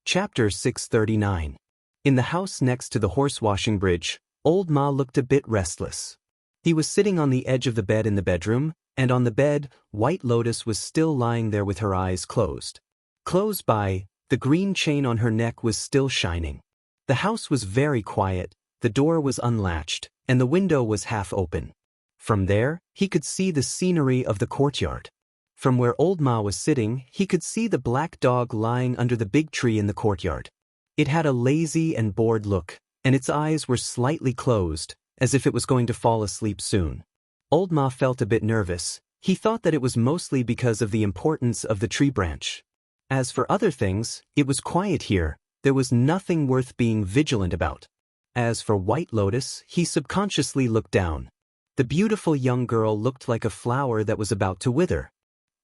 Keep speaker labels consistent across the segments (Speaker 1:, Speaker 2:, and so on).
Speaker 1: Chapter 639. In the house next to the horse-washing bridge, Old Ma looked a bit restless. He was sitting on the edge of the bed in the bedroom, and on the bed, White Lotus was still lying there with her eyes closed. Close by, the green chain on her neck was still shining. The house was very quiet, the door was unlatched, and the window was half open. From there, he could see the scenery of the courtyard. From where Old Ma was sitting, he could see the black dog lying under the big tree in the courtyard. It had a lazy and bored look, and its eyes were slightly closed, as if it was going to fall asleep soon. Old Ma felt a bit nervous. He thought that it was mostly because of the importance of the tree branch. As for other things, it was quiet here. There was nothing worth being vigilant about. As for White Lotus, he subconsciously looked down. The beautiful young girl looked like a flower that was about to wither.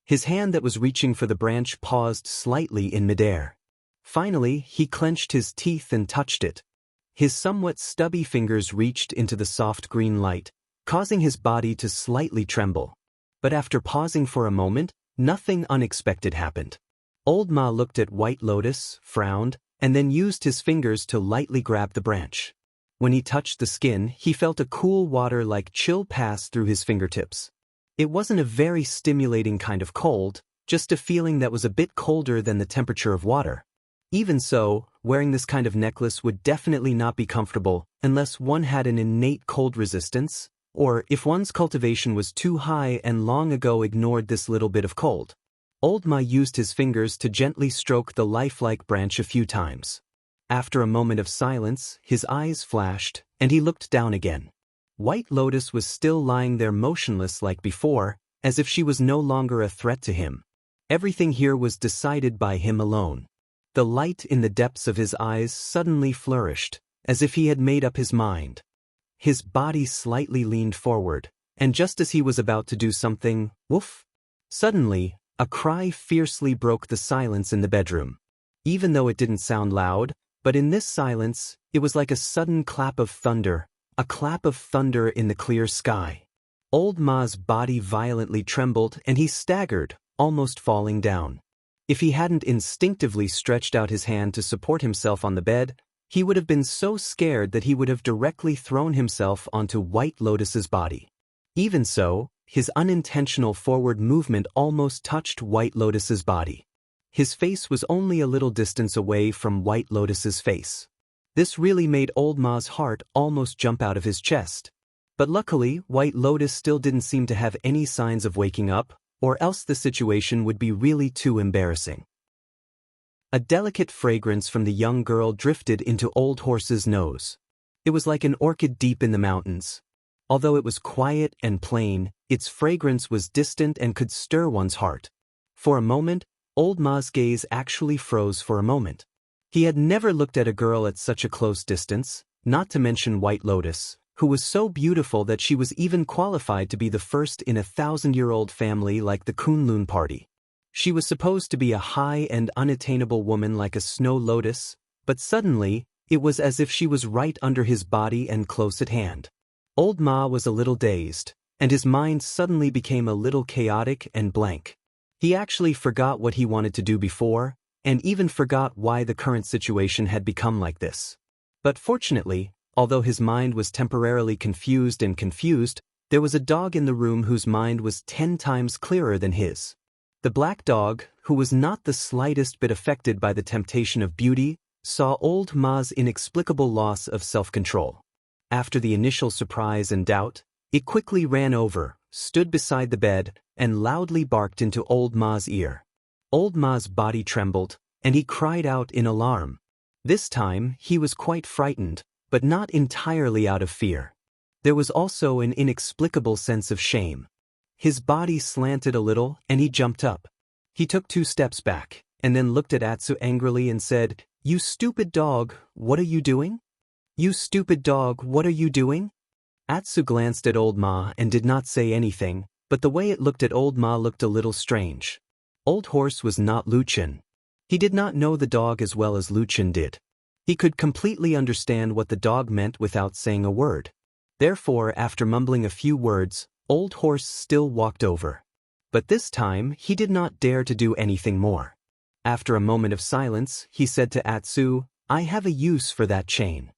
Speaker 1: His hand that was reaching for the branch paused slightly in midair. Finally, he clenched his teeth and touched it. His somewhat stubby fingers reached into the soft green light, causing his body to slightly tremble. But after pausing for a moment, nothing unexpected happened. Old Ma looked at White Lotus, frowned, and then used his fingers to lightly grab the branch. When he touched the skin, he felt a cool water-like chill pass through his fingertips. It wasn't a very stimulating kind of cold, just a feeling that was a bit colder than the temperature of water. Even so, wearing this kind of necklace would definitely not be comfortable unless one had an innate cold resistance, or if one's cultivation was too high and long ago ignored this little bit of cold. Old Ma used his fingers to gently stroke the lifelike branch a few times. After a moment of silence, his eyes flashed, and he looked down again. White Lotus was still lying there motionless like before, as if she was no longer a threat to him. Everything here was decided by him alone. The light in the depths of his eyes suddenly flourished, as if he had made up his mind. His body slightly leaned forward, and just as he was about to do something, woof! Suddenly, a cry fiercely broke the silence in the bedroom. Even though it didn't sound loud, but in this silence, it was like a sudden clap of thunder, a clap of thunder in the clear sky. Old Ma's body violently trembled and he staggered, almost falling down. If he hadn't instinctively stretched out his hand to support himself on the bed, he would have been so scared that he would have directly thrown himself onto White Lotus's body. Even so, his unintentional forward movement almost touched White Lotus's body. His face was only a little distance away from White Lotus's face. This really made Old Ma's heart almost jump out of his chest. But luckily, White Lotus still didn't seem to have any signs of waking up, or else the situation would be really too embarrassing. A delicate fragrance from the young girl drifted into Old Horse's nose. It was like an orchid deep in the mountains. Although it was quiet and plain, its fragrance was distant and could stir one's heart. For a moment, Old Ma's gaze actually froze for a moment. He had never looked at a girl at such a close distance, not to mention White Lotus, who was so beautiful that she was even qualified to be the first in a 1,000-year-old family like the Kunlun party. She was supposed to be a high and unattainable woman like a snow lotus, but suddenly, it was as if she was right under his body and close at hand. Old Ma was a little dazed, and his mind suddenly became a little chaotic and blank. He actually forgot what he wanted to do before, and even forgot why the current situation had become like this. But fortunately, although his mind was temporarily confused, there was a dog in the room whose mind was 10 times clearer than his. The black dog, who was not the slightest bit affected by the temptation of beauty, saw Old Ma's inexplicable loss of self-control. After the initial surprise and doubt, it quickly ran over, stood beside the bed, and loudly barked into Old Ma's ear. Old Ma's body trembled, and he cried out in alarm. This time, he was quite frightened, but not entirely out of fear. There was also an inexplicable sense of shame. His body slanted a little, and he jumped up. He took 2 steps back, and then looked at Atsu angrily and said, "You stupid dog, what are you doing? You stupid dog, what are you doing?" Atsu glanced at Old Ma and did not say anything, but the way it looked at Old Ma looked a little strange. Old Horse was not Luchin. He did not know the dog as well as Luchin did. He could completely understand what the dog meant without saying a word. Therefore, after mumbling a few words, Old Horse still walked over. But this time, he did not dare to do anything more. After a moment of silence, he said to Atsu, "I have a use for that chain."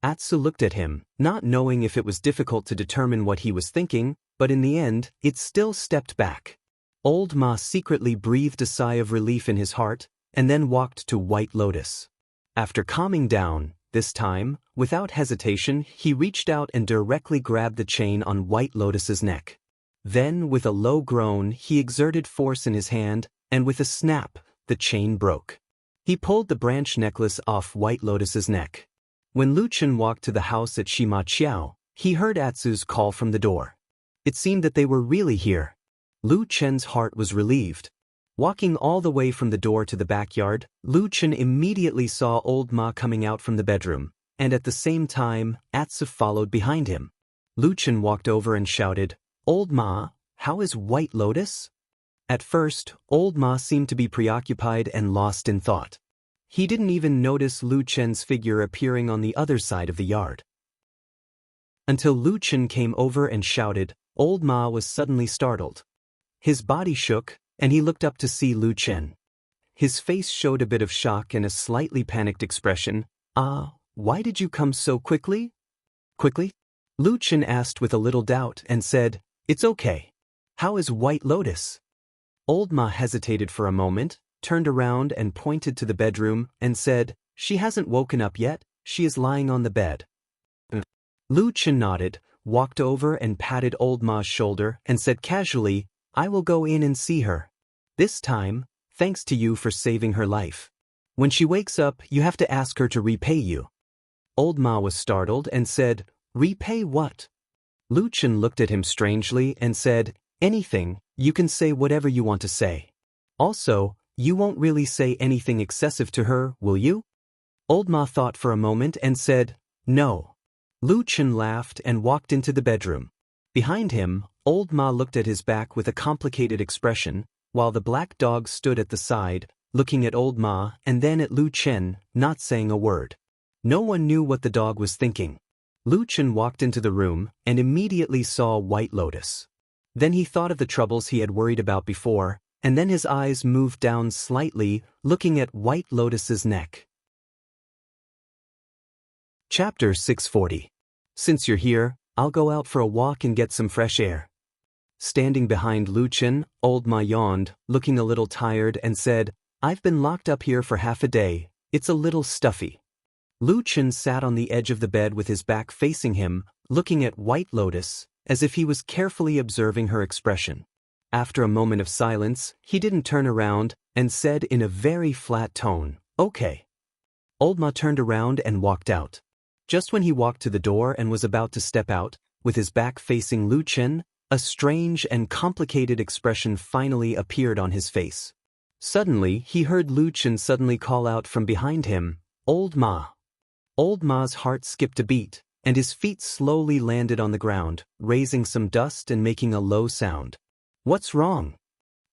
Speaker 1: Atsu looked at him, not knowing if it was difficult to determine what he was thinking, but in the end, it still stepped back. Old Ma secretly breathed a sigh of relief in his heart, and then walked to White Lotus. After calming down, this time, without hesitation, he reached out and directly grabbed the chain on White Lotus's neck. Then, with a low groan, he exerted force in his hand, and with a snap, the chain broke. He pulled the branch necklace off White Lotus's neck. When Lu Chen walked to the house at Shimaqiao, he heard Atsu's call from the door. It seemed that they were really here. Lu Chen's heart was relieved. Walking all the way from the door to the backyard, Lu Chen immediately saw Old Ma coming out from the bedroom, and at the same time, Atsu followed behind him. Lu Chen walked over and shouted, "Old Ma, how is White Lotus?" At first, Old Ma seemed to be preoccupied and lost in thought. He didn't even notice Lu Chen's figure appearing on the other side of the yard. Until Lu Chen came over and shouted, Old Ma was suddenly startled. His body shook, and he looked up to see Lu Chen. His face showed a bit of shock and a slightly panicked expression. Why did you come so quickly?" "Quickly?" Lu Chen asked with a little doubt and said, "It's okay. How is White Lotus?" Old Ma hesitated for a moment, turned around and pointed to the bedroom and said, "She hasn't woken up yet, she is lying on the bed." Lu Chen nodded, walked over and patted Old Ma's shoulder and said casually, "I will go in and see her. This time, thanks to you for saving her life. When she wakes up, you have to ask her to repay you." Old Ma was startled and said, "Repay what?" Lu Chen looked at him strangely and said, "Anything, you can say whatever you want to say. Also, you won't really say anything excessive to her, will you?" Old Ma thought for a moment and said, "No." Lu Chen laughed and walked into the bedroom. Behind him, Old Ma looked at his back with a complicated expression, while the black dog stood at the side, looking at Old Ma and then at Lu Chen, not saying a word. No one knew what the dog was thinking. Lu Chen walked into the room and immediately saw White Lotus. Then he thought of the troubles he had worried about before, and then his eyes moved down slightly, looking at White Lotus's neck. Chapter 640. Since you're here, I'll go out for a walk and get some fresh air. Standing behind Lu Chen, Old Ma yawned, looking a little tired, and said, "I've been locked up here for half a day. It's a little stuffy." Lu Chen sat on the edge of the bed with his back facing him, looking at White Lotus, as if he was carefully observing her expression. After a moment of silence, he didn't turn around and said in a very flat tone, "Okay." Old Ma turned around and walked out. Just when he walked to the door and was about to step out, with his back facing Lu Chen, a strange and complicated expression finally appeared on his face. Suddenly, he heard Lu Chen suddenly call out from behind him, "Old Ma." Old Ma's heart skipped a beat, and his feet slowly landed on the ground, raising some dust and making a low sound. "What's wrong?"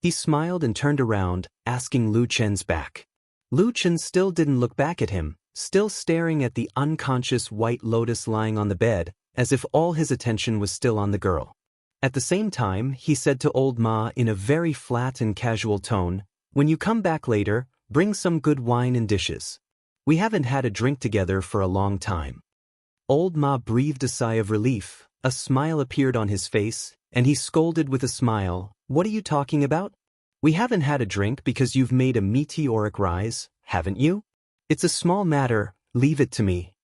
Speaker 1: He smiled and turned around, asking Lu Chen's back. Lu Chen still didn't look back at him, still staring at the unconscious White Lotus lying on the bed, as if all his attention was still on the girl. At the same time, he said to Old Ma in a very flat and casual tone, "When you come back later, bring some good wine and dishes. We haven't had a drink together for a long time." Old Ma breathed a sigh of relief, a smile appeared on his face, and he scolded with a smile, "What are you talking about? We haven't had a drink because you've made a meteoric rise, haven't you? It's a small matter, leave it to me."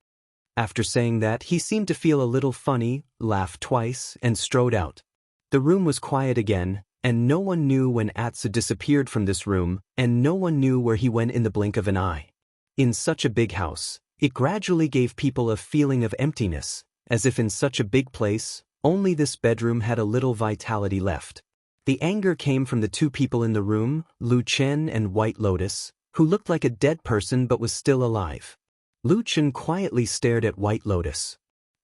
Speaker 1: After saying that, he seemed to feel a little funny, laughed twice, and strode out. The room was quiet again, and no one knew when Atsu disappeared from this room, and no one knew where he went in the blink of an eye. In such a big house, it gradually gave people a feeling of emptiness, as if in such a big place, only this bedroom had a little vitality left. The anger came from the two people in the room, Lu Chen and White Lotus, who looked like a dead person but was still alive. Lu Chen quietly stared at White Lotus.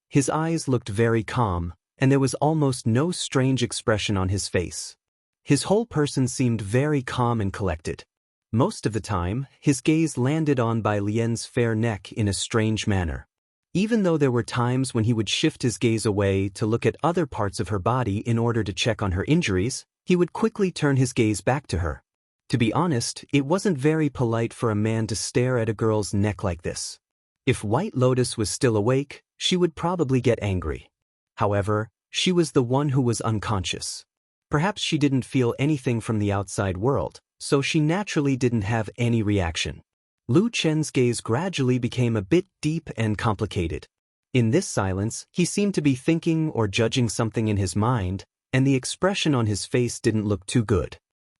Speaker 1: His eyes looked very calm, and there was almost no strange expression on his face. His whole person seemed very calm and collected. Most of the time, his gaze landed on Bai Lian's fair neck in a strange manner. Even though there were times when he would shift his gaze away to look at other parts of her body in order to check on her injuries, he would quickly turn his gaze back to her. To be honest, it wasn't very polite for a man to stare at a girl's neck like this. If White Lotus was still awake, she would probably get angry. However, she was the one who was unconscious. Perhaps she didn't feel anything from the outside world, so she naturally didn't have any reaction. Lu Chen's gaze gradually became a bit deep and complicated. In this silence, he seemed to be thinking or judging something in his mind, and the expression on his face didn't look too good.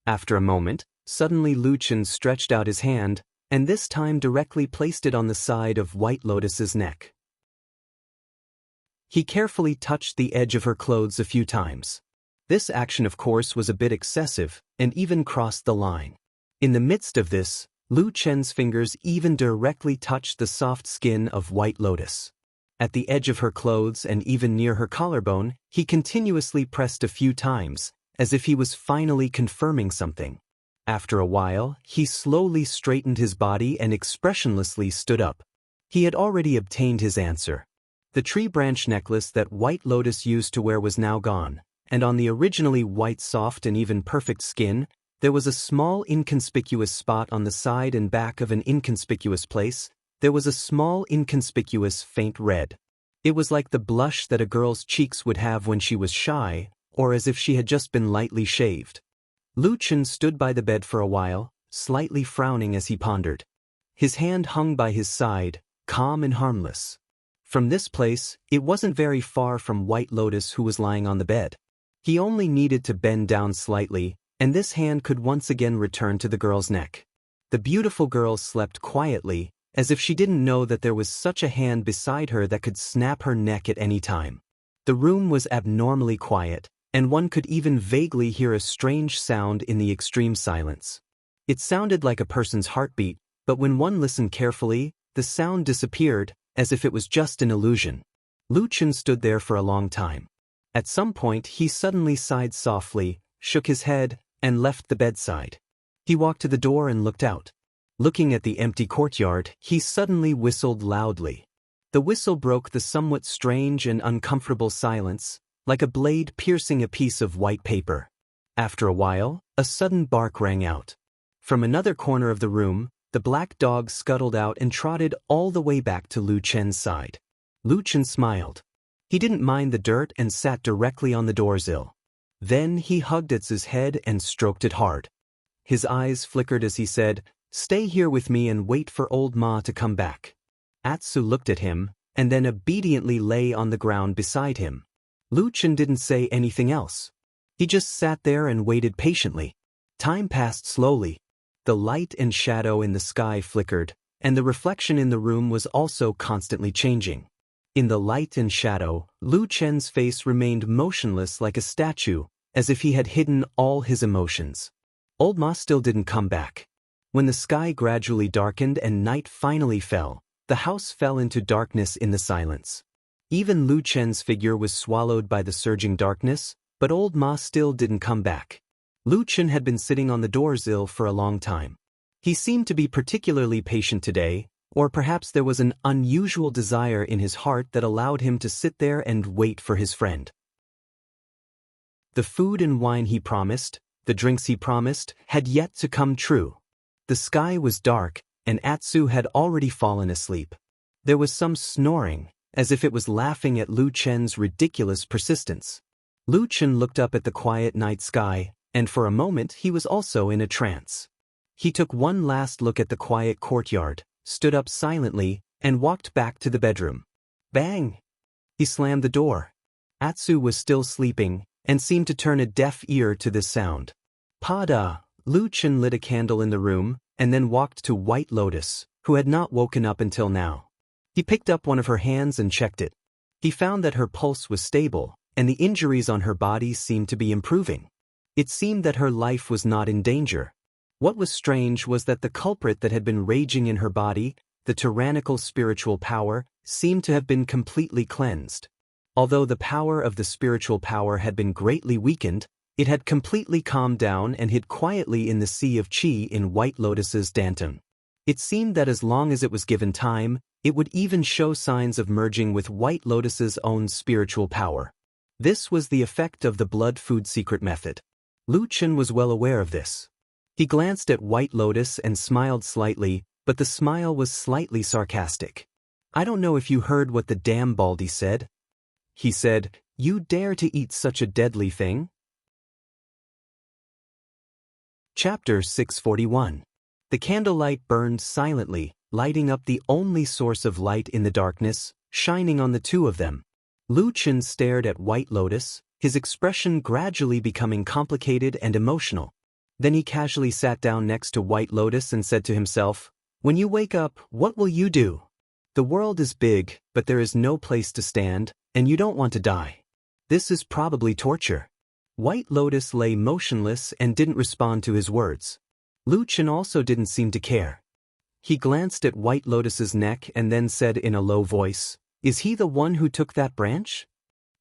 Speaker 1: After a moment, suddenly Lu Chen stretched out his hand, and this time directly placed it on the side of White Lotus's neck. He carefully touched the edge of her clothes a few times. This action, of course, was a bit excessive, and even crossed the line. In the midst of this, Lu Chen's fingers even directly touched the soft skin of White Lotus. At the edge of her clothes and even near her collarbone, he continuously pressed a few times, as if he was finally confirming something. After a while, he slowly straightened his body and expressionlessly stood up. He had already obtained his answer. The tree branch necklace that White Lotus used to wear was now gone, and on the originally white, soft and even perfect skin, there was a small inconspicuous spot on the side and back of an inconspicuous place. There was a small inconspicuous faint red. It was like the blush that a girl's cheeks would have when she was shy, or as if she had just been lightly shaved. Lu Chen stood by the bed for a while, slightly frowning as he pondered. His hand hung by his side, calm and harmless. From this place, it wasn't very far from White Lotus, who was lying on the bed. He only needed to bend down slightly, and this hand could once again return to the girl's neck. The beautiful girl slept quietly, as if she didn't know that there was such a hand beside her that could snap her neck at any time. The room was abnormally quiet, and one could even vaguely hear a strange sound in the extreme silence. It sounded like a person's heartbeat, but when one listened carefully, the sound disappeared, as if it was just an illusion. Lu Chen stood there for a long time. At some point he suddenly sighed softly, shook his head, and left the bedside. He walked to the door and looked out. Looking at the empty courtyard, he suddenly whistled loudly. The whistle broke the somewhat strange and uncomfortable silence, like a blade piercing a piece of white paper. After a while, a sudden bark rang out. From another corner of the room, the black dog scuttled out and trotted all the way back to Lu Chen's side. Lu Chen smiled. He didn't mind the dirt and sat directly on the doorsill. Then he hugged its head and stroked it hard. His eyes flickered as he said, "Stay here with me and wait for old Ma to come back." Atsu looked at him, and then obediently lay on the ground beside him. Lu Chen didn't say anything else. He just sat there and waited patiently. Time passed slowly. The light and shadow in the sky flickered, and the reflection in the room was also constantly changing. In the light and shadow, Lu Chen's face remained motionless like a statue, as if he had hidden all his emotions. Old Ma still didn't come back. When the sky gradually darkened and night finally fell, the house fell into darkness in the silence. Even Lu Chen's figure was swallowed by the surging darkness, but old Ma still didn't come back. Lu Chen had been sitting on the doorsill for a long time. He seemed to be particularly patient today, or perhaps there was an unusual desire in his heart that allowed him to sit there and wait for his friend. The food and wine he promised, the drinks he promised, had yet to come true. The sky was dark, and Atsu had already fallen asleep. There was some snoring, as if it was laughing at Lu Chen's ridiculous persistence. Lu Chen looked up at the quiet night sky, and for a moment he was also in a trance. He took one last look at the quiet courtyard, stood up silently, and walked back to the bedroom. Bang! He slammed the door. Atsu was still sleeping, and seemed to turn a deaf ear to this sound. Pada! Lu Chen lit a candle in the room, and then walked to White Lotus, who had not woken up until now. He picked up one of her hands and checked it. He found that her pulse was stable, and the injuries on her body seemed to be improving. It seemed that her life was not in danger. What was strange was that the culprit that had been raging in her body, the tyrannical spiritual power, seemed to have been completely cleansed. Although the power of the spiritual power had been greatly weakened, it had completely calmed down and hid quietly in the sea of qi in White Lotus's danton. It seemed that as long as it was given time, it would even show signs of merging with White Lotus's own spiritual power. This was the effect of the blood food secret method. Lu Chen was well aware of this. He glanced at White Lotus and smiled slightly, but the smile was slightly sarcastic. I don't know if you heard what the damn Baldy said. He said, "You dare to eat such a deadly thing?" Chapter 641. The candlelight burned silently, lighting up the only source of light in the darkness, shining on the two of them. Lu Chen stared at White Lotus, his expression gradually becoming complicated and emotional. Then he casually sat down next to White Lotus and said to himself, "When you wake up, what will you do? The world is big, but there is no place to stand, and you don't want to die. This is probably torture." White Lotus lay motionless and didn't respond to his words. Lu Chen also didn't seem to care. He glanced at White Lotus's neck and then said in a low voice, "Is he the one who took that branch?"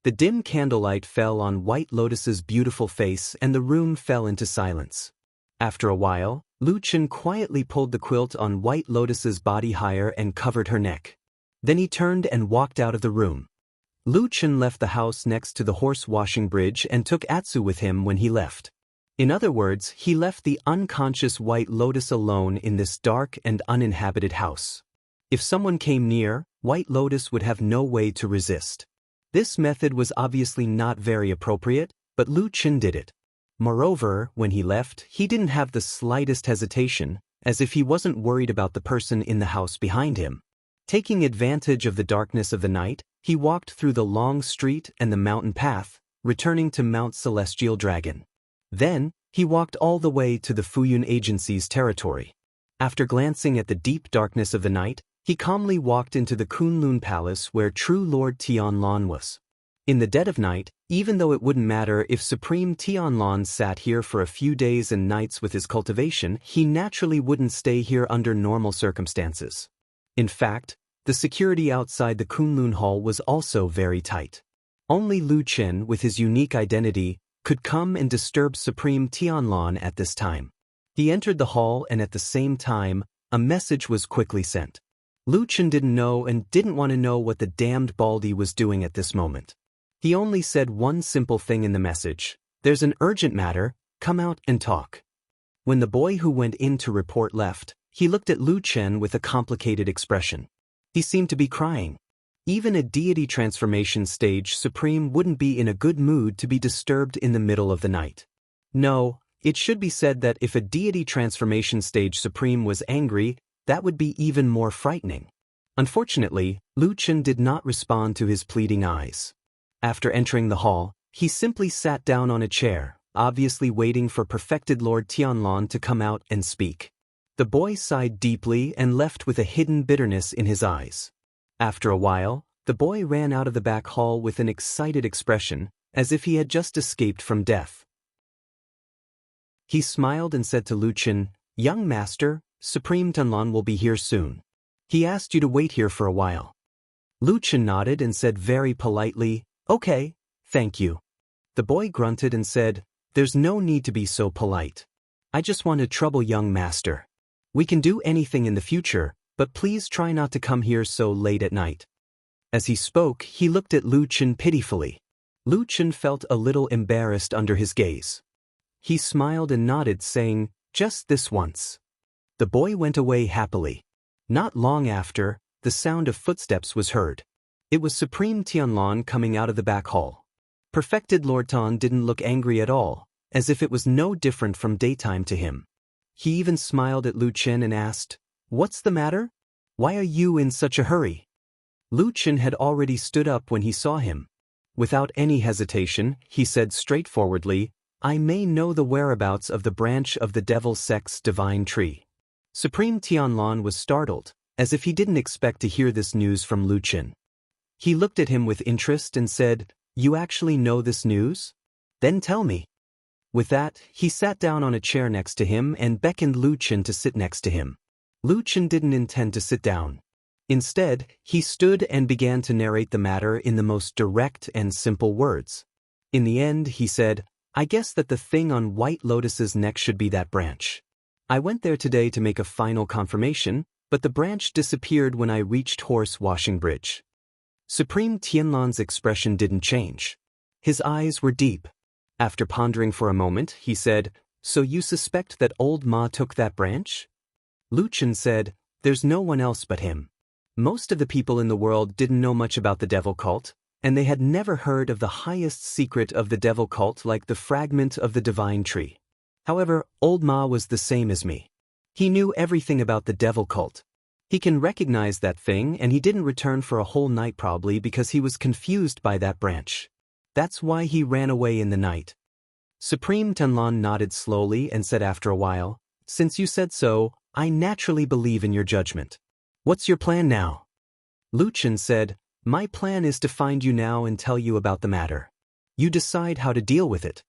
Speaker 1: The dim candlelight fell on White Lotus's beautiful face and the room fell into silence. After a while, Lu Chen quietly pulled the quilt on White Lotus's body higher and covered her neck. Then he turned and walked out of the room. Lu Chen left the house next to the horse washing bridge and took Atsu with him when he left. In other words, he left the unconscious White Lotus alone in this dark and uninhabited house. If someone came near, White Lotus would have no way to resist. This method was obviously not very appropriate, but Lu Chen did it. Moreover, when he left, he didn't have the slightest hesitation, as if he wasn't worried about the person in the house behind him. Taking advantage of the darkness of the night, he walked through the long street and the mountain path, returning to Mount Celestial Dragon. Then, he walked all the way to the Fuyun Agency's territory. After glancing at the deep darkness of the night, he calmly walked into the Kunlun Palace where true Lord Tianlan was. In the dead of night, even though it wouldn't matter if Supreme Tianlan sat here for a few days and nights with his cultivation, he naturally wouldn't stay here under normal circumstances. In fact, the security outside the Kunlun Hall was also very tight. Only Lu Chen, with his unique identity, could come and disturb Supreme Tianlan at this time. He entered the hall and at the same time, a message was quickly sent. Lu Chen didn't know and didn't want to know what the damned Baldy was doing at this moment. He only said one simple thing in the message: "There's an urgent matter, come out and talk." When the boy who went in to report left, he looked at Lu Chen with a complicated expression. He seemed to be crying. Even a deity transformation stage Supreme wouldn't be in a good mood to be disturbed in the middle of the night. No, it should be said that if a deity transformation stage Supreme was angry, that would be even more frightening. Unfortunately, Lu Chen did not respond to his pleading eyes. After entering the hall, he simply sat down on a chair, obviously waiting for perfected Lord Tianlan to come out and speak. The boy sighed deeply and left with a hidden bitterness in his eyes. After a while, the boy ran out of the back hall with an excited expression, as if he had just escaped from death. He smiled and said to Lu Chen, "Young master, Supreme Tianlan will be here soon. He asked you to wait here for a while." Lu Chen nodded and said very politely, "Okay, thank you." The boy grunted and said, "There's no need to be so polite. I just want to trouble young master. We can do anything in the future, but please try not to come here so late at night." As he spoke, he looked at Lu Chen pitifully. Lu Chen felt a little embarrassed under his gaze. He smiled and nodded, saying, "Just this once." The boy went away happily. Not long after, the sound of footsteps was heard. It was Supreme Tianlan coming out of the back hall. Perfected Lord Tan didn't look angry at all, as if it was no different from daytime to him. He even smiled at Lu Chen and asked, "What's the matter? Why are you in such a hurry?" Lu Chen had already stood up when he saw him. Without any hesitation, he said straightforwardly, "I may know the whereabouts of the branch of the devil sect's divine tree." Supreme Tianlan was startled, as if he didn't expect to hear this news from Lu Chen. He looked at him with interest and said, "You actually know this news? Then tell me." With that, he sat down on a chair next to him and beckoned Lu Chen to sit next to him. Lu Chen didn't intend to sit down. Instead, he stood and began to narrate the matter in the most direct and simple words. In the end, he said, "I guess that the thing on White Lotus's neck should be that branch. I went there today to make a final confirmation, but the branch disappeared when I reached Horse Washing Bridge." Supreme Tianlan's expression didn't change. His eyes were deep. After pondering for a moment, he said, So you suspect that old Ma took that branch? Lucian said, there's no one else but him. Most of the people in the world didn't know much about the devil cult, and they had never heard of the highest secret of the devil cult like the fragment of the divine tree. However, old Ma was the same as me. He knew everything about the devil cult. He can recognize that thing, and he didn't return for a whole night probably because he was confused by that branch. That's why he ran away in the night. Supreme Tenlon nodded slowly and said after a while, since you said so, I naturally believe in your judgment. What's your plan now? Lucian said, my plan is to find you now and tell you about the matter. You decide how to deal with it.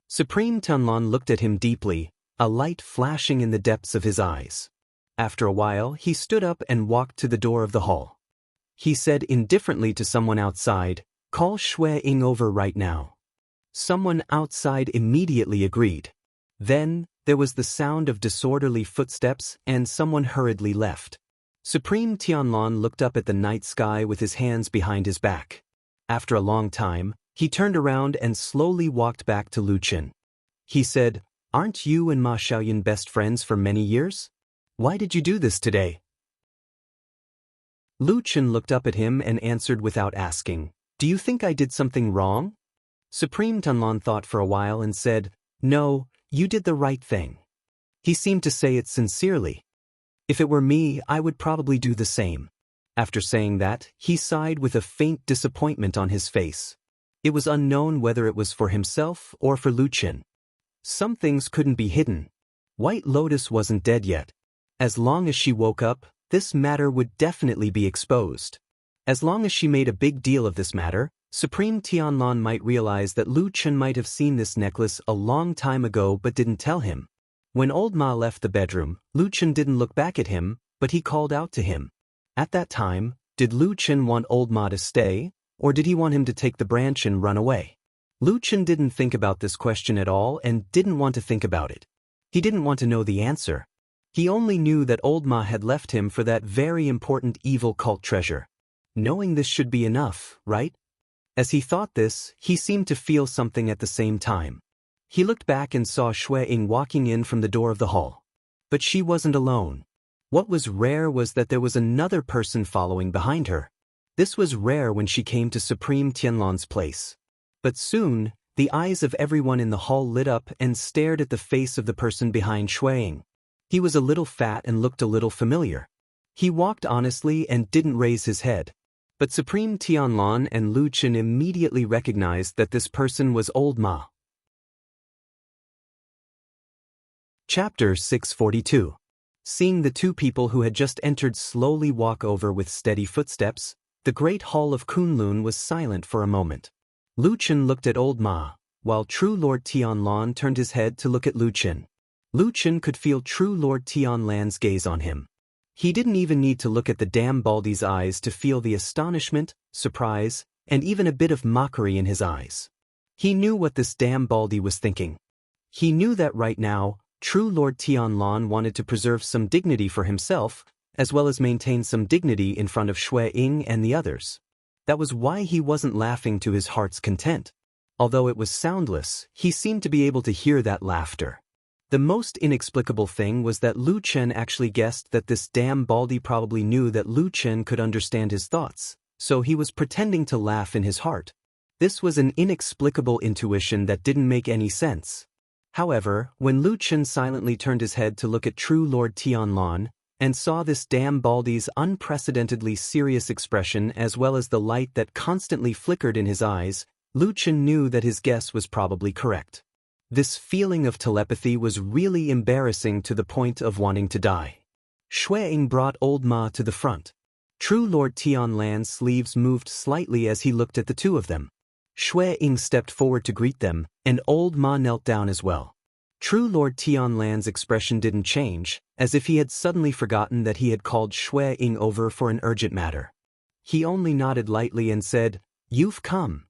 Speaker 1: Supreme Tenlon looked at him deeply, a light flashing in the depths of his eyes. After a while, he stood up and walked to the door of the hall. He said indifferently to someone outside, call Shui Ying over right now. Someone outside immediately agreed. Then, there was the sound of disorderly footsteps and someone hurriedly left. Supreme Tianlon looked up at the night sky with his hands behind his back. After a long time, he turned around and slowly walked back to Lucian. He said, aren't you and Ma Xiaoyan best friends for many years? Why did you do this today? Lucian looked up at him and answered without asking, do you think I did something wrong? Supreme Tianlon thought for a while and said, no, you did the right thing. He seemed to say it sincerely. If it were me, I would probably do the same. After saying that, he sighed with a faint disappointment on his face. It was unknown whether it was for himself or for Lucian. Some things couldn't be hidden. White Lotus wasn't dead yet. As long as she woke up, this matter would definitely be exposed. As long as she made a big deal of this matter, Supreme Tianlon might realize that Lucian might have seen this necklace a long time ago but didn't tell him. When old Ma left the bedroom, Lucian didn't look back at him, but he called out to him. At that time, did Lucian want old Ma to stay, or did he want him to take the branch and run away? Lucian didn't think about this question at all and didn't want to think about it. He didn't want to know the answer. He only knew that old Ma had left him for that very important evil cult treasure. Knowing this should be enough, right? As he thought this, he seemed to feel something at the same time. He looked back and saw Shui Ying walking in from the door of the hall. But she wasn't alone. What was rare was that there was another person following behind her. This was rare when she came to Supreme Tianlon's place. But soon, the eyes of everyone in the hall lit up and stared at the face of the person behind Shui Ying. He was a little fat and looked a little familiar. He walked honestly and didn't raise his head. But Supreme Tianlon and Lucian immediately recognized that this person was old Ma. Chapter 642. Seeing the two people who had just entered slowly walk over with steady footsteps, the great hall of Kunlun was silent for a moment. Lucian looked at old Ma, while True Lord Tianlon turned his head to look at Lucian. Lucian could feel True Lord Tianlan's gaze on him. He didn't even need to look at the damn Baldy's eyes to feel the astonishment, surprise, and even a bit of mockery in his eyes. He knew what this damn Baldy was thinking. He knew that right now, True Lord Tianlon wanted to preserve some dignity for himself, as well as maintain some dignity in front of Shui Ying and the others. That was why he wasn't laughing to his heart's content. Although it was soundless, he seemed to be able to hear that laughter. The most inexplicable thing was that Lucian actually guessed that this damn Baldy probably knew that Lucian could understand his thoughts, so he was pretending to laugh in his heart. This was an inexplicable intuition that didn't make any sense. However, when Lucian silently turned his head to look at True Lord Tianlon, and saw this damn Baldy's unprecedentedly serious expression as well as the light that constantly flickered in his eyes, Lucian knew that his guess was probably correct. This feeling of telepathy was really embarrassing to the point of wanting to die. Shui Ying brought old Ma to the front. True Lord Tianlan's sleeves moved slightly as he looked at the two of them. Shui Ying stepped forward to greet them, and old Ma knelt down as well. True Lord Tianlan's expression didn't change, as if he had suddenly forgotten that he had called Shui Ying over for an urgent matter. He only nodded lightly and said, "You've come."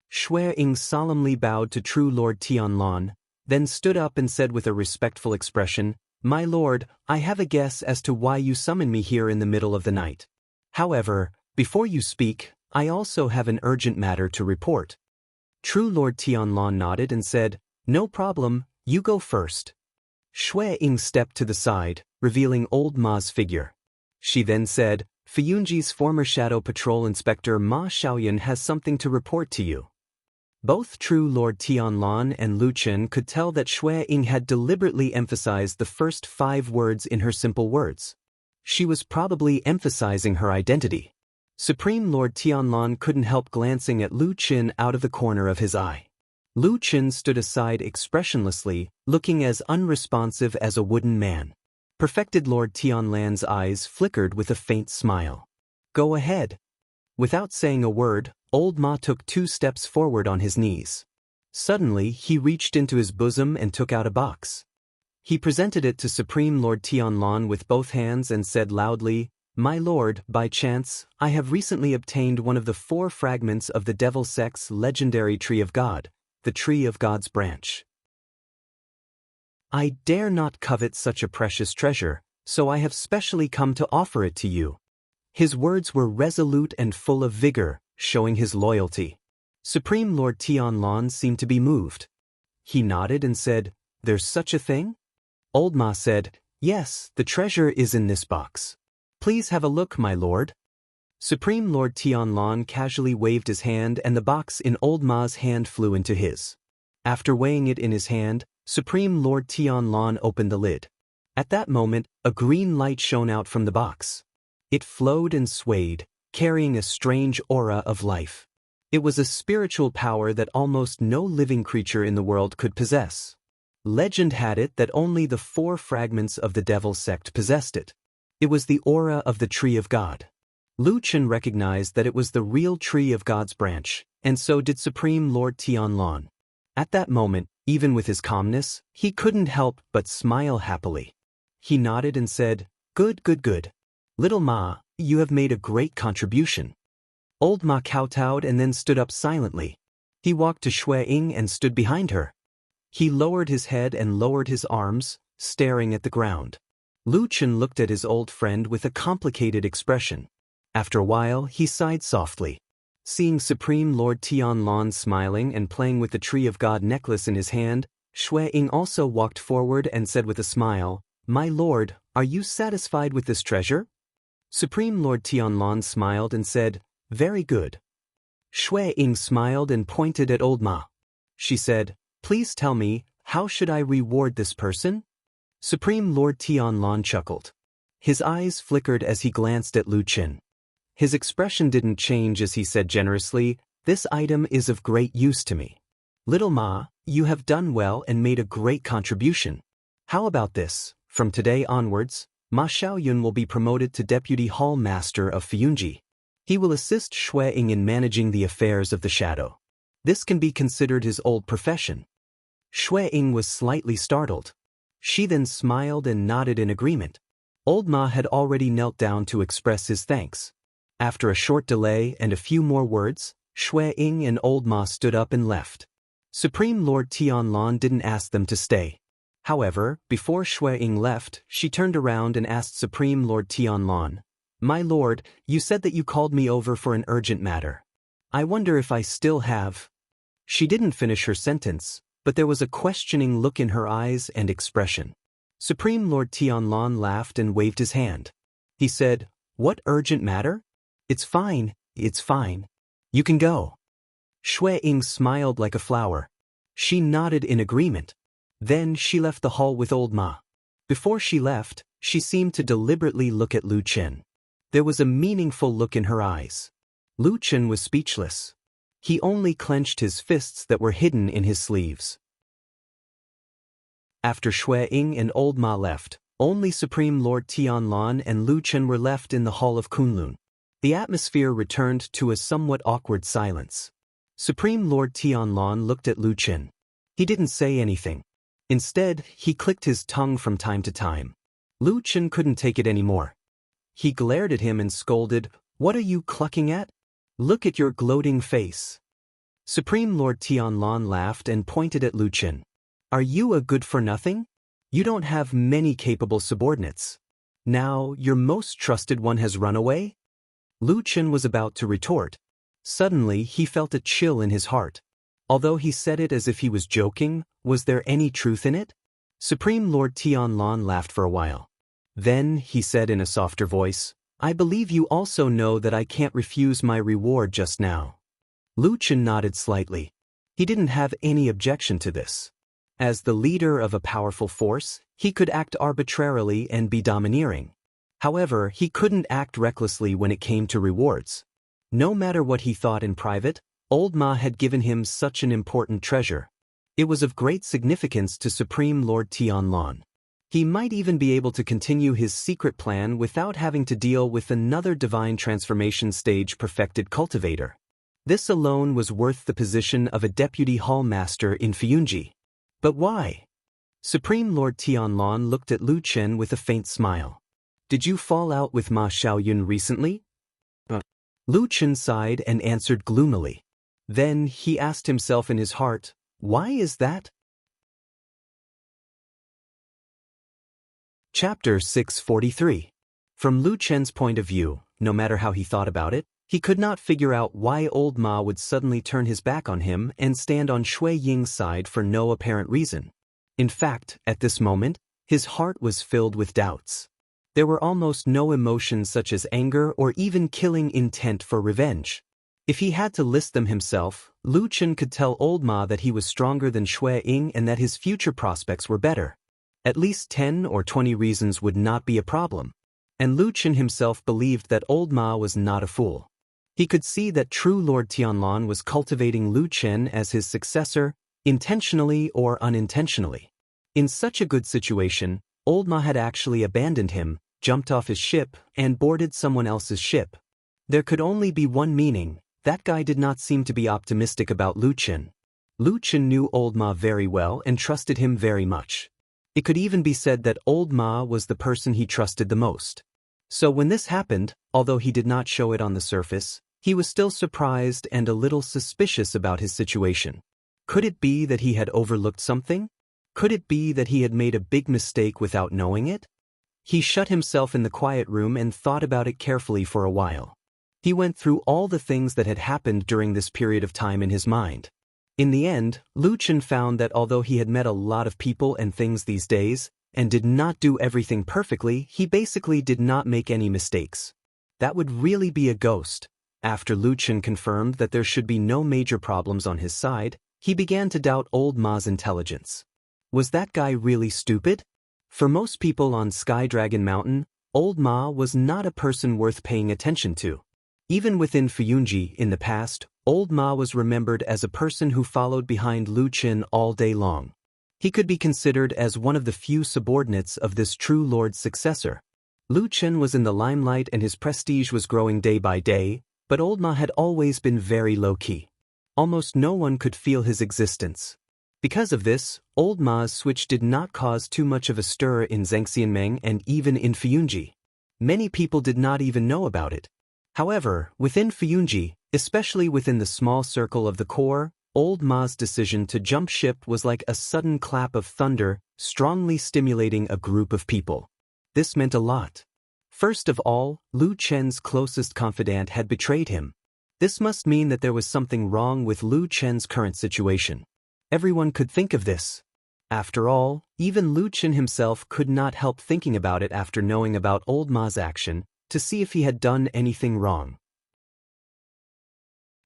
Speaker 1: Shui Ying solemnly bowed to True Lord Tianlan, then stood up and said with a respectful expression, "My lord, I have a guess as to why you summoned me here in the middle of the night. However, before you speak, I also have an urgent matter to report." True Lord Tianlan nodded and said, "No problem, You go first. Shui Ying stepped to the side, revealing old Ma's figure. She then said, Fiyunji's former Shadow Patrol Inspector Ma Xiaoyan has something to report to you. Both True Lord Tianlan and Lu Chen could tell that Shui Ying had deliberately emphasized the first 5 words in her simple words. She was probably emphasizing her identity. Supreme Lord Tianlan couldn't help glancing at Lu Chen out of the corner of his eye. Lu Chen stood aside expressionlessly, looking as unresponsive as a wooden man. Perfected Lord Tianlan's eyes flickered with a faint smile. Go ahead. Without saying a word, old Ma took 2 steps forward on his knees. Suddenly, he reached into his bosom and took out a box. He presented it to Supreme Lord Tianlan with both hands and said loudly, My lord, by chance, I have recently obtained one of the 4 fragments of the Devil Sect's legendary Tree of God, the Tree of God's branch. I dare not covet such a precious treasure, so I have specially come to offer it to you. His words were resolute and full of vigor, showing his loyalty. Supreme Lord Tianlan seemed to be moved. He nodded and said, There's such a thing? Old Ma said, Yes, the treasure is in this box. Please have a look, my lord. Supreme Lord Tianlan casually waved his hand and the box in Old Ma's hand flew into his. After weighing it in his hand, Supreme Lord Tianlan opened the lid. At that moment, a green light shone out from the box. It flowed and swayed, carrying a strange aura of life. It was a spiritual power that almost no living creature in the world could possess. Legend had it that only the 4 fragments of the Devil Sect possessed it. It was the aura of the Tree of God. Lu Chen recognized that it was the real Tree of God's branch, and so did Supreme Lord Tianlan. At that moment, even with his calmness, he couldn't help but smile happily. He nodded and said, Good, good, good. Little Ma, you have made a great contribution. Old Ma kowtowed and then stood up silently. He walked to Shui Ying and stood behind her. He lowered his head and lowered his arms, staring at the ground. Lu Chen looked at his old friend with a complicated expression. After a while, he sighed softly. Seeing Supreme Lord Tianlan smiling and playing with the Tree of God necklace in his hand, Shui Ying also walked forward and said with a smile, My lord, are you satisfied with this treasure? Supreme Lord Tianlan smiled and said, Very good. Shui Ying smiled and pointed at Old Ma. She said, Please tell me, how should I reward this person? Supreme Lord Tianlan chuckled. His eyes flickered as he glanced at Lu Chen. His expression didn't change as he said generously, This item is of great use to me. Little Ma, you have done well and made a great contribution. How about this? From today onwards, Ma Xiaoyun will be promoted to Deputy Hall Master of Fiyunji. He will assist Shui Ying in managing the affairs of the Shadow. This can be considered his old profession. Shui Ying was slightly startled. She then smiled and nodded in agreement. Old Ma had already knelt down to express his thanks. After a short delay and a few more words, Shui Ying and Old Ma stood up and left. Supreme Lord Tianlan didn't ask them to stay. However, before Shui Ying left, she turned around and asked Supreme Lord Tianlan, My lord, you said that you called me over for an urgent matter. I wonder if I still have. She didn't finish her sentence, but there was a questioning look in her eyes and expression. Supreme Lord Tianlan laughed and waved his hand. He said, What urgent matter? It's fine, it's fine. You can go. Shui Ying smiled like a flower. She nodded in agreement. Then she left the hall with Old Ma. Before she left, she seemed to deliberately look at Lu Chen. There was a meaningful look in her eyes. Lu Chen was speechless. He only clenched his fists that were hidden in his sleeves. After Shui Ying and Old Ma left, only Supreme Lord Tianlan and Lu Chen were left in the Hall of Kunlun. The atmosphere returned to a somewhat awkward silence. Supreme Lord Tianlan looked at Lu Chen. He didn't say anything. Instead, he clicked his tongue from time to time. Lu Chen couldn't take it anymore. He glared at him and scolded, What are you clucking at? Look at your gloating face. Supreme Lord Tianlan laughed and pointed at Lu Chen. Are you a good-for-nothing? You don't have many capable subordinates. Now, your most trusted one has run away? Lu Chen was about to retort. Suddenly, he felt a chill in his heart. Although he said it as if he was joking, was there any truth in it? Supreme Lord Tianlan laughed for a while. Then, he said in a softer voice, I believe you also know that I can't refuse my reward just now. Lu Chen nodded slightly. He didn't have any objection to this. As the leader of a powerful force, he could act arbitrarily and be domineering. However, he couldn't act recklessly when it came to rewards. No matter what he thought in private, Old Ma had given him such an important treasure. It was of great significance to Supreme Lord Tianlan. He might even be able to continue his secret plan without having to deal with another divine transformation stage perfected cultivator. This alone was worth the position of a deputy hall master in Fiyunji. But why? Supreme Lord Tianlan looked at Lu Chen with a faint smile. Did you fall out with Ma Xiaoyun recently? Lu Chen sighed and answered gloomily. Then he asked himself in his heart, why is that? Chapter 643. From Lu Chen's point of view, no matter how he thought about it, he could not figure out why Old Ma would suddenly turn his back on him and stand on Shui Ying's side for no apparent reason. In fact, at this moment, his heart was filled with doubts. There were almost no emotions such as anger or even killing intent for revenge. If he had to list them himself, Lu Chen could tell Old Ma that he was stronger than Shui Ying and that his future prospects were better. At least 10 or 20 reasons would not be a problem. And Lu Chen himself believed that Old Ma was not a fool. He could see that true Lord Tianlan was cultivating Lu Chen as his successor, intentionally or unintentionally. In such a good situation, Old Ma had actually abandoned him, jumped off his ship, and boarded someone else's ship. There could only be one meaning. That guy did not seem to be optimistic about Lu Chen. Lu Chen knew Old Ma very well and trusted him very much. It could even be said that Old Ma was the person he trusted the most. So when this happened, although he did not show it on the surface, he was still surprised and a little suspicious about his situation. Could it be that he had overlooked something? Could it be that he had made a big mistake without knowing it? He shut himself in the quiet room and thought about it carefully for a while. He went through all the things that had happened during this period of time in his mind. In the end, Lu Chen found that although he had met a lot of people and things these days, and did not do everything perfectly, he basically did not make any mistakes. That would really be a ghost. After Lu Chen confirmed that there should be no major problems on his side, he began to doubt Old Ma's intelligence. Was that guy really stupid? For most people on Sky Dragon Mountain, Old Ma was not a person worth paying attention to. Even within Fiyunji in the past, Old Ma was remembered as a person who followed behind Lu Chen all day long. He could be considered as one of the few subordinates of this true lord's successor. Lu Chen was in the limelight and his prestige was growing day by day, but Old Ma had always been very low-key. Almost no one could feel his existence. Because of this, Old Ma's switch did not cause too much of a stir in Zhangxianmeng and even in Fiyunji. Many people did not even know about it. However, within Fiyunji, especially within the small circle of the core, Old Ma's decision to jump ship was like a sudden clap of thunder, strongly stimulating a group of people. This meant a lot. First of all, Lu Chen's closest confidant had betrayed him. This must mean that there was something wrong with Lu Chen's current situation. Everyone could think of this. After all, even Lu Chen himself could not help thinking about it after knowing about Old Ma's action, to see if he had done anything wrong.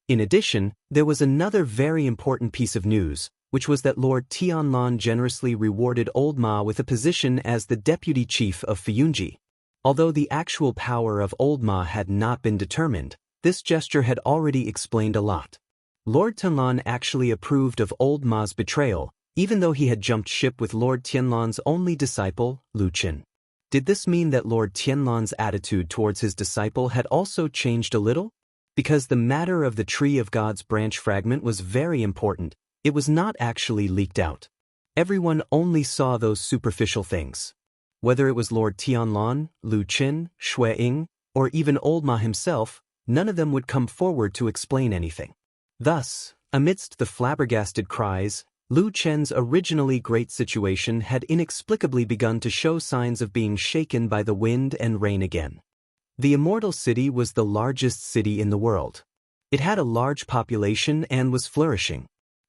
Speaker 1: In addition, there was another very important piece of news, which was that Lord Tianlan generously rewarded Old Ma with a position as the deputy chief of Fiyunji. Although the actual power of Old Ma had not been determined, this gesture had already explained a lot. Lord Tianlan actually approved of Old Ma's betrayal, even though he had jumped ship with Lord Tianlan's only disciple, Lu Chen. Did this mean that Lord Tianlan's attitude towards his disciple had also changed a little? Because the matter of the Tree of God's branch fragment was very important, it was not actually leaked out. Everyone only saw those superficial things. Whether it was Lord Tianlan, Lu Chen, Shui Ying, or even Old Ma himself, none of them would come forward to explain anything. Thus, amidst the flabbergasted cries, Lu Chen's originally great situation had inexplicably begun to show signs of being shaken by the wind and rain again. The Immortal City was the largest city in the world. It had a large population and was flourishing.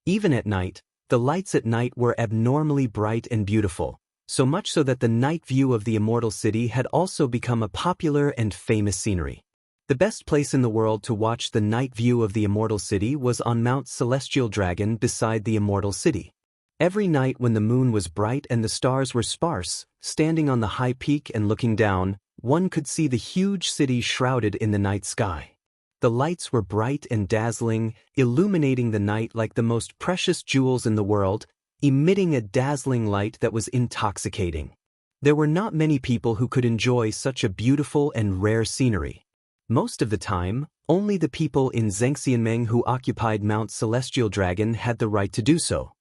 Speaker 1: Even at night, the lights at night were abnormally bright and beautiful, so much so that the night view of the immortal city had also become a popular and famous scenery. The best place in the world to watch the night view of the immortal city was on Mount Celestial Dragon beside the immortal city. Every night when the moon was bright and the stars were sparse, standing on the high peak and looking down, one could see the huge city shrouded in the night sky. The lights were bright and dazzling, illuminating the night like the most precious jewels in the world, emitting a dazzling light that was intoxicating. There were not many people who could enjoy such a beautiful and rare scenery. Most of the time, only the people in Xianxia who occupied Mount Celestial Dragon had the right to do so.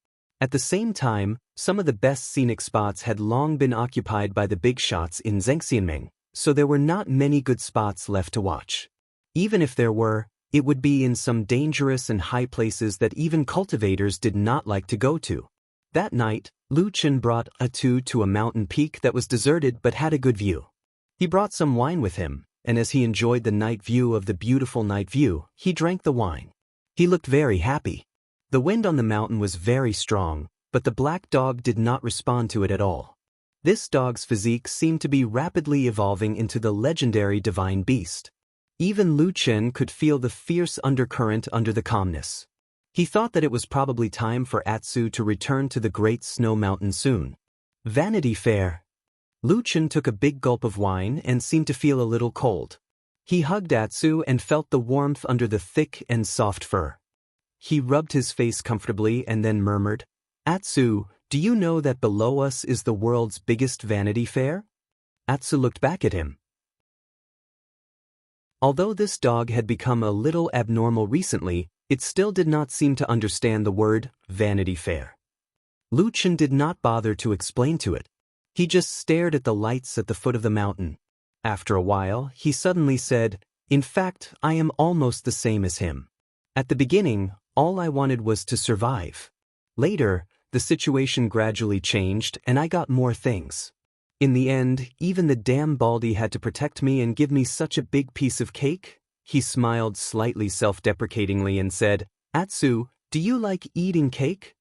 Speaker 1: At the same time, some of the best scenic spots had long been occupied by the big shots in Xianxia, so there were not many good spots left to watch. Even if there were, it would be in some dangerous and high places that even cultivators did not like to go to. That night, Lu Chen brought Atu to a mountain peak that was deserted but had a good view. He brought some wine with him, and as he enjoyed the night view of the beautiful night view, he drank the wine. He looked very happy. The wind on the mountain was very strong, but the black dog did not respond to it at all. This dog's physique seemed to be rapidly evolving into the legendary divine beast. Even Lu Chen could feel the fierce undercurrent under the calmness. He thought that it was probably time for Atsu to return to the Great Snow Mountain soon. Vanity Fair. Lu Chen took a big gulp of wine and seemed to feel a little cold. He hugged Atsu and felt the warmth under the thick and soft fur. He rubbed his face comfortably and then murmured, "Atsu, do you know that below us is the world's biggest Vanity Fair?" Atsu looked back at him. Although this dog had become a little abnormal recently, it still did not seem to understand the word Vanity Fair. Lu Chen did not bother to explain to it. He just stared at the lights at the foot of the mountain. After a while, he suddenly said, "In fact, I am almost the same as him. At the beginning, all I wanted was to survive. Later, the situation gradually changed and I got more things. In the end, even the damn Baldy had to protect me and give me such a big piece of cake." He smiled slightly self-deprecatingly and said, "Atsu, do you like eating cake?"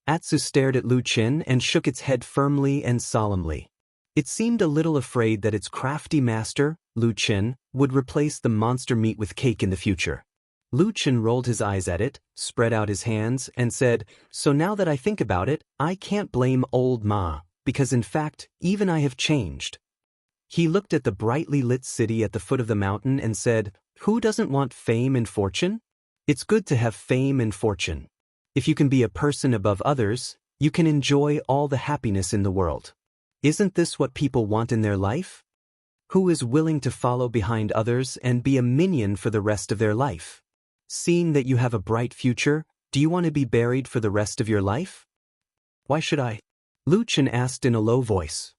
Speaker 1: Atsu stared at Lu Chen and shook its head firmly and solemnly. It seemed a little afraid that its crafty master, Lu Chen, would replace the monster meat with cake in the future. Lu Chen rolled his eyes at it, spread out his hands, and said, "So now that I think about it, I can't blame old Ma, because in fact, even I have changed." He looked at the brightly lit city at the foot of the mountain and said, "Who doesn't want fame and fortune? It's good to have fame and fortune. If you can be a person above others, you can enjoy all the happiness in the world. Isn't this what people want in their life? Who is willing to follow behind others and be a minion for the rest of their life? Seeing that you have a bright future, do you want to be buried for the rest of your life?" "Why should I?" Lu Chen asked in a low voice.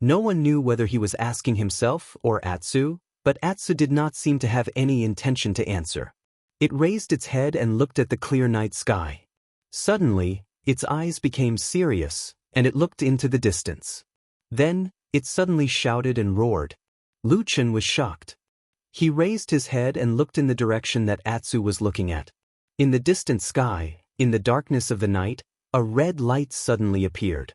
Speaker 1: No one knew whether he was asking himself or Atsu, but Atsu did not seem to have any intention to answer. It raised its head and looked at the clear night sky. Suddenly, its eyes became serious, and it looked into the distance. Then, it suddenly shouted and roared. Lu Chen was shocked. He raised his head and looked in the direction that Atsu was looking at. In the distant sky, in the darkness of the night, a red light suddenly appeared.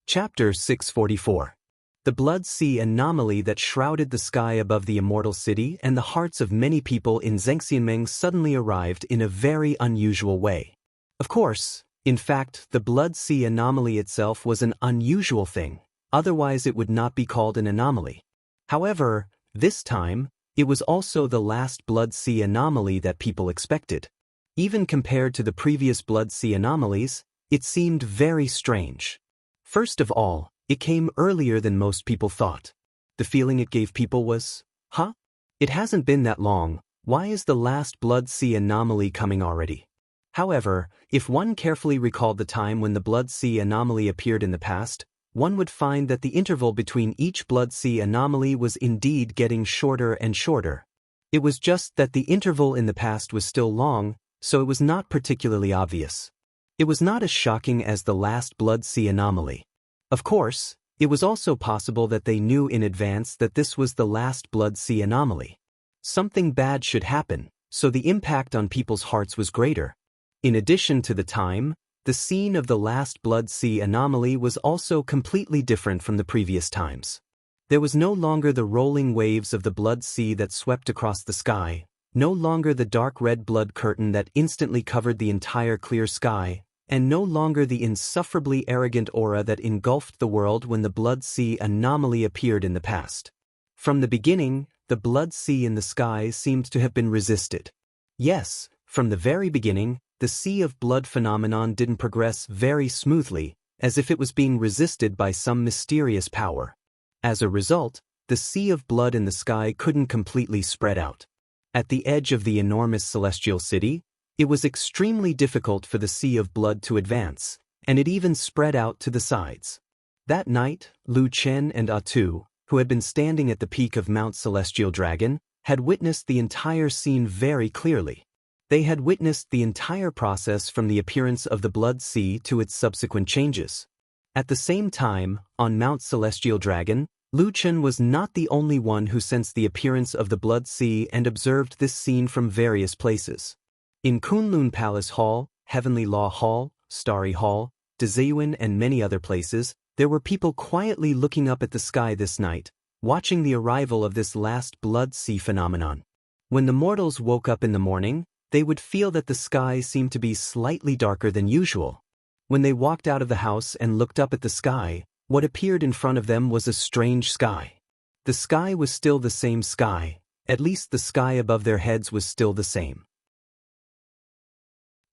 Speaker 1: Chapter 644. The Blood Sea anomaly that shrouded the sky above the immortal city and the hearts of many people in Xianxia suddenly arrived in a very unusual way. Of course, in fact, the Blood Sea anomaly itself was an unusual thing, otherwise it would not be called an anomaly. However, this time, it was also the last Blood Sea anomaly that people expected. Even compared to the previous Blood Sea anomalies, it seemed very strange. First of all, it came earlier than most people thought. The feeling it gave people was, "Huh? It hasn't been that long, why is the last Blood Sea anomaly coming already?" However, if one carefully recalled the time when the Blood Sea anomaly appeared in the past, one would find that the interval between each Blood Sea anomaly was indeed getting shorter and shorter. It was just that the interval in the past was still long, so it was not particularly obvious. It was not as shocking as the last Blood Sea anomaly. Of course, it was also possible that they knew in advance that this was the last Blood Sea anomaly. Something bad should happen, so the impact on people's hearts was greater. In addition to the time, the scene of the last Blood Sea anomaly was also completely different from the previous times. There was no longer the rolling waves of the Blood Sea that swept across the sky, no longer the dark red blood curtain that instantly covered the entire clear sky, and no longer the insufferably arrogant aura that engulfed the world when the Blood Sea anomaly appeared in the past. From the beginning, the Blood Sea in the sky seemed to have been resisted. Yes, from the very beginning, the Sea of Blood phenomenon didn't progress very smoothly, as if it was being resisted by some mysterious power. As a result, the Sea of Blood in the sky couldn't completely spread out. At the edge of the enormous celestial city, it was extremely difficult for the Sea of Blood to advance, and it even spread out to the sides. That night, Lu Chen and Atu, who had been standing at the peak of Mount Celestial Dragon, had witnessed the entire scene very clearly. They had witnessed the entire process from the appearance of the Blood Sea to its subsequent changes. At the same time, on Mount Celestial Dragon, Lu Chen was not the only one who sensed the appearance of the Blood Sea and observed this scene from various places. In Kunlun Palace Hall, Heavenly Law Hall, Starry Hall, Dezayuan and many other places, there were people quietly looking up at the sky this night, watching the arrival of this last Blood Sea phenomenon. When the mortals woke up in the morning, they would feel that the sky seemed to be slightly darker than usual. When they walked out of the house and looked up at the sky, what appeared in front of them was a strange sky. The sky was still the same sky, at least the sky above their heads was still the same.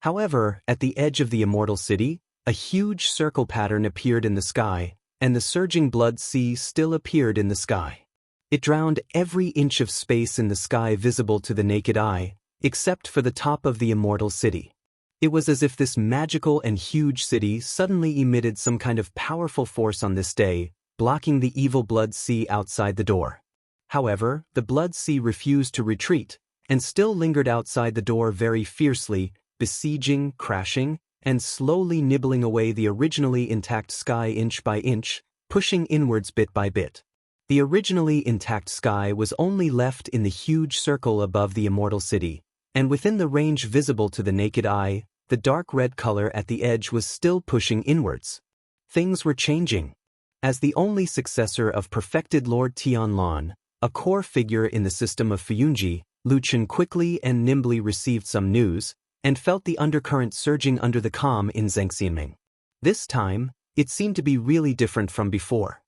Speaker 1: However, at the edge of the immortal city, a huge circle pattern appeared in the sky, and the surging Blood Sea still appeared in the sky. It drowned every inch of space in the sky visible to the naked eye, except for the top of the immortal city. It was as if this magical and huge city suddenly emitted some kind of powerful force on this day, blocking the evil Blood Sea outside the door. However, the Blood Sea refused to retreat, and still lingered outside the door very fiercely, besieging, crashing, and slowly nibbling away the originally intact sky inch by inch, pushing inwards bit by bit. The originally intact sky was only left in the huge circle above the immortal city, and within the range visible to the naked eye, the dark red color at the edge was still pushing inwards. Things were changing. As the only successor of perfected Lord Tianlan, a core figure in the system of Fuyunji, Lu Chen quickly and nimbly received some news, and felt the undercurrent surging under the calm in Xianxia. This time, it seemed to be really different from before.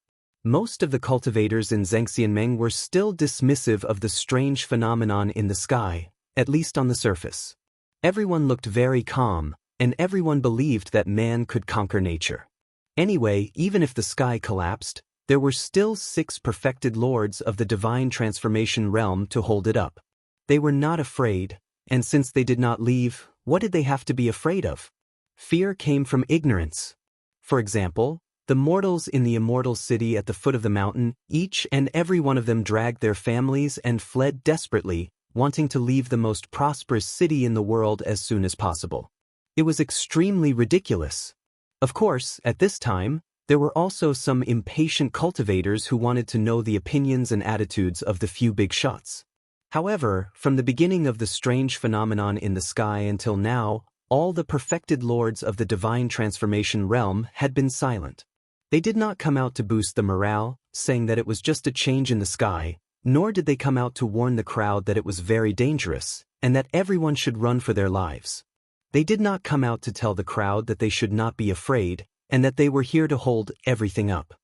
Speaker 1: Most of the cultivators in Xianxia were still dismissive of the strange phenomenon in the sky, at least on the surface. Everyone looked very calm, and everyone believed that man could conquer nature. Anyway, even if the sky collapsed, there were still 6 perfected lords of the divine transformation realm to hold it up. They were not afraid, and since they did not leave, what did they have to be afraid of? Fear came from ignorance. For example, the mortals in the immortal city at the foot of the mountain, each and every one of them dragged their families and fled desperately, wanting to leave the most prosperous city in the world as soon as possible. It was extremely ridiculous. Of course, at this time, there were also some impatient cultivators who wanted to know the opinions and attitudes of the few big shots. However, from the beginning of the strange phenomenon in the sky until now, all the perfected lords of the divine transformation realm had been silent. They did not come out to boost the morale, saying that it was just a change in the sky, nor did they come out to warn the crowd that it was very dangerous, and that everyone should run for their lives. They did not come out to tell the crowd that they should not be afraid, and that they were here to hold everything up.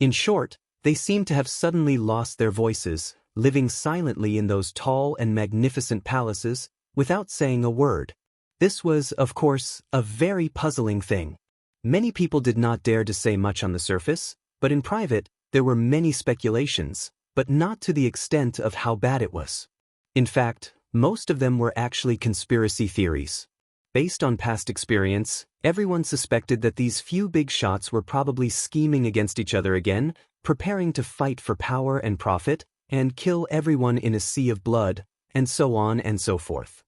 Speaker 1: In short, they seemed to have suddenly lost their voices, living silently in those tall and magnificent palaces, without saying a word. This was, of course, a very puzzling thing. Many people did not dare to say much on the surface, but in private, there were many speculations, but not to the extent of how bad it was. In fact, most of them were actually conspiracy theories. Based on past experience, everyone suspected that these few big shots were probably scheming against each other again, preparing to fight for power and profit, and kill everyone in a sea of blood, and so on and so forth.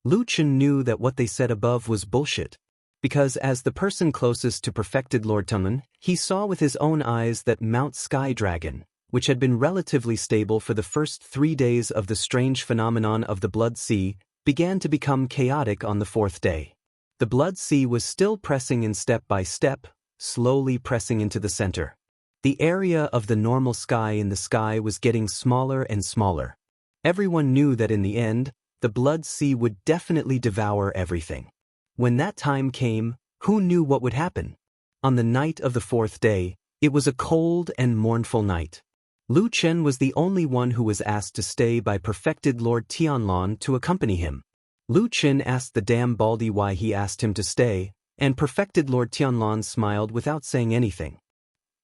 Speaker 1: Lu Chen knew that what they said above was bullshit, because as the person closest to perfected Lord Tunlin, he saw with his own eyes that Mount Sky Dragon, which had been relatively stable for the first 3 days of the strange phenomenon of the Blood Sea, began to become chaotic on the 4th day. The Blood Sea was still pressing in step by step, slowly pressing into the center. The area of the normal sky in the sky was getting smaller and smaller. Everyone knew that in the end, the Blood Sea would definitely devour everything. When that time came, who knew what would happen? On the night of the 4th day, it was a cold and mournful night. Lu Chen was the only one who was asked to stay by perfected Lord Tianlan to accompany him. Lu Chen asked the damn baldy why he asked him to stay, and perfected Lord Tianlan smiled without saying anything.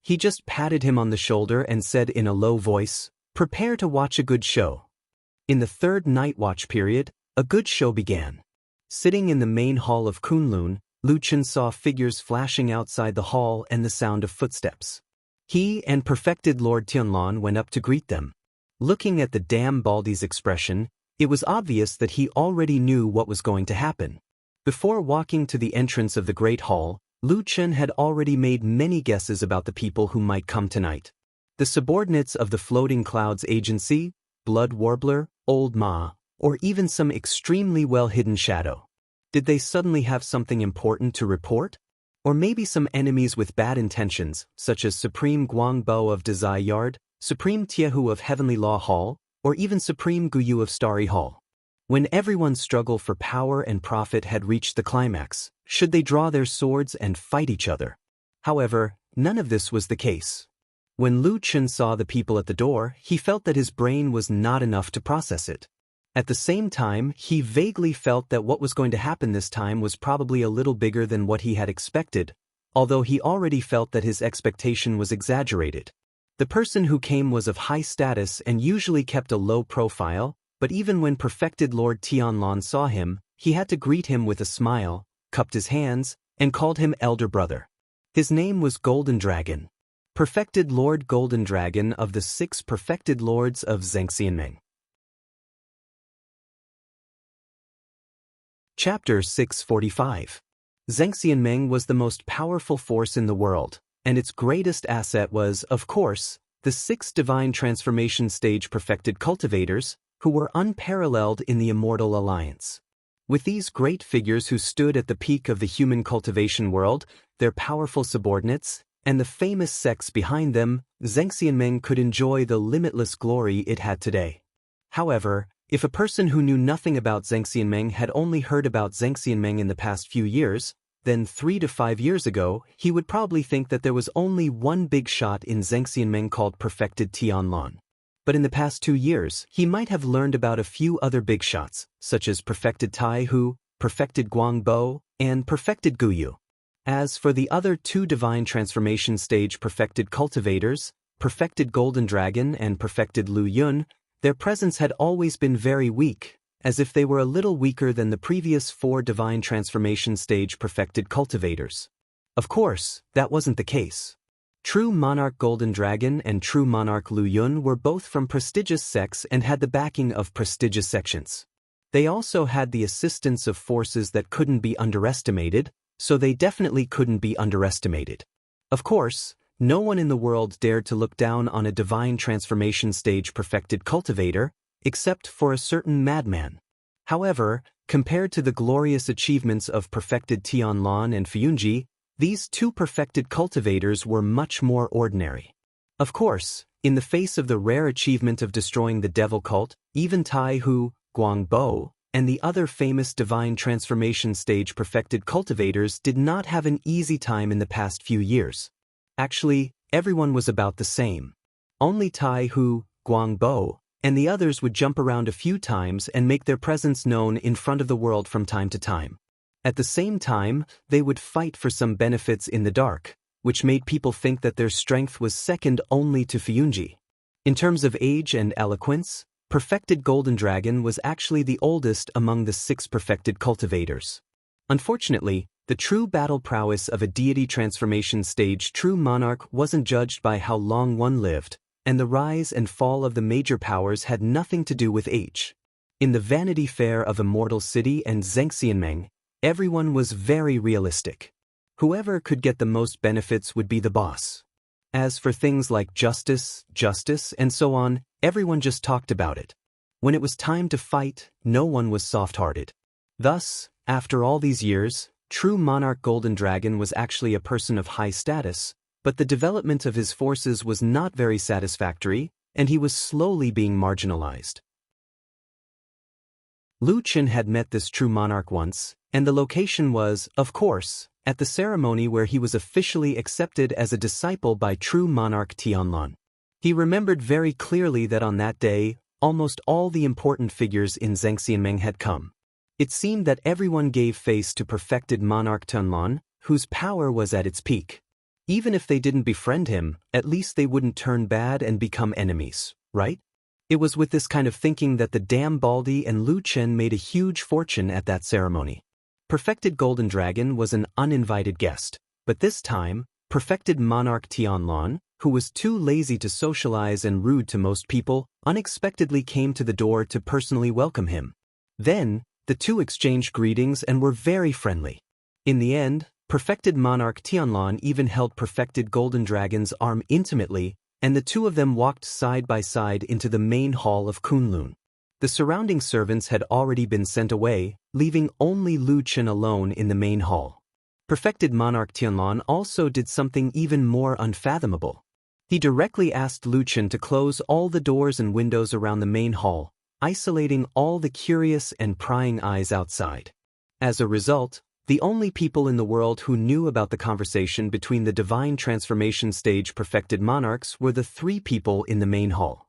Speaker 1: He just patted him on the shoulder and said in a low voice, "Prepare to watch a good show." In the 3rd night watch period, a good show began. Sitting in the main hall of Kunlun, Lu Chen saw figures flashing outside the hall and the sound of footsteps. He and perfected Lord Tianlan went up to greet them. Looking at the damn baldy's expression, it was obvious that he already knew what was going to happen. Before walking to the entrance of the Great Hall, Lu Chen had already made many guesses about the people who might come tonight. The subordinates of the Floating Clouds Agency, Blood Warbler, Old Ma, or even some extremely well-hidden shadow. Did they suddenly have something important to report? Or maybe some enemies with bad intentions, such as Supreme Guangbo of Dazai Yard, Supreme Tiehu of Heavenly Law Hall, or even Supreme Guyu of Starry Hall. When everyone's struggle for power and profit had reached the climax, should they draw their swords and fight each other? However, none of this was the case. When Lu Chen saw the people at the door, he felt that his brain was not enough to process it. At the same time, he vaguely felt that what was going to happen this time was probably a little bigger than what he had expected, although he already felt that his expectation was exaggerated. The person who came was of high status and usually kept a low profile, but even when perfected Lord Tianlan saw him, he had to greet him with a smile, cupped his hands, and called him elder brother. His name was Golden Dragon. Perfected Lord Golden Dragon of the 6 perfected lords of Xianxia. Chapter 645. Xianxia was the most powerful force in the world, and its greatest asset was, of course, the 6 divine transformation stage perfected cultivators, who were unparalleled in the Immortal Alliance. With these great figures who stood at the peak of the human cultivation world, their powerful subordinates, and the famous sects behind them, Xianxia could enjoy the limitless glory it had today. However, if a person who knew nothing about Xianxia had only heard about Xianxia in the past few years, then 3 to 5 years ago, he would probably think that there was only one big shot in Xianxia called Perfected Tianlan. But in the past 2 years, he might have learned about a few other big shots, such as Perfected Taihu, Perfected Guangbo, and Perfected Guyu. As for the other 2 divine transformation stage perfected cultivators, Perfected Golden Dragon and Perfected Lu Yun, their presence had always been very weak, as if they were a little weaker than the previous 4 divine transformation stage perfected cultivators. Of course, that wasn't the case. True Monarch Golden Dragon and True Monarch Lu Yun were both from prestigious sects and had the backing of prestigious sections. They also had the assistance of forces that couldn't be underestimated, so they definitely couldn't be underestimated. Of course, no one in the world dared to look down on a divine transformation stage perfected cultivator, except for a certain madman. However, compared to the glorious achievements of perfected Tianlan and Fuyunji, these 2 perfected cultivators were much more ordinary. Of course, in the face of the rare achievement of destroying the devil cult, even Taihu, Guangbo, and the other famous divine transformation stage perfected cultivators did not have an easy time in the past few years. Actually, everyone was about the same. Only Taihu, Guangbo, and the others would jump around a few times and make their presence known in front of the world from time to time. At the same time, they would fight for some benefits in the dark, which made people think that their strength was second only to Fuyunji. In terms of age and eloquence, Perfected Golden Dragon was actually the oldest among the 6 perfected cultivators. Unfortunately, the true battle prowess of a deity transformation stage true monarch wasn't judged by how long one lived, and the rise and fall of the major powers had nothing to do with age. In the Vanity Fair of Immortal City and Xianxia, everyone was very realistic. Whoever could get the most benefits would be the boss. As for things like justice, and so on, everyone just talked about it. When it was time to fight, no one was soft-hearted. Thus, after all these years, true monarch Golden Dragon was actually a person of high status, but the development of his forces was not very satisfactory, and he was slowly being marginalized. Lu Qin had met this true monarch once, and the location was, of course, at the ceremony where he was officially accepted as a disciple by true monarch Tianlan. He remembered very clearly that on that day, almost all the important figures in Xianxia had come. It seemed that everyone gave face to perfected monarch Tianlan, whose power was at its peak. Even if they didn't befriend him, at least they wouldn't turn bad and become enemies, right? It was with this kind of thinking that the Dam Baldi and Lu Qin made a huge fortune at that ceremony. Perfected Golden Dragon was an uninvited guest, but this time, perfected monarch Tianlan, who was too lazy to socialize and rude to most people, unexpectedly came to the door to personally welcome him. Then, the two exchanged greetings and were very friendly. In the end, perfected monarch Tianlan even held perfected Golden Dragon's arm intimately, and the two of them walked side by side into the main hall of Kunlun. The surrounding servants had already been sent away, leaving only Lu Qin alone in the main hall. Perfected monarch Tianlan also did something even more unfathomable. He directly asked Lu Qin to close all the doors and windows around the main hall, isolating all the curious and prying eyes outside. As a result, the only people in the world who knew about the conversation between the divine transformation stage perfected monarchs were the three people in the main hall.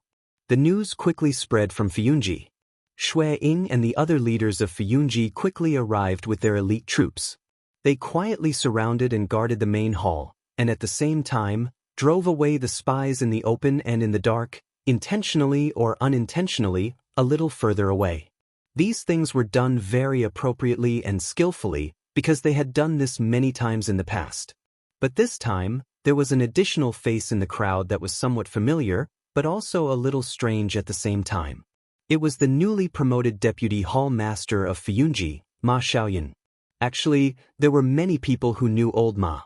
Speaker 1: The news quickly spread from Fiyunji. Shui Ying and the other leaders of Fiyunji quickly arrived with their elite troops. They quietly surrounded and guarded the main hall, and at the same time, drove away the spies in the open and in the dark, intentionally or unintentionally, a little further away. These things were done very appropriately and skillfully, because they had done this many times in the past. But this time, there was an additional face in the crowd that was somewhat familiar, but also a little strange at the same time. It was the newly promoted deputy hall master of Fiyunji, Ma Xiaoyan. Actually, there were many people who knew old Ma.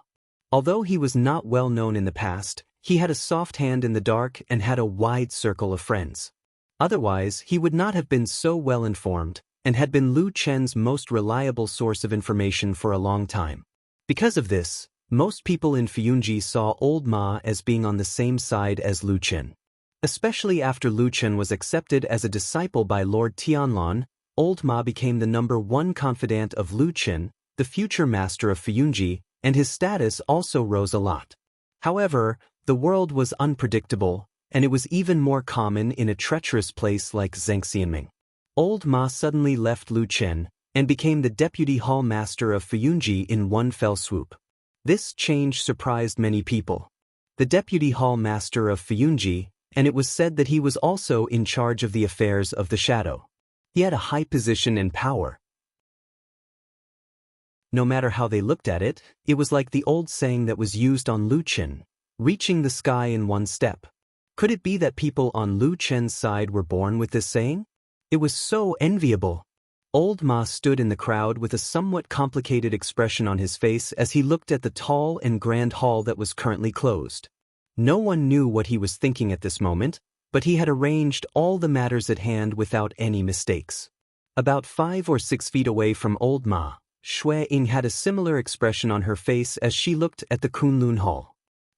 Speaker 1: Although he was not well known in the past, he had a soft hand in the dark and had a wide circle of friends. Otherwise, he would not have been so well informed, and had been Lu Qin's most reliable source of information for a long time. Because of this, most people in Fiyunji saw old Ma as being on the same side as Lu Qin. Especially after Lu Qin was accepted as a disciple by Lord Tianlan, old Ma became the #1 confidant of Lu Qin, the future master of Fiyunji, and his status also rose a lot. However, the world was unpredictable, and it was even more common in a treacherous place like Xianxia. Old Ma suddenly left Lu Qin and became the deputy hall master of Fiyunji in one fell swoop. This change surprised many people. The deputy hall master of Fiyunji, and it was said that he was also in charge of the affairs of the shadow. He had a high position and power. No matter how they looked at it, it was like the old saying that was used on Lu Qin, reaching the sky in one step. Could it be that people on Lu Qin's side were born with this saying? It was so enviable. Old Ma stood in the crowd with a somewhat complicated expression on his face as he looked at the tall and grand hall that was currently closed. No one knew what he was thinking at this moment, but he had arranged all the matters at hand without any mistakes. About 5 or 6 feet away from old Ma, Shui Ying had a similar expression on her face as she looked at the Kunlun Hall.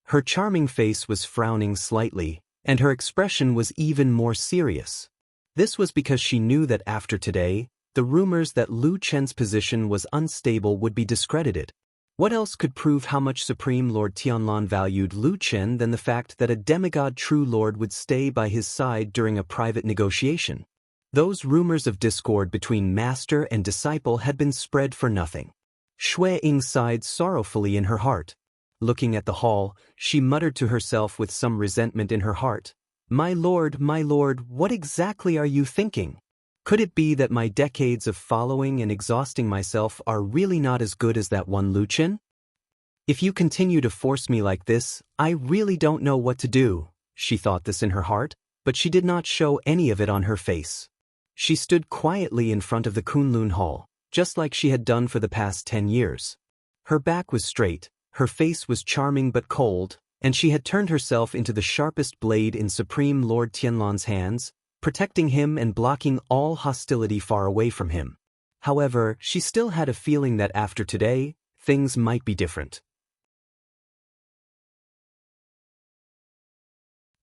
Speaker 1: Her charming face was frowning slightly, and her expression was even more serious. This was because she knew that after today, the rumors that Lu Qin's position was unstable would be discredited. What else could prove how much Supreme Lord Tianlan valued Lu Qin than the fact that a demigod true lord would stay by his side during a private negotiation? Those rumors of discord between master and disciple had been spread for nothing. Shui Ying sighed sorrowfully in her heart. Looking at the hall, she muttered to herself with some resentment in her heart, my lord, what exactly are you thinking? Could it be that my decades of following and exhausting myself are really not as good as that one Lu Qin? If you continue to force me like this, I really don't know what to do. She thought this in her heart, but she did not show any of it on her face. She stood quietly in front of the Kunlun Hall, just like she had done for the past 10 years. Her back was straight, her face was charming but cold, and she had turned herself into the sharpest blade in Supreme Lord Tianlan's hands, protecting him and blocking all hostility far away from him. However, she still had a feeling that after today, things might be different.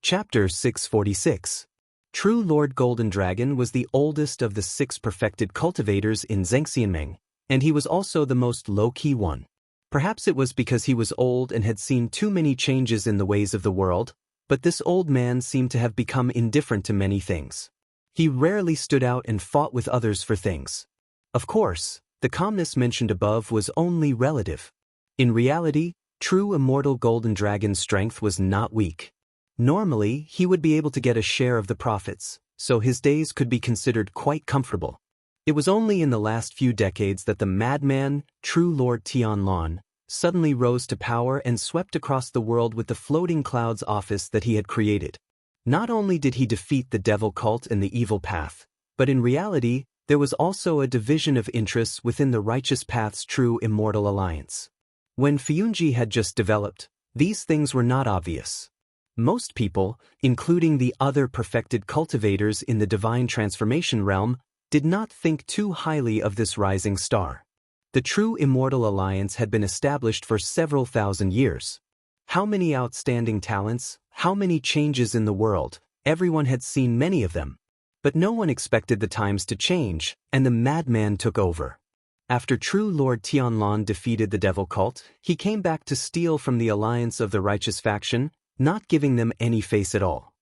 Speaker 1: Chapter 646. True Lord Golden Dragon was the oldest of the 6 perfected cultivators in Xianxia, and he was also the most low-key one. Perhaps it was because he was old and had seen too many changes in the ways of the world, but this old man seemed to have become indifferent to many things. He rarely stood out and fought with others for things. Of course, the calmness mentioned above was only relative. In reality, true immortal Golden Dragon's strength was not weak. Normally, he would be able to get a share of the profits, so his days could be considered quite comfortable. It was only in the last few decades that the madman, True Lord Tianlan, suddenly rose to power and swept across the world with the floating clouds office that he had created. Not only did he defeat the devil cult and the evil path, but in reality, there was also a division of interests within the righteous path's true immortal alliance. When Xianxia had just developed, these things were not obvious. Most people, including the other perfected cultivators in the divine transformation realm, did not think too highly of this rising star. The true immortal alliance had been established for several thousand years. How many outstanding talents, how many changes in the world, everyone had seen many of them. But no one expected the times to change, and the madman took over. After True Lord Tianlan defeated the devil cult, he came back to steal from the alliance of the righteous faction, not giving them any face at all.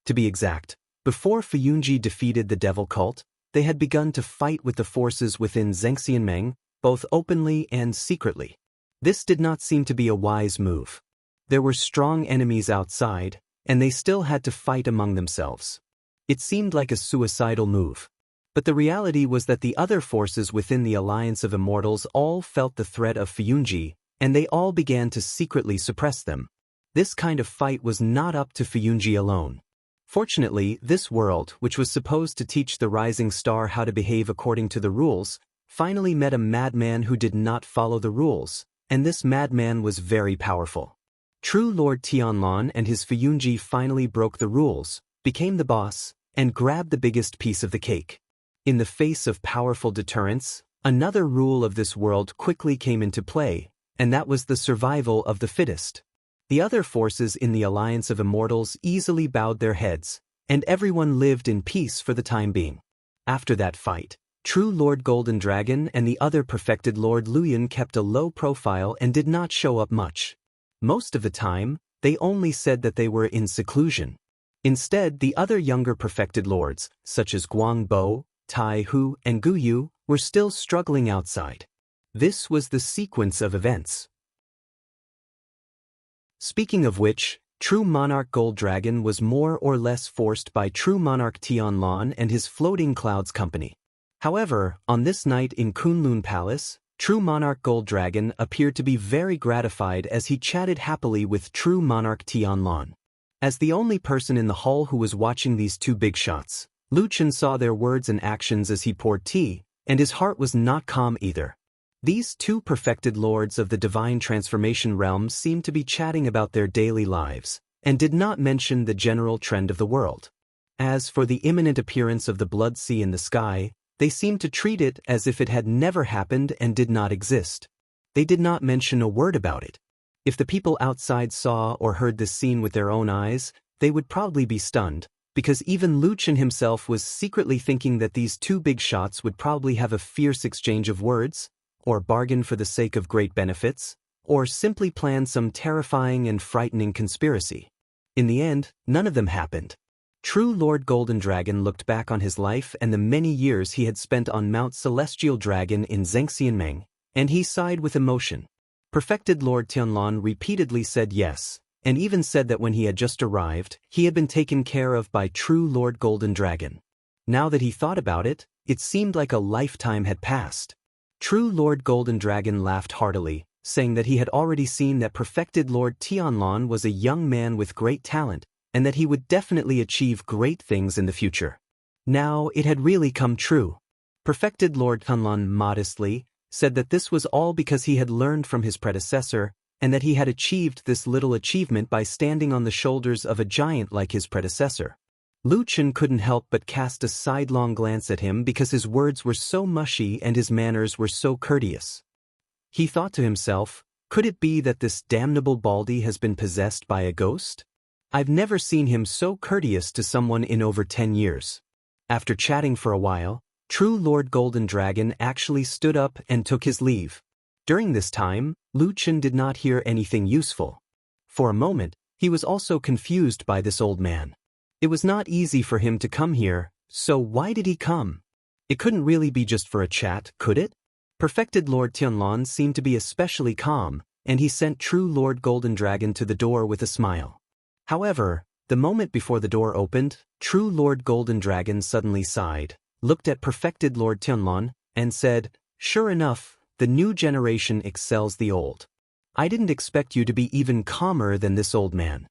Speaker 1: To be exact, before Xianxia defeated the devil cult, they had begun to fight with the forces within Xianxia, both openly and secretly. This did not seem to be a wise move. There were strong enemies outside, and they still had to fight among themselves. It seemed like a suicidal move. But the reality was that the other forces within the Alliance of Immortals all felt the threat of Xianxia, and they all began to secretly suppress them. This kind of fight was not up to Xianxia alone. Fortunately, this world, which was supposed to teach the rising star how to behave according to the rules, finally met a madman who did not follow the rules, and this madman was very powerful. True Lord Tianlan and his Xianxia finally broke the rules, became the boss, and grabbed the biggest piece of the cake. In the face of powerful deterrence, another rule of this world quickly came into play, and that was the survival of the fittest. The other forces in the Alliance of Immortals easily bowed their heads, and everyone lived in peace for the time being. After that fight, True Lord Golden Dragon and the other perfected Lord Luyan kept a low profile and did not show up much. Most of the time, they only said that they were in seclusion. Instead, the other younger perfected lords, such as Guangbo, Tai Hu, and Gu Yu, were still struggling outside. This was the sequence of events. Speaking of which, True Monarch Gold Dragon was more or less forced by True Monarch Tianlan and his Floating Clouds company. However, on this night in Kunlun Palace, True Monarch Gold Dragon appeared to be very gratified as he chatted happily with True Monarch Tianlan. As the only person in the hall who was watching these two big shots, Lu Chen saw their words and actions as he poured tea, and his heart was not calm either. These two perfected lords of the divine transformation realm seemed to be chatting about their daily lives, and did not mention the general trend of the world. As for the imminent appearance of the blood sea in the sky, they seemed to treat it as if it had never happened and did not exist. They did not mention a word about it. If the people outside saw or heard this scene with their own eyes, they would probably be stunned, because even Lu Chen himself was secretly thinking that these two big shots would probably have a fierce exchange of words, or bargain for the sake of great benefits, or simply plan some terrifying and frightening conspiracy. In the end, none of them happened. True Lord Golden Dragon looked back on his life and the many years he had spent on Mount Celestial Dragon in Xianxia, and he sighed with emotion. Perfected Lord Tianlan repeatedly said yes, and even said that when he had just arrived, he had been taken care of by True Lord Golden Dragon. Now that he thought about it, it seemed like a lifetime had passed. True Lord Golden Dragon laughed heartily, saying that he had already seen that perfected Lord Tianlan was a young man with great talent, and that he would definitely achieve great things in the future. Now it had really come true. Perfected Lord Tianlan modestly said that this was all because he had learned from his predecessor, and that he had achieved this little achievement by standing on the shoulders of a giant like his predecessor. Lu Chen couldn't help but cast a sidelong glance at him because his words were so mushy and his manners were so courteous. He thought to himself, could it be that this damnable Baldy has been possessed by a ghost? I've never seen him so courteous to someone in over 10 years. After chatting for a while, True Lord Golden Dragon actually stood up and took his leave. During this time, Lu Chen did not hear anything useful. For a moment, he was also confused by this old man. It was not easy for him to come here, so why did he come? It couldn't really be just for a chat, could it? Perfected Lord Tianlan seemed to be especially calm, and he sent True Lord Golden Dragon to the door with a smile. However, the moment before the door opened, True Lord Golden Dragon suddenly sighed, looked at Perfected Lord Tianlan, and said, "Sure enough, the new generation excels the old. I didn't expect you to be even calmer than this old man."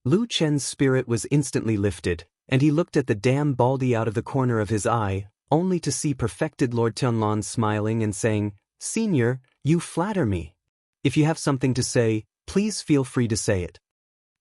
Speaker 1: Lu Chen's spirit was instantly lifted, and he looked at the damn Baldy out of the corner of his eye, only to see Perfected Lord Tianlan smiling and saying, "Senior, you flatter me. If you have something to say, please feel free to say it."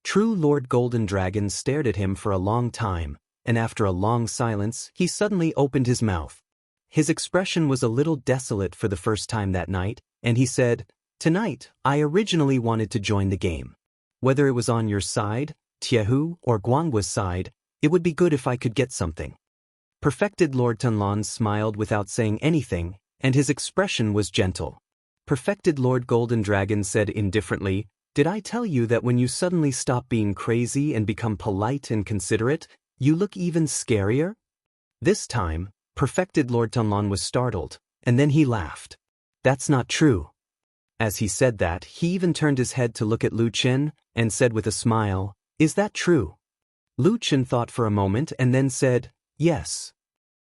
Speaker 1: True Lord Golden Dragon stared at him for a long time, and after a long silence, he suddenly opened his mouth. His expression was a little desolate for the first time that night, and he said, "Tonight, I originally wanted to join the game. Whether it was on your side, Tiehu, or Guanghua's side, it would be good if I could get something." Perfected Lord Tianlan smiled without saying anything, and his expression was gentle. Perfected Lord Golden Dragon said indifferently, "Did I tell you that when you suddenly stop being crazy and become polite and considerate, you look even scarier?" This time, Perfected Lord Tianlan was startled, and then he laughed. "That's not true." As he said that, he even turned his head to look at Lu Chen, and said with a smile, "Is that true?" Lu Chen thought for a moment and then said, "Yes."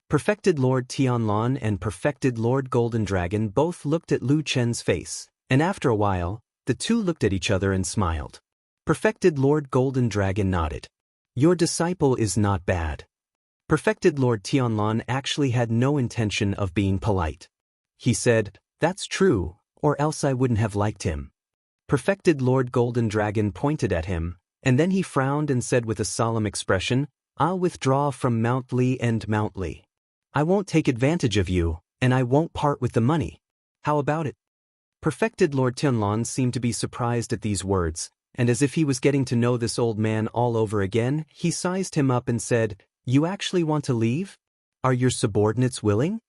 Speaker 1: Perfected Lord Tianlan and Perfected Lord Golden Dragon both looked at Lu Chen's face, and after a while, the two looked at each other and smiled. Perfected Lord Golden Dragon nodded. "Your disciple is not bad." Perfected Lord Tianlan actually had no intention of being polite. He said, "That's true, or else I wouldn't have liked him." Perfected Lord Golden Dragon pointed at him, and then he frowned and said with a solemn expression, "I'll withdraw from Mount Li and Mount Li. I won't take advantage of you, and I won't part with the money. How about it?" Perfected Lord Tianlan seemed to be surprised at these words, and as if he was getting to know this old man all over again, he sized him up and said, "You actually want to leave? Are your subordinates willing?"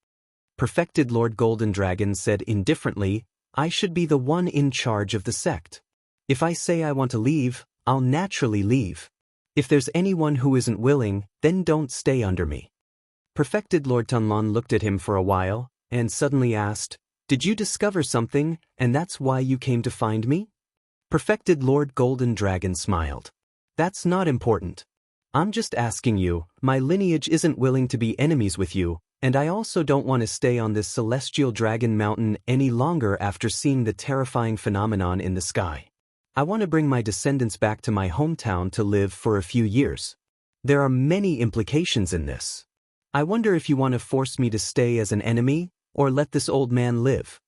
Speaker 1: Perfected Lord Golden Dragon said indifferently, "I should be the one in charge of the sect. If I say I want to leave, I'll naturally leave. If there's anyone who isn't willing, then don't stay under me." Perfected Lord Tianlan looked at him for a while, and suddenly asked, "Did you discover something, and that's why you came to find me?" Perfected Lord Golden Dragon smiled. "That's not important. I'm just asking you, my lineage isn't willing to be enemies with you, and I also don't want to stay on this celestial dragon mountain any longer after seeing the terrifying phenomenon in the sky. I want to bring my descendants back to my hometown to live for a few years. There are many implications in this. I wonder if you want to force me to stay as an enemy, or let this old man live."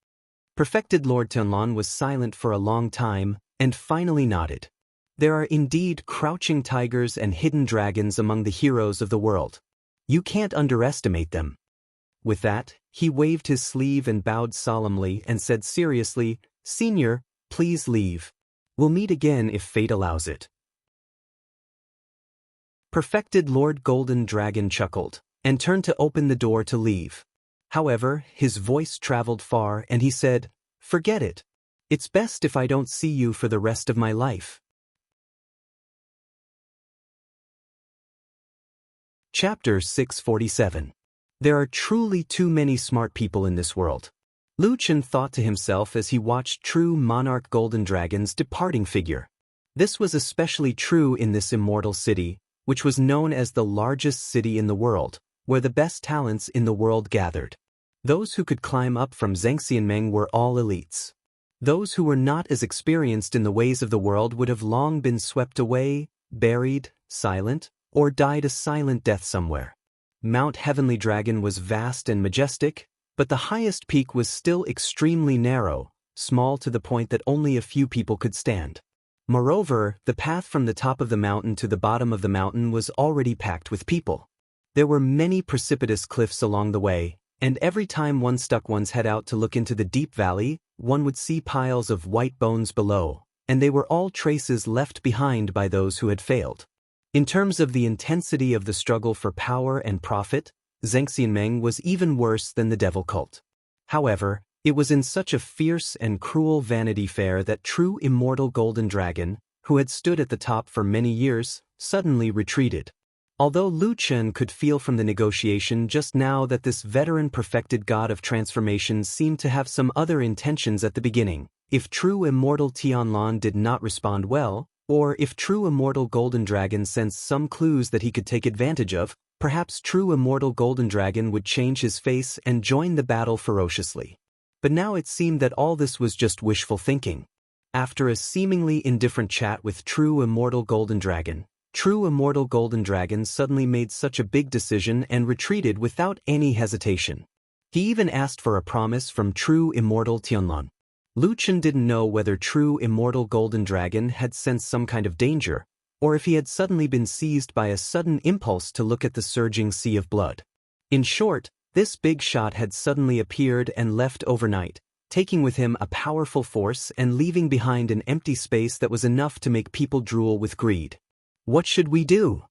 Speaker 1: Perfected Lord Tianlan was silent for a long time, and finally nodded. "There are indeed crouching tigers and hidden dragons among the heroes of the world. You can't underestimate them." With that, he waved his sleeve and bowed solemnly and said seriously, "Senior, please leave. We'll meet again if fate allows it." Perfected Lord Golden Dragon chuckled, and turned to open the door to leave. However, his voice traveled far and he said, "Forget it. It's best if I don't see you for the rest of my life." Chapter 647. There are truly too many smart people in this world. Lu Chen thought to himself as he watched true Monarch Golden Dragon's departing figure. This was especially true in this immortal city, which was known as the largest city in the world, where the best talents in the world gathered. Those who could climb up from Zhangxianmeng were all elites. Those who were not as experienced in the ways of the world would have long been swept away, buried, silent, or died a silent death somewhere. Mount Heavenly Dragon was vast and majestic, but the highest peak was still extremely narrow, small to the point that only a few people could stand. Moreover, the path from the top of the mountain to the bottom of the mountain was already packed with people. There were many precipitous cliffs along the way, and every time one stuck one's head out to look into the deep valley, one would see piles of white bones below, and they were all traces left behind by those who had failed. In terms of the intensity of the struggle for power and profit, Xianxia was even worse than the devil cult. However, it was in such a fierce and cruel Vanity Fair that true immortal Golden Dragon, who had stood at the top for many years, suddenly retreated. Although Lu Chen could feel from the negotiation just now that this veteran perfected god of transformation seemed to have some other intentions at the beginning, if true immortal Tianlan did not respond well, or if true immortal Golden Dragon sensed some clues that he could take advantage of, perhaps true immortal Golden Dragon would change his face and join the battle ferociously. But now it seemed that all this was just wishful thinking. After a seemingly indifferent chat with true immortal Golden Dragon suddenly made such a big decision and retreated without any hesitation. He even asked for a promise from true immortal Tianlan. Lu Chen didn't know whether true immortal Golden Dragon had sensed some kind of danger, or if he had suddenly been seized by a sudden impulse to look at the surging sea of blood. In short, this big shot had suddenly appeared and left overnight, taking with him a powerful force and leaving behind an empty space that was enough to make people drool with greed. What should we do?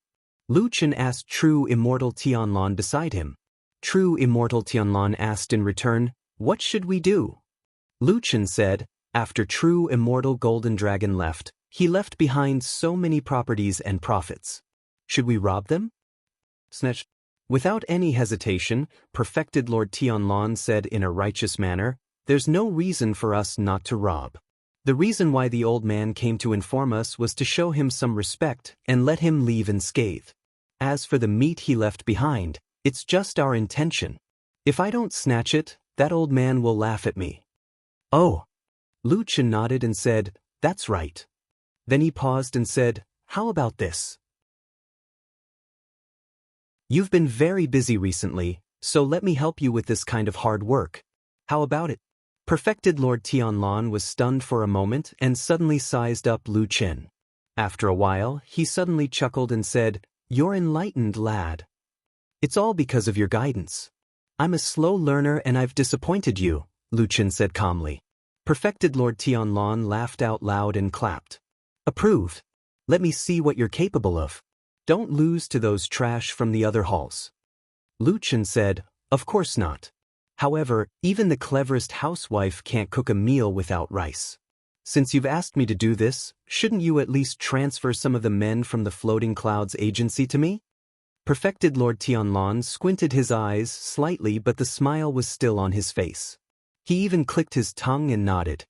Speaker 1: Lu Chen asked true immortal Tianlan beside him. True immortal Tianlan asked in return, what should we do? Lu Chen said, after true immortal Golden Dragon left, he left behind so many properties and profits. Should we rob them? Snatch. Without any hesitation, perfected Lord Tianlan said in a righteous manner, there's no reason for us not to rob. The reason why the old man came to inform us was to show him some respect and let him leave unscathed. As for the meat he left behind, it's just our intention. If I don't snatch it, that old man will laugh at me. Oh. Lu Chen nodded and said, that's right. Then he paused and said, how about this? You've been very busy recently, so let me help you with this kind of hard work. How about it? Perfected Lord Tianlan was stunned for a moment and suddenly sized up Lu Chen. After a while, he suddenly chuckled and said, you're enlightened, lad. It's all because of your guidance. I'm a slow learner and I've disappointed you, Lu Chen said calmly. Perfected Lord Tianlan laughed out loud and clapped. Approved. Let me see what you're capable of. Don't lose to those trash from the other halls. Lu Chen said, of course not. However, even the cleverest housewife can't cook a meal without rice. Since you've asked me to do this, shouldn't you at least transfer some of the men from the Floating Clouds agency to me? Perfected Lord Tianlan squinted his eyes slightly, but the smile was still on his face. He even clicked his tongue and nodded.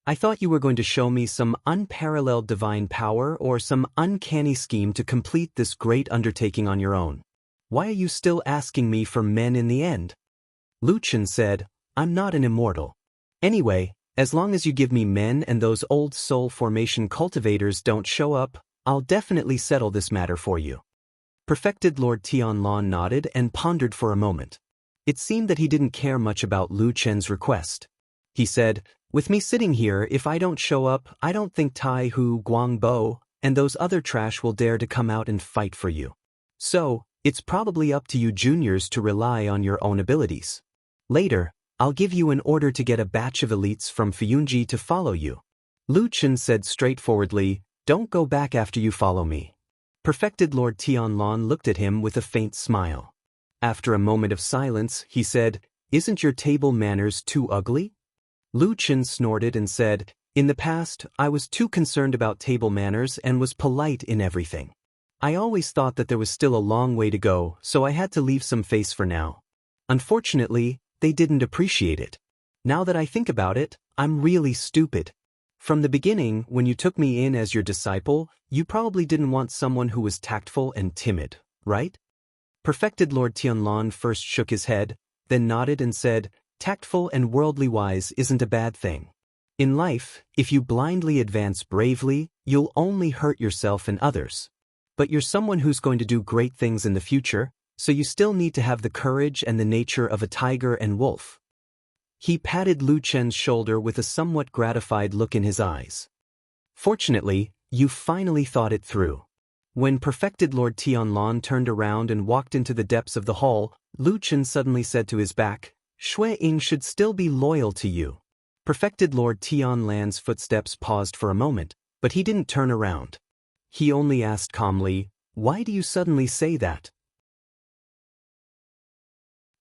Speaker 1: I thought you were going to show me some unparalleled divine power or some uncanny scheme to complete this great undertaking on your own. Why are you still asking me for men in the end? Lu Chen said, I'm not an immortal. Anyway, as long as you give me men and those old soul formation cultivators don't show up, I'll definitely settle this matter for you. Perfected Lord Tianlan nodded and pondered for a moment. It seemed that he didn't care much about Lu Chen's request. He said, with me sitting here, if I don't show up, I don't think Tai Hu Guangbo and those other trash will dare to come out and fight for you. So, it's probably up to you juniors to rely on your own abilities. Later, I'll give you an order to get a batch of elites from Fuyunji to follow you. Lu Chen said straightforwardly, don't go back after you follow me. Perfected Lord Tianlan looked at him with a faint smile. After a moment of silence, he said, isn't your table manners too ugly? Lu Chen snorted and said, in the past, I was too concerned about table manners and was polite in everything. I always thought that there was still a long way to go, so I had to leave some face for now. Unfortunately, they didn't appreciate it. Now that I think about it, I'm really stupid. From the beginning, when you took me in as your disciple, you probably didn't want someone who was tactful and timid, right? Perfected Lord Tianlan first shook his head, then nodded and said, tactful and worldly wise isn't a bad thing. In life, if you blindly advance bravely, you'll only hurt yourself and others. But you're someone who's going to do great things in the future, so you still need to have the courage and the nature of a tiger and wolf. He patted Lu Chen's shoulder with a somewhat gratified look in his eyes. Fortunately, you finally thought it through. When perfected Lord Tianlan turned around and walked into the depths of the hall, Lu Chen suddenly said to his back, Shui Ying should still be loyal to you. Perfected Lord Tianlan's footsteps paused for a moment, but he didn't turn around. He only asked calmly, why do you suddenly say that?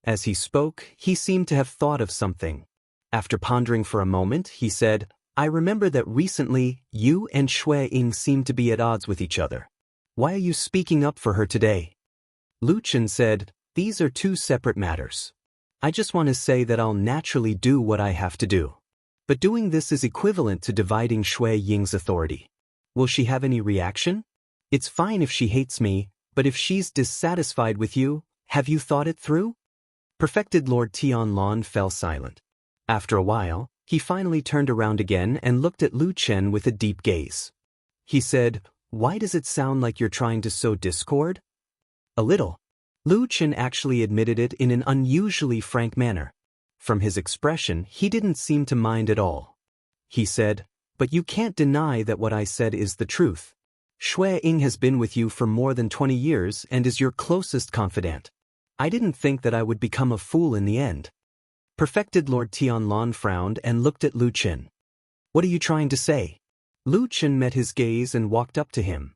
Speaker 1: As he spoke, he seemed to have thought of something. After pondering for a moment, he said, I remember that recently, you and Shui Ying seemed to be at odds with each other. Why are you speaking up for her today? Lu Chen said, these are two separate matters. I just want to say that I'll naturally do what I have to do. But doing this is equivalent to dividing Shui Ying's authority. Will she have any reaction? It's fine if she hates me, but if she's dissatisfied with you, have you thought it through? Perfected Lord Tianlan fell silent. After a while, he finally turned around again and looked at Lu Chen with a deep gaze. He said, why does it sound like you're trying to sow discord? A little. Lu Chen actually admitted it in an unusually frank manner. From his expression, he didn't seem to mind at all. He said, but you can't deny that what I said is the truth. Shui Ying has been with you for more than 20 years and is your closest confidant. I didn't think that I would become a fool in the end. Perfected Lord Tianlan frowned and looked at Lu Chen. What are you trying to say? Lu Chen met his gaze and walked up to him.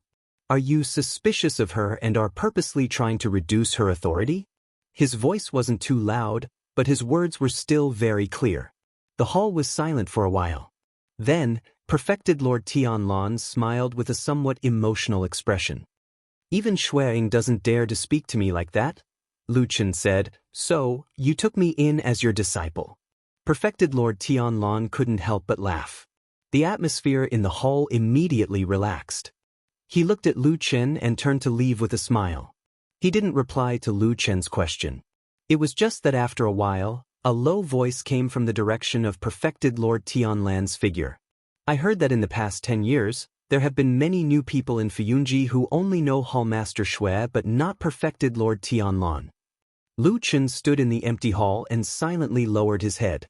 Speaker 1: Are you suspicious of her and are purposely trying to reduce her authority? His voice wasn't too loud, but his words were still very clear. The hall was silent for a while. Then, perfected Lord Tianlan smiled with a somewhat emotional expression. Even Shui Ying doesn't dare to speak to me like that, Lu Chen said, so, you took me in as your disciple. Perfected Lord Tianlan couldn't help but laugh. The atmosphere in the hall immediately relaxed. He looked at Lu Chen and turned to leave with a smile. He didn't reply to Lu Chen's question. It was just that after a while, a low voice came from the direction of perfected Lord Tianlan's figure. I heard that in the past 10 years, there have been many new people in Fuyunji who only know Hallmaster Shui but not perfected Lord Tianlan. Lu Chen stood in the empty hall and silently lowered his head.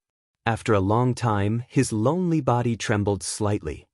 Speaker 1: After a long time, his lonely body trembled slightly.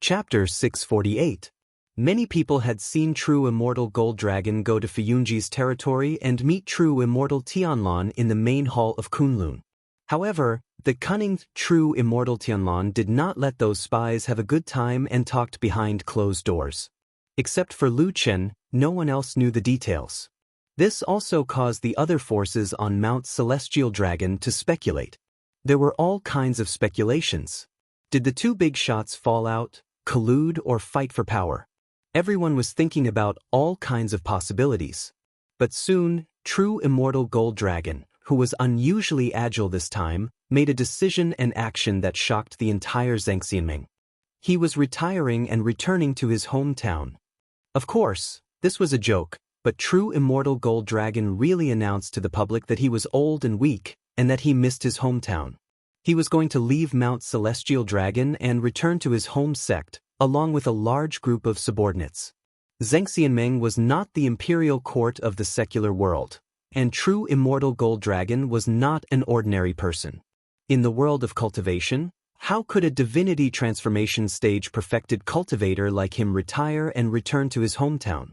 Speaker 1: Chapter 648. Many people had seen true immortal Gold Dragon go to Fuyunji's territory and meet true immortal Tianlan in the main hall of Kunlun. However, the cunning true immortal Tianlan did not let those spies have a good time and talked behind closed doors. Except for Lu Chen, no one else knew the details. This also caused the other forces on Mount Celestial Dragon to speculate. There were all kinds of speculations. Did the two big shots fall out, collude, or fight for power? Everyone was thinking about all kinds of possibilities. But soon, true immortal Gold Dragon, who was unusually agile this time, made a decision and action that shocked the entire Xianxia. He was retiring and returning to his hometown. Of course, this was a joke, but true immortal Gold Dragon really announced to the public that he was old and weak, and that he missed his hometown. He was going to leave Mount Celestial Dragon and return to his home sect, along with a large group of subordinates. Xianxia was not the imperial court of the secular world, and true immortal Gold Dragon was not an ordinary person. In the world of cultivation, how could a divinity transformation stage perfected cultivator like him retire and return to his hometown?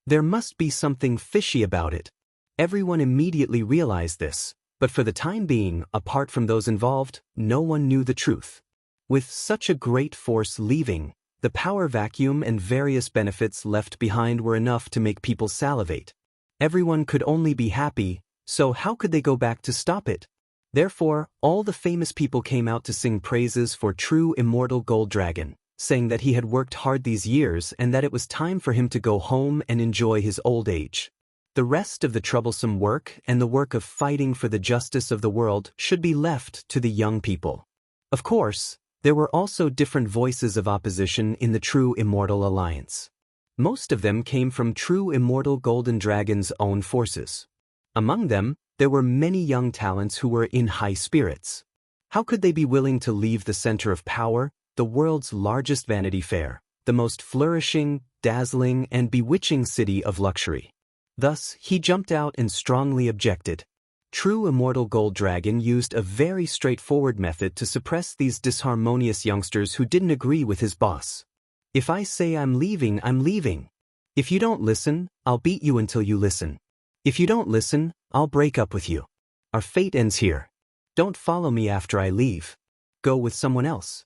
Speaker 1: There must be something fishy about it. Everyone immediately realized this, but for the time being, apart from those involved, no one knew the truth. With such a great force leaving, the power vacuum and various benefits left behind were enough to make people salivate. Everyone could only be happy, so how could they go back to stop it? Therefore, all the famous people came out to sing praises for true immortal Gold Dragon, saying that he had worked hard these years and that it was time for him to go home and enjoy his old age. The rest of the troublesome work and the work of fighting for the justice of the world should be left to the young people. Of course, there were also different voices of opposition in the True Immortal Alliance. Most of them came from True Immortal Golden Dragon's own forces. Among them, there were many young talents who were in high spirits. How could they be willing to leave the center of power, the world's largest vanity fair, the most flourishing, dazzling, and bewitching city of luxury? Thus, he jumped out and strongly objected. True Immortal Gold Dragon used a very straightforward method to suppress these disharmonious youngsters who didn't agree with his boss. If I say I'm leaving, I'm leaving. If you don't listen, I'll beat you until you listen. If you don't listen, I'll break up with you. Our fate ends here. Don't follow me after I leave. Go with someone else.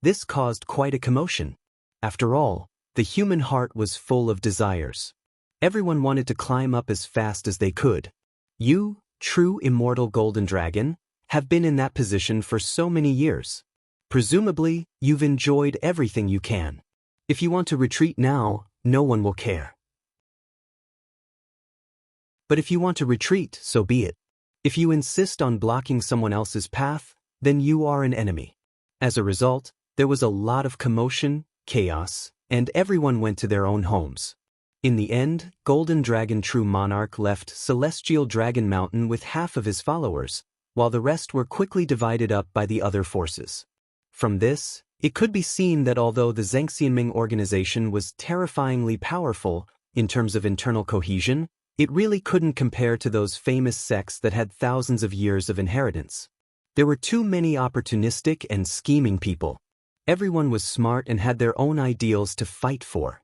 Speaker 1: This caused quite a commotion. After all, the human heart was full of desires. Everyone wanted to climb up as fast as they could. You, true Immortal Golden Dragon, have been in that position for so many years. Presumably, you've enjoyed everything you can. If you want to retreat now, no one will care. But if you want to retreat, so be it. If you insist on blocking someone else's path, then you are an enemy. As a result, there was a lot of commotion, chaos, and everyone went to their own homes. In the end, Golden Dragon True Monarch left Celestial Dragon Mountain with half of his followers, while the rest were quickly divided up by the other forces. From this, it could be seen that although the Xianxia organization was terrifyingly powerful in terms of internal cohesion, it really couldn't compare to those famous sects that had thousands of years of inheritance. There were too many opportunistic and scheming people. Everyone was smart and had their own ideals to fight for.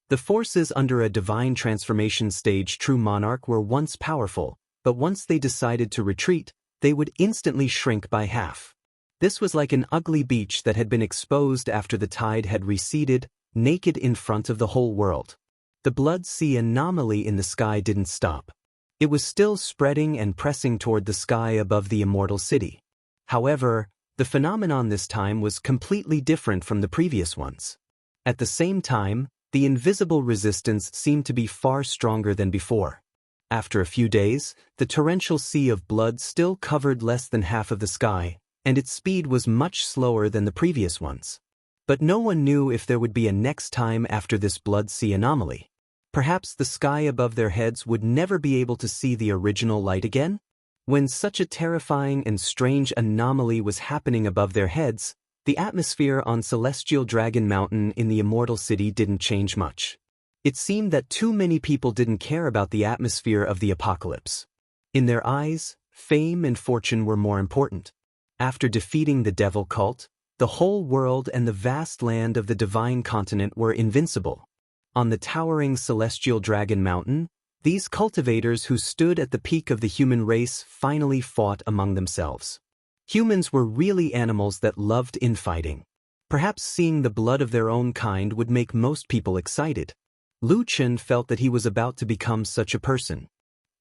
Speaker 1: The forces under a divine transformation stage True Monarch were once powerful, but once they decided to retreat, they would instantly shrink by half. This was like an ugly beach that had been exposed after the tide had receded, naked in front of the whole world. The Blood Sea anomaly in the sky didn't stop. It was still spreading and pressing toward the sky above the Immortal City. However, the phenomenon this time was completely different from the previous ones. At the same time, the invisible resistance seemed to be far stronger than before. After a few days, the torrential sea of blood still covered less than half of the sky, and its speed was much slower than the previous ones. But no one knew if there would be a next time after this Blood Sea anomaly. Perhaps the sky above their heads would never be able to see the original light again? When such a terrifying and strange anomaly was happening above their heads, the atmosphere on Celestial Dragon Mountain in the Immortal City didn't change much. It seemed that too many people didn't care about the atmosphere of the apocalypse. In their eyes, fame and fortune were more important. After defeating the devil cult, the whole world and the vast land of the divine continent were invincible. On the towering Celestial Dragon Mountain, these cultivators who stood at the peak of the human race finally fought among themselves. Humans were really animals that loved infighting. Perhaps seeing the blood of their own kind would make most people excited. Lu Chen felt that he was about to become such a person.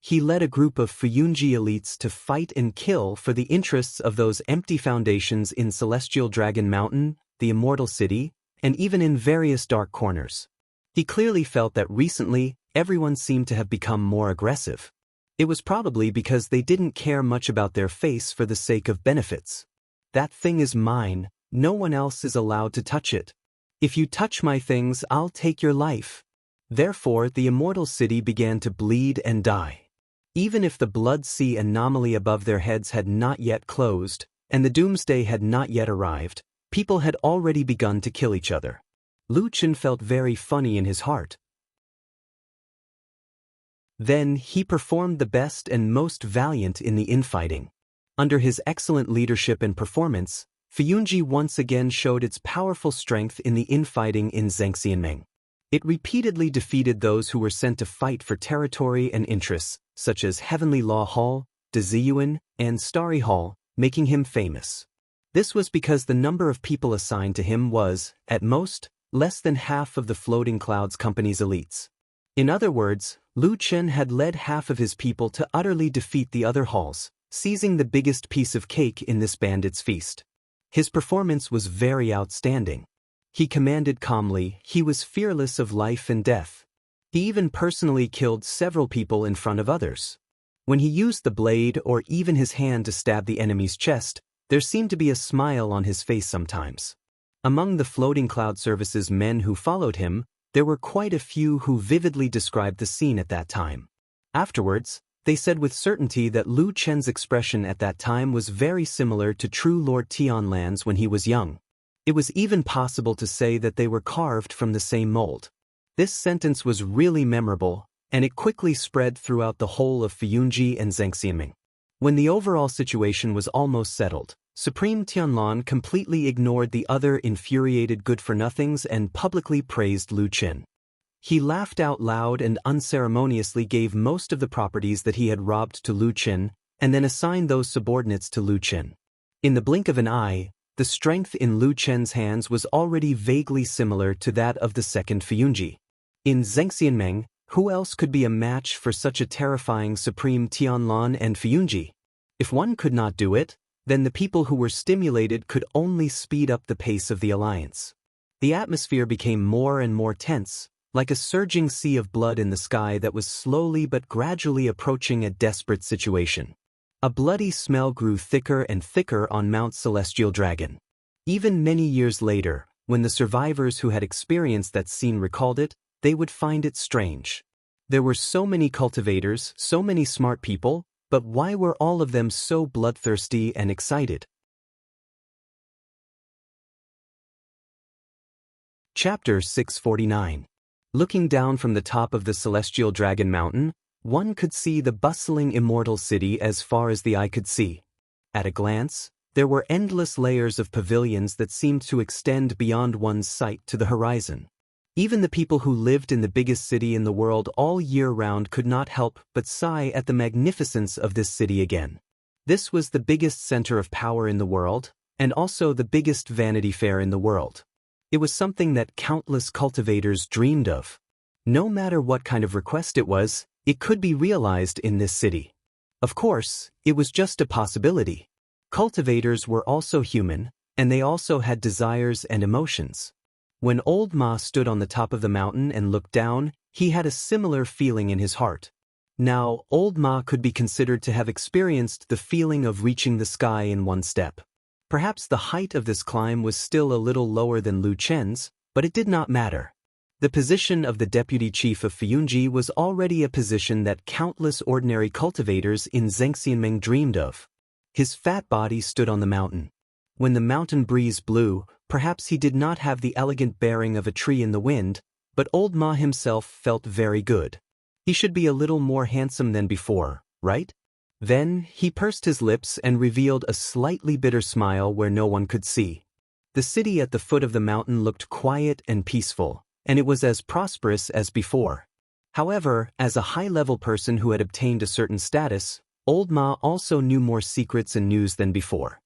Speaker 1: He led a group of Fuyunji elites to fight and kill for the interests of those empty foundations in Celestial Dragon Mountain, the Immortal City, and even in various dark corners. He clearly felt that recently, everyone seemed to have become more aggressive. It was probably because they didn't care much about their face for the sake of benefits. That thing is mine, no one else is allowed to touch it. If you touch my things, I'll take your life. Therefore, the Immortal City began to bleed and die. Even if the Blood Sea anomaly above their heads had not yet closed, and the doomsday had not yet arrived, people had already begun to kill each other. Lu Chen felt very funny in his heart. Then he performed the best and most valiant in the infighting. Under his excellent leadership and performance, Fuyunji once again showed its powerful strength in the infighting in Xianxia. It repeatedly defeated those who were sent to fight for territory and interests, such as Heavenly Law Hall, Deziyuan, and Starry Hall, making him famous. This was because the number of people assigned to him was, at most, less than half of the Floating Clouds Company's elites. In other words, Lu Chen had led half of his people to utterly defeat the other halls, seizing the biggest piece of cake in this bandit's feast. His performance was very outstanding. He commanded calmly, he was fearless of life and death. He even personally killed several people in front of others. When he used the blade or even his hand to stab the enemy's chest, there seemed to be a smile on his face sometimes. Among the Floating Cloud Service's men who followed him, there were quite a few who vividly described the scene at that time. Afterwards, they said with certainty that Lu Chen's expression at that time was very similar to true Lord Tianlan's when he was young. It was even possible to say that they were carved from the same mold. This sentence was really memorable, and it quickly spread throughout the whole of Fuyunji and Xianxia. When the overall situation was almost settled, Supreme Tianlan completely ignored the other infuriated good-for-nothings and publicly praised Lu Qin. He laughed out loud and unceremoniously gave most of the properties that he had robbed to Lu Qin, and then assigned those subordinates to Lu Qin. In the blink of an eye, the strength in Lu Qin's hands was already vaguely similar to that of the second Fuyunji. In Xianxia, who else could be a match for such a terrifying Supreme Tianlan and Fuyunji? If one could not do it, then the people who were stimulated could only speed up the pace of the alliance. The atmosphere became more and more tense, like a surging sea of blood in the sky that was slowly but gradually approaching a desperate situation. A bloody smell grew thicker and thicker on Mount Celestial Dragon. Even many years later, when the survivors who had experienced that scene recalled it, they would find it strange. There were so many cultivators, so many smart people, but why were all of them so bloodthirsty and excited? Chapter 649. Looking down from the top of the Celestial Dragon Mountain, one could see the bustling immortal city as far as the eye could see. At a glance, there were endless layers of pavilions that seemed to extend beyond one's sight to the horizon. Even the people who lived in the biggest city in the world all year round could not help but sigh at the magnificence of this city again. This was the biggest center of power in the world, and also the biggest vanity fair in the world. It was something that countless cultivators dreamed of. No matter what kind of request it was, it could be realized in this city. Of course, it was just a possibility. Cultivators were also human, and they also had desires and emotions. When Old Ma stood on the top of the mountain and looked down, he had a similar feeling in his heart. Now, Old Ma could be considered to have experienced the feeling of reaching the sky in one step. Perhaps the height of this climb was still a little lower than Lu Chen's, but it did not matter. The position of the deputy chief of Fuyunji was already a position that countless ordinary cultivators in Xianxia dreamed of. His fat body stood on the mountain. When the mountain breeze blew, perhaps he did not have the elegant bearing of a tree in the wind, but Old Ma himself felt very good. He should be a little more handsome than before, right? Then, he pursed his lips and revealed a slightly bitter smile where no one could see. The city at the foot of the mountain looked quiet and peaceful, and it was as prosperous as before. However, as a high-level person who had obtained a certain status, Old Ma also knew more secrets and news than before.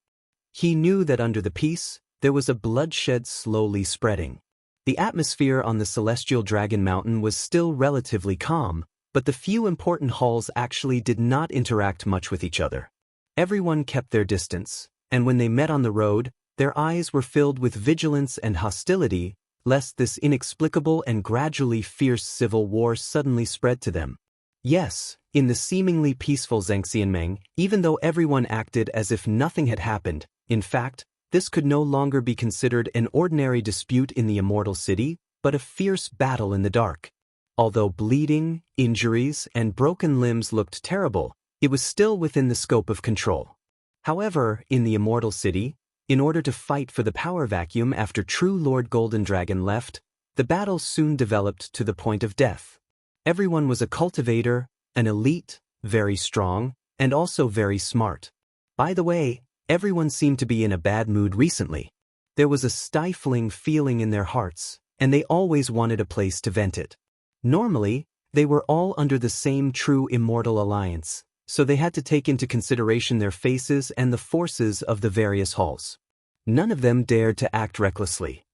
Speaker 1: He knew that under the peace, there was a bloodshed slowly spreading. The atmosphere on the Celestial Dragon Mountain was still relatively calm, but the few important halls actually did not interact much with each other. Everyone kept their distance, and when they met on the road, their eyes were filled with vigilance and hostility, lest this inexplicable and gradually fierce civil war suddenly spread to them. Yes, in the seemingly peaceful Xianxia, even though everyone acted as if nothing had happened, in fact, this could no longer be considered an ordinary dispute in the immortal city, but a fierce battle in the dark. Although bleeding, injuries, and broken limbs looked terrible, it was still within the scope of control. However, in the immortal city, in order to fight for the power vacuum after true Lord Golden Dragon left, the battle soon developed to the point of death. Everyone was a cultivator, an elite, very strong, and also very smart. By the way, everyone seemed to be in a bad mood recently. There was a stifling feeling in their hearts, and they always wanted a place to vent it. Normally, they were all under the same true immortal alliance, so they had to take into consideration their faces and the forces of the various halls. None of them dared to act recklessly.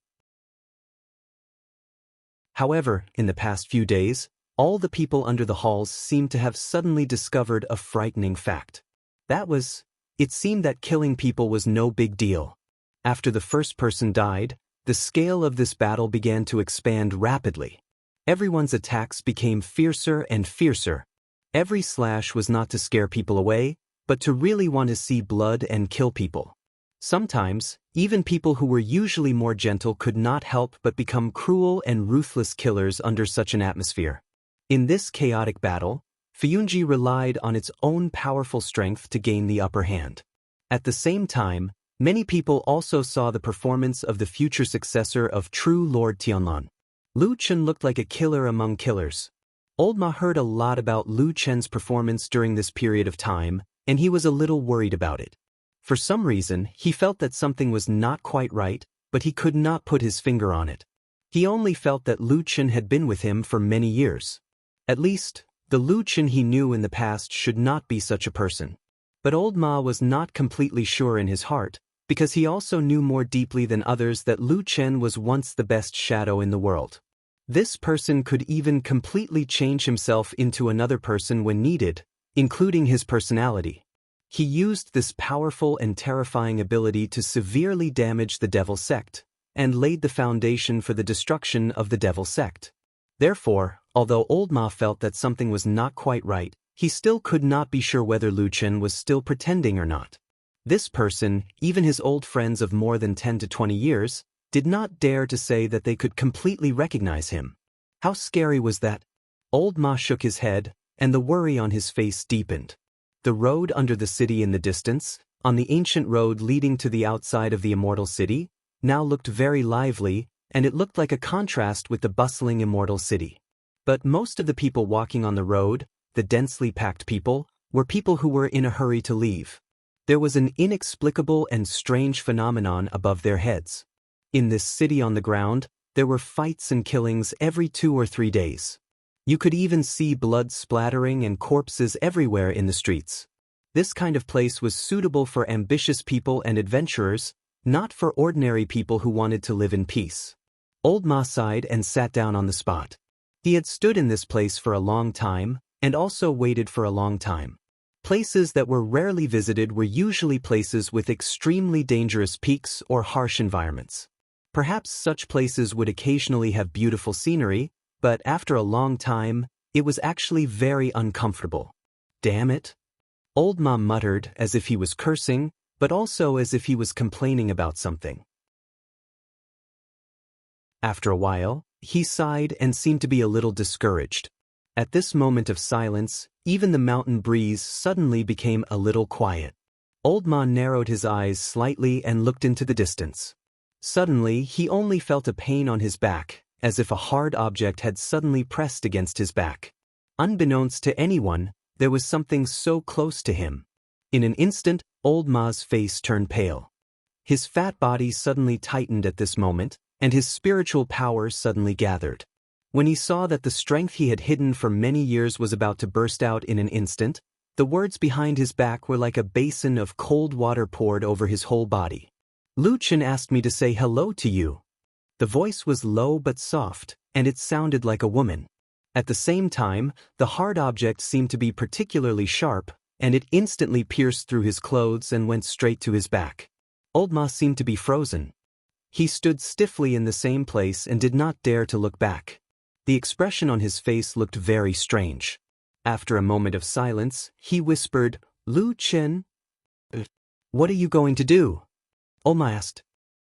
Speaker 1: However, in the past few days, all the people under the halls seemed to have suddenly discovered a frightening fact. It seemed that killing people was no big deal. After the first person died, the scale of this battle began to expand rapidly. Everyone's attacks became fiercer and fiercer. Every slash was not to scare people away, but to really want to see blood and kill people. Sometimes, even people who were usually more gentle could not help but become cruel and ruthless killers under such an atmosphere. In this chaotic battle, Fuyunji relied on its own powerful strength to gain the upper hand. At the same time, many people also saw the performance of the future successor of true Lord Tianlan. Lu Chen looked like a killer among killers. Old Ma heard a lot about Lu Chen's performance during this period of time, and he was a little worried about it. For some reason, he felt that something was not quite right, but he could not put his finger on it. He only felt that Lu Chen had been with him for many years. At least, the Lu Chen he knew in the past should not be such a person. But Old Ma was not completely sure in his heart, because he also knew more deeply than others that Lu Chen was once the best shadow in the world. This person could even completely change himself into another person when needed, including his personality. He used this powerful and terrifying ability to severely damage the Devil sect, and laid the foundation for the destruction of the Devil sect. Therefore, although Old Ma felt that something was not quite right, he still could not be sure whether Lu Chen was still pretending or not. This person, even his old friends of more than 10 to 20 years, did not dare to say that they could completely recognize him. How scary was that? Old Ma shook his head, and the worry on his face deepened. The road under the city in the distance, on the ancient road leading to the outside of the immortal city, now looked very lively, and it looked like a contrast with the bustling immortal city. But most of the people walking on the road, the densely packed people, were people who were in a hurry to leave. There was an inexplicable and strange phenomenon above their heads. In this city on the ground, there were fights and killings every 2 or 3 days. You could even see blood splattering and corpses everywhere in the streets. This kind of place was suitable for ambitious people and adventurers, not for ordinary people who wanted to live in peace. Old Ma sighed and sat down on the spot. He had stood in this place for a long time, and also waited for a long time. Places that were rarely visited were usually places with extremely dangerous peaks or harsh environments. Perhaps such places would occasionally have beautiful scenery, but after a long time, it was actually very uncomfortable. Damn it! Old Ma muttered as if he was cursing, but also as if he was complaining about something. After a while, he sighed and seemed to be a little discouraged. At this moment of silence, even the mountain breeze suddenly became a little quiet. Old Ma narrowed his eyes slightly and looked into the distance. Suddenly, he only felt a pain on his back, as if a hard object had suddenly pressed against his back. Unbeknownst to anyone, there was something so close to him. In an instant, Old Ma's face turned pale. His fat body suddenly tightened at this moment, and his spiritual power suddenly gathered. When he saw that the strength he had hidden for many years was about to burst out in an instant, the words behind his back were like a basin of cold water poured over his whole body. Lu Chen asked me to say hello to you. The voice was low but soft, and it sounded like a woman. At the same time, the hard object seemed to be particularly sharp, and it instantly pierced through his clothes and went straight to his back. Old Ma seemed to be frozen. He stood stiffly in the same place and did not dare to look back. The expression on his face looked very strange. After a moment of silence, he whispered, "Lu Chen? What are you going to do?" Old Ma asked.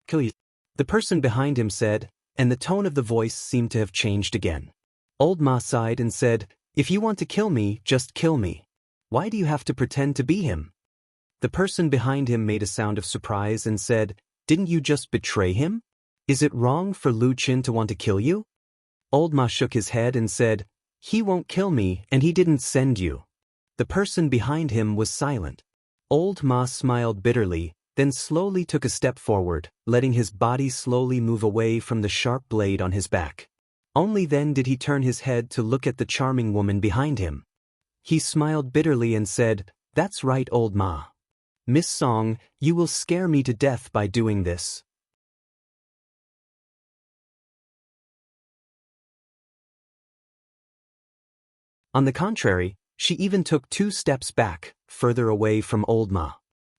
Speaker 1: "Kill you." The person behind him said, and the tone of the voice seemed to have changed again. Old Ma sighed and said, "If you want to kill me, just kill me. Why do you have to pretend to be him?" The person behind him made a sound of surprise and said, "Didn't you just betray him? Is it wrong for Lu Chen to want to kill you?" Old Ma shook his head and said, "He won't kill me and he didn't send you." The person behind him was silent. Old Ma smiled bitterly, then slowly took a step forward, letting his body slowly move away from the sharp blade on his back. Only then did he turn his head to look at the charming woman behind him. He smiled bitterly and said, "That's right, Old Ma. Miss Song, you will scare me to death by doing this." On the contrary, she even took 2 steps back, further away from Old Ma.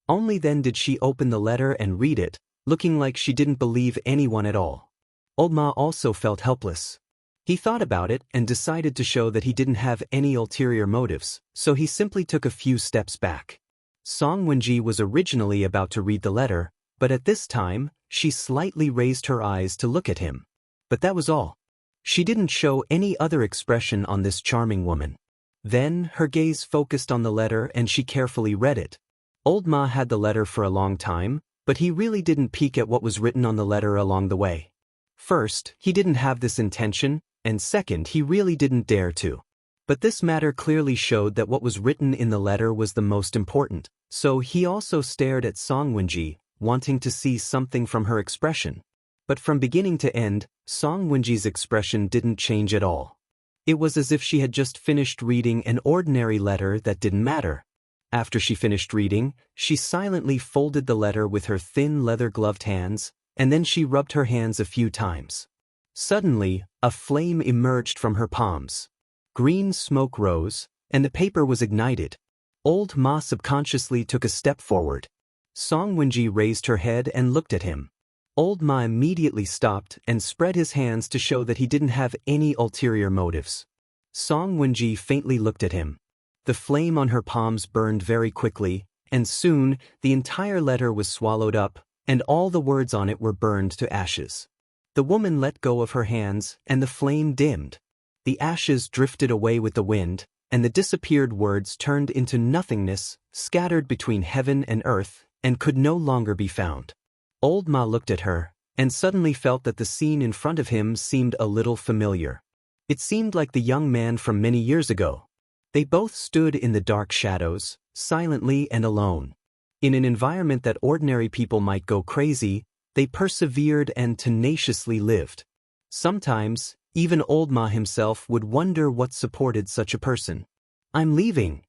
Speaker 1: Only then did she open the letter and read it, looking like she didn't believe anyone at all. Old Ma also felt helpless. He thought about it and decided to show that he didn't have any ulterior motives, so he simply took a few steps back. Song Wenji was originally about to read the letter, but at this time, she slightly raised her eyes to look at him. But that was all. She didn't show any other expression on this charming woman. Then, her gaze focused on the letter and she carefully read it. Old Ma had the letter for a long time, but he really didn't peek at what was written on the letter along the way. First, he didn't have this intention, and second, he really didn't dare to. But this matter clearly showed that what was written in the letter was the most important, so he also stared at Song Wenji, wanting to see something from her expression. But from beginning to end, Song Wenji's expression didn't change at all. It was as if she had just finished reading an ordinary letter that didn't matter. After she finished reading, she silently folded the letter with her thin leather-gloved hands, and then she rubbed her hands a few times. Suddenly, a flame emerged from her palms. Green smoke rose, and the paper was ignited. Old Ma subconsciously took a step forward. Song Wenji raised her head and looked at him. Old Ma immediately stopped and spread his hands to show that he didn't have any ulterior motives. Song Wenji faintly looked at him. The flame on her palms burned very quickly, and soon, the entire letter was swallowed up, and all the words on it were burned to ashes. The woman let go of her hands, and the flame dimmed. The ashes drifted away with the wind, and the disappeared words turned into nothingness, scattered between heaven and earth, and could no longer be found. Old Ma looked at her, and suddenly felt that the scene in front of him seemed a little familiar. It seemed like the young man from many years ago. They both stood in the dark shadows, silently and alone. In an environment that ordinary people might go crazy, they persevered and tenaciously lived. Sometimes, even Old Ma himself would wonder what supported such a person. "I'm leaving,"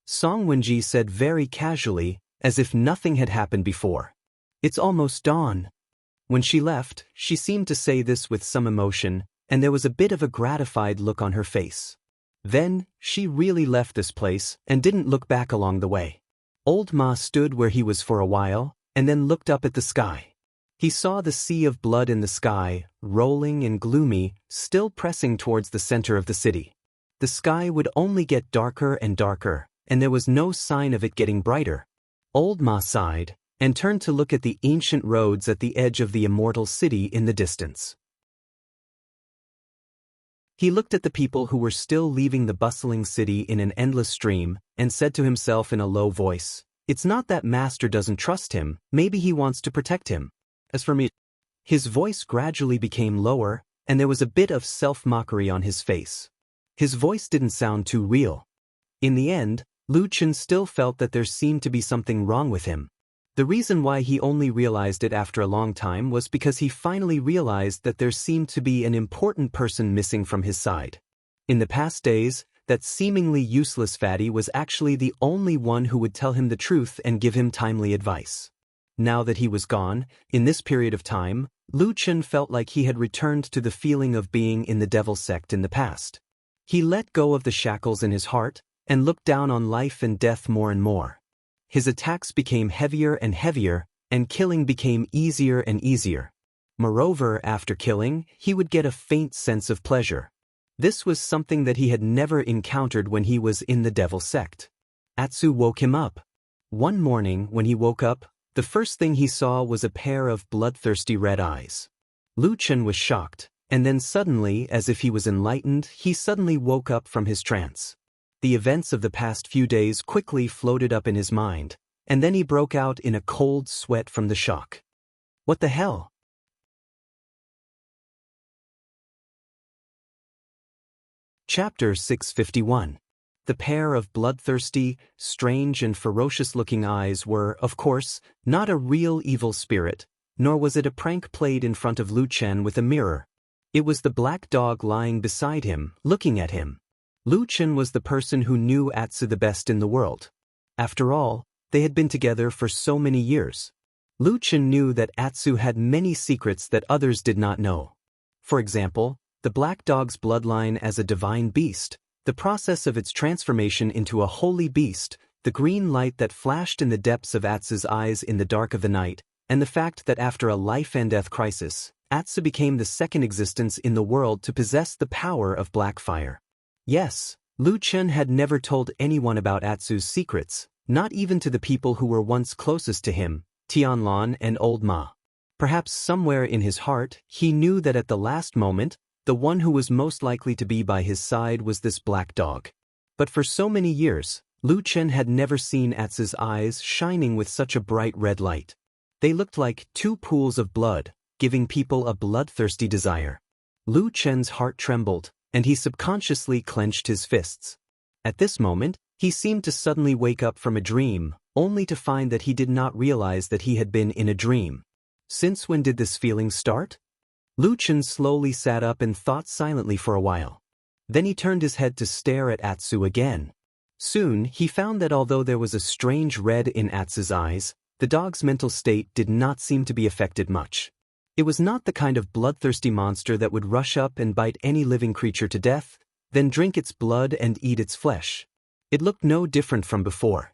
Speaker 1: Song Wenji said very casually, as if nothing had happened before. "It's almost dawn." When she left, she seemed to say this with some emotion, and there was a bit of a gratified look on her face. Then, she really left this place and didn't look back along the way. Old Ma stood where he was for a while, and then looked up at the sky. He saw the sea of blood in the sky, rolling and gloomy, still pressing towards the center of the city. The sky would only get darker and darker, and there was no sign of it getting brighter. Old Ma sighed, and turned to look at the ancient roads at the edge of the immortal city in the distance. He looked at the people who were still leaving the bustling city in an endless stream, and said to himself in a low voice, "It's not that Master doesn't trust him, maybe he wants to protect him. As for me..." His voice gradually became lower, and there was a bit of self-mockery on his face. His voice didn't sound too real. In the end, Lu Chen still felt that there seemed to be something wrong with him. The reason why he only realized it after a long time was because he finally realized that there seemed to be an important person missing from his side. In the past days, that seemingly useless fatty was actually the only one who would tell him the truth and give him timely advice. Now that he was gone, in this period of time, Lu Chen felt like he had returned to the feeling of being in the devil sect in the past. He let go of the shackles in his heart, and looked down on life and death more and more. His attacks became heavier and heavier, and killing became easier and easier. Moreover, after killing, he would get a faint sense of pleasure. This was something that he had never encountered when he was in the devil sect. Atsu woke him up. One morning, when he woke up, the first thing he saw was a pair of bloodthirsty red eyes. Lu Chen was shocked, and then suddenly, as if he was enlightened, he suddenly woke up from his trance. The events of the past few days quickly floated up in his mind, and then he broke out in a cold sweat from the shock. What the hell? Chapter 651. The pair of bloodthirsty, strange and ferocious-looking eyes were, of course, not a real evil spirit, nor was it a prank played in front of Lu Chen with a mirror. It was the black dog lying beside him, looking at him. Lu Chen was the person who knew Atsu the best in the world. After all, they had been together for so many years. Lu Chen knew that Atsu had many secrets that others did not know. For example, the black dog's bloodline as a divine beast, the process of its transformation into a holy beast, the green light that flashed in the depths of Atsu's eyes in the dark of the night, and the fact that after a life-and-death crisis, Atsu became the second existence in the world to possess the power of black fire. Yes, Lu Chen had never told anyone about Atsu's secrets, not even to the people who were once closest to him, Tianlan and Old Ma. Perhaps somewhere in his heart, he knew that at the last moment, the one who was most likely to be by his side was this black dog. But for so many years, Lu Chen had never seen Atsu's eyes shining with such a bright red light. They looked like two pools of blood, giving people a bloodthirsty desire. Lu Chen's heart trembled, and he subconsciously clenched his fists. At this moment, he seemed to suddenly wake up from a dream, only to find that he did not realize that he had been in a dream. Since when did this feeling start? Lu Chen slowly sat up and thought silently for a while. Then he turned his head to stare at Atsu again. Soon, he found that although there was a strange red in Atsu's eyes, the dog's mental state did not seem to be affected much. It was not the kind of bloodthirsty monster that would rush up and bite any living creature to death, then drink its blood and eat its flesh. It looked no different from before.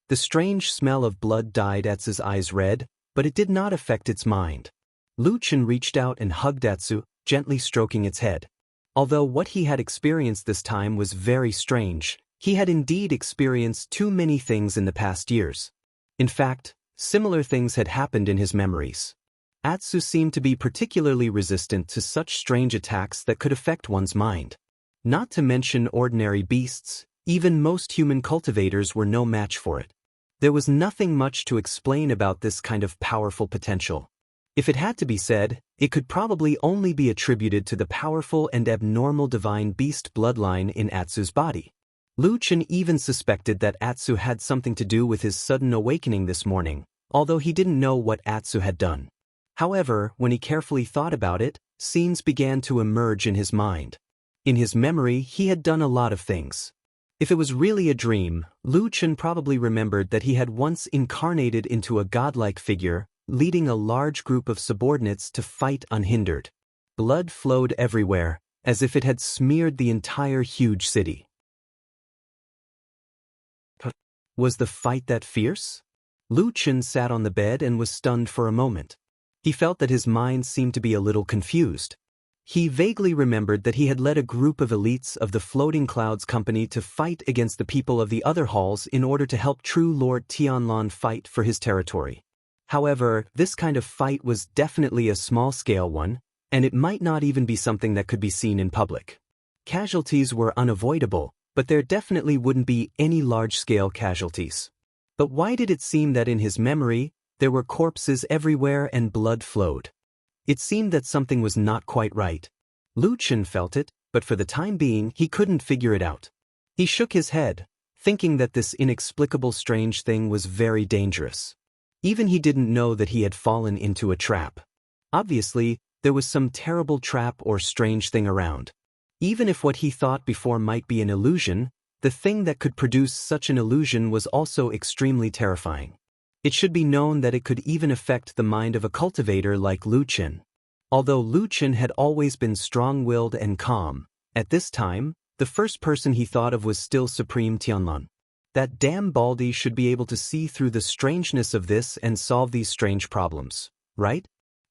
Speaker 1: The strange smell of blood dyed Atsu's eyes red, but it did not affect its mind. Lu Chen reached out and hugged Atsu, gently stroking its head. Although what he had experienced this time was very strange, he had indeed experienced too many things in the past years. In fact, similar things had happened in his memories. Atsu seemed to be particularly resistant to such strange attacks that could affect one's mind. Not to mention ordinary beasts, even most human cultivators were no match for it. There was nothing much to explain about this kind of powerful potential. If it had to be said, it could probably only be attributed to the powerful and abnormal divine beast bloodline in Atsu's body. Lu Chen even suspected that Atsu had something to do with his sudden awakening this morning, although he didn't know what Atsu had done. However, when he carefully thought about it, scenes began to emerge in his mind. In his memory, he had done a lot of things. If it was really a dream, Lu Chen probably remembered that he had once incarnated into a godlike figure, leading a large group of subordinates to fight unhindered. Blood flowed everywhere, as if it had smeared the entire huge city. Was the fight that fierce? Lu Chen sat on the bed and was stunned for a moment. He felt that his mind seemed to be a little confused. He vaguely remembered that he had led a group of elites of the Floating Clouds Company to fight against the people of the other halls in order to help true Lord Tianlan fight for his territory. However, this kind of fight was definitely a small-scale one, and it might not even be something that could be seen in public. Casualties were unavoidable, but there definitely wouldn't be any large-scale casualties. But why did it seem that in his memory, there were corpses everywhere and blood flowed? It seemed that something was not quite right. Lu Chen felt it, but for the time being he couldn't figure it out. He shook his head, thinking that this inexplicable strange thing was very dangerous. Even he didn't know that he had fallen into a trap. Obviously, there was some terrible trap or strange thing around. Even if what he thought before might be an illusion, the thing that could produce such an illusion was also extremely terrifying. It should be known that it could even affect the mind of a cultivator like Lu Chen. Although Lu Chen had always been strong-willed and calm, at this time, the first person he thought of was still Supreme Tianlan. That damn Baldy should be able to see through the strangeness of this and solve these strange problems, right?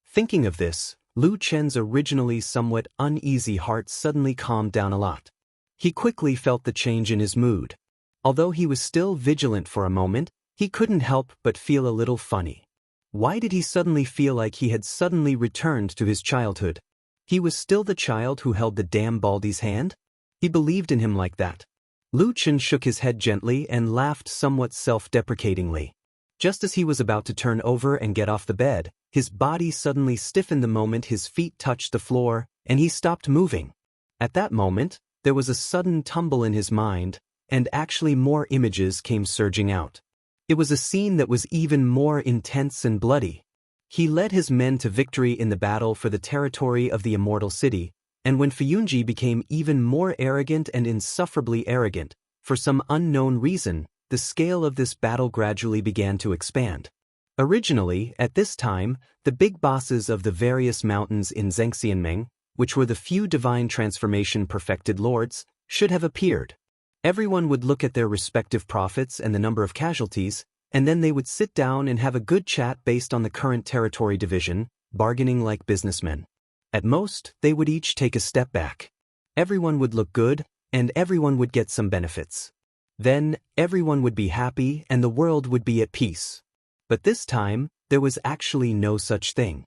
Speaker 1: Thinking of this, Lu Chen's originally somewhat uneasy heart suddenly calmed down a lot. He quickly felt the change in his mood. Although he was still vigilant for a moment, he couldn't help but feel a little funny. Why did he suddenly feel like he had suddenly returned to his childhood? He was still the child who held the damn Baldy's hand? He believed in him like that. Lu Chen shook his head gently and laughed somewhat self-deprecatingly. Just as he was about to turn over and get off the bed, his body suddenly stiffened the moment his feet touched the floor, and he stopped moving. At that moment, there was a sudden tumble in his mind, and actually more images came surging out. It was a scene that was even more intense and bloody. He led his men to victory in the battle for the territory of the Immortal City, and when Fuyunji became even more arrogant and insufferably arrogant, for some unknown reason, the scale of this battle gradually began to expand. Originally, at this time, the big bosses of the various mountains in Zhengxianmeng, which were the few divine transformation perfected lords, should have appeared. Everyone would look at their respective profits and the number of casualties, and then they would sit down and have a good chat based on the current territory division, bargaining like businessmen. At most, they would each take a step back. Everyone would look good, and everyone would get some benefits. Then, everyone would be happy and the world would be at peace. But this time, there was actually no such thing.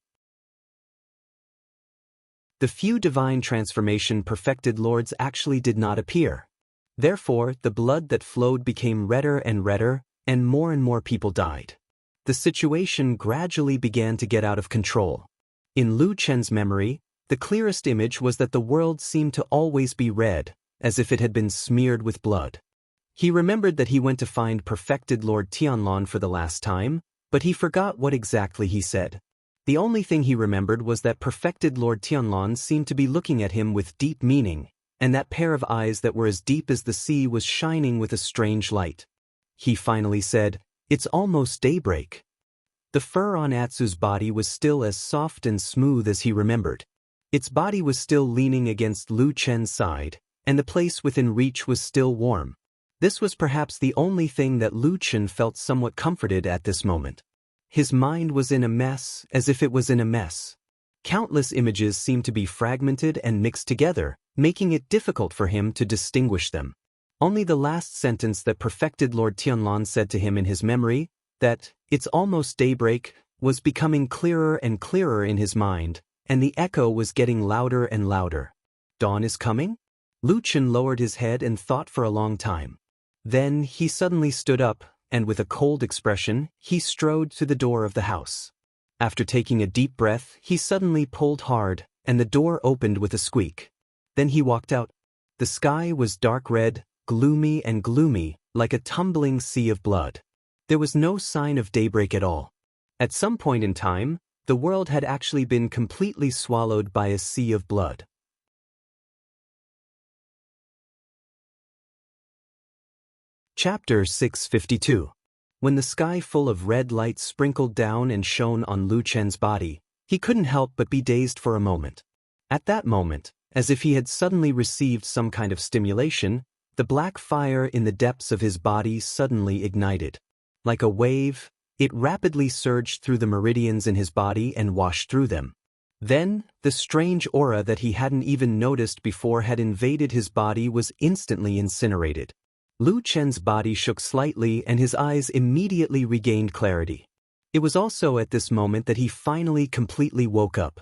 Speaker 1: The few divine transformation perfected lords actually did not appear. Therefore, the blood that flowed became redder, and more people died. The situation gradually began to get out of control. In Lu Chen's memory, The clearest image was that the world seemed to always be red, as if it had been smeared with blood. He remembered that he went to find perfected Lord Tianlong for the last time, but he forgot what exactly he said. The only thing he remembered was that perfected Lord Tianlong seemed to be looking at him with deep meaning, and that pair of eyes that were as deep as the sea was shining with a strange light. He finally said, "It's almost daybreak." The fur on Atsu's body was still as soft and smooth as he remembered. Its body was still leaning against Lu Chen's side, and the place within reach was still warm. This was perhaps the only thing that Lu Chen felt somewhat comforted at this moment. His mind was in a mess, as if it was in a mess. Countless images seemed to be fragmented and mixed together, making it difficult for him to distinguish them. Only the last sentence that perfected Lord Tianlong said to him in his memory, that "it's almost daybreak," was becoming clearer and clearer in his mind, and the echo was getting louder and louder. Dawn is coming? Lu Chen lowered his head and thought for a long time. Then he suddenly stood up, and with a cold expression, he strode to the door of the house. After taking a deep breath, he suddenly pulled hard, and the door opened with a squeak. Then he walked out. The sky was dark red, gloomy, like a tumbling sea of blood. There was no sign of daybreak at all. At some point in time, the world had actually been completely swallowed by a sea of blood. Chapter 652. When the sky full of red light sprinkled down and shone on Lu Chen's body, he couldn't help but be dazed for a moment. At that moment, as if he had suddenly received some kind of stimulation, the black fire in the depths of his body suddenly ignited. Like a wave, it rapidly surged through the meridians in his body and washed through them. Then, the strange aura that he hadn't even noticed before had invaded his body was instantly incinerated. Lu Chen's body shook slightly and his eyes immediately regained clarity. It was also at this moment that he finally completely woke up.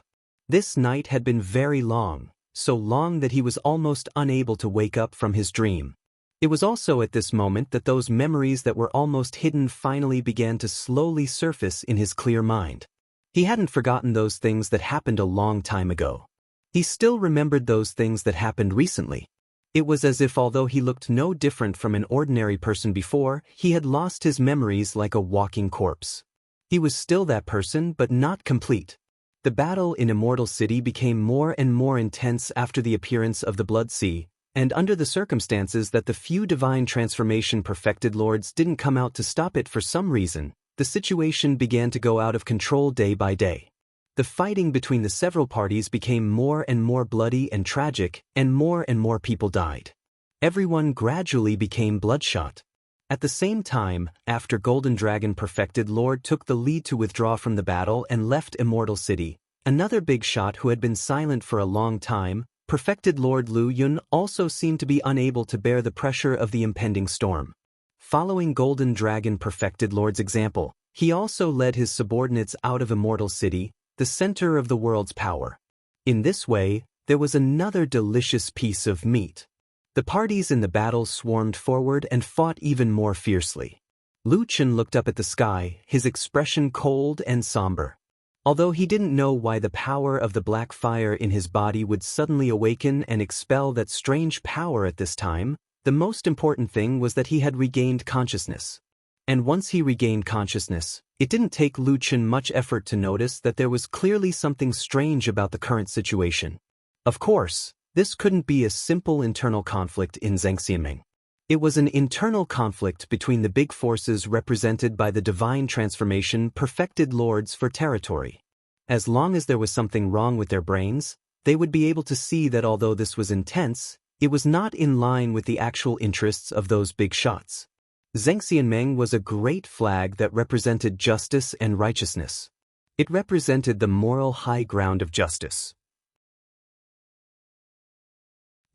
Speaker 1: This night had been very long, so long that he was almost unable to wake up from his dream. It was also at this moment that those memories that were almost hidden finally began to slowly surface in his clear mind. He hadn't forgotten those things that happened a long time ago. He still remembered those things that happened recently. It was as if although he looked no different from an ordinary person before, he had lost his memories like a walking corpse. He was still that person, but not complete. The battle in Immortal City became more and more intense after the appearance of the Blood Sea, and under the circumstances that the few divine transformation perfected lords didn't come out to stop it for some reason, the situation began to go out of control day by day. The fighting between the several parties became more and more bloody and tragic, and more people died. Everyone gradually became bloodshot. At the same time, after Golden Dragon Perfected Lord took the lead to withdraw from the battle and left Immortal City, another big shot who had been silent for a long time, Perfected Lord Lu Yun, also seemed to be unable to bear the pressure of the impending storm. Following Golden Dragon Perfected Lord's example, he also led his subordinates out of Immortal City, the center of the world's power. In this way, there was another delicious piece of meat. The parties in the battle swarmed forward and fought even more fiercely. Lu Chen looked up at the sky, his expression cold and somber. Although he didn't know why the power of the black fire in his body would suddenly awaken and expel that strange power at this time, the most important thing was that he had regained consciousness. And once he regained consciousness, it didn't take Lu Chen much effort to notice that there was clearly something strange about the current situation. Of course, this couldn't be a simple internal conflict in Xianxia. It was an internal conflict between the big forces represented by the divine transformation perfected lords for territory. As long as there was something wrong with their brains, they would be able to see that although this was intense, it was not in line with the actual interests of those big shots. Xianxia was a great flag that represented justice and righteousness. It represented the moral high ground of justice.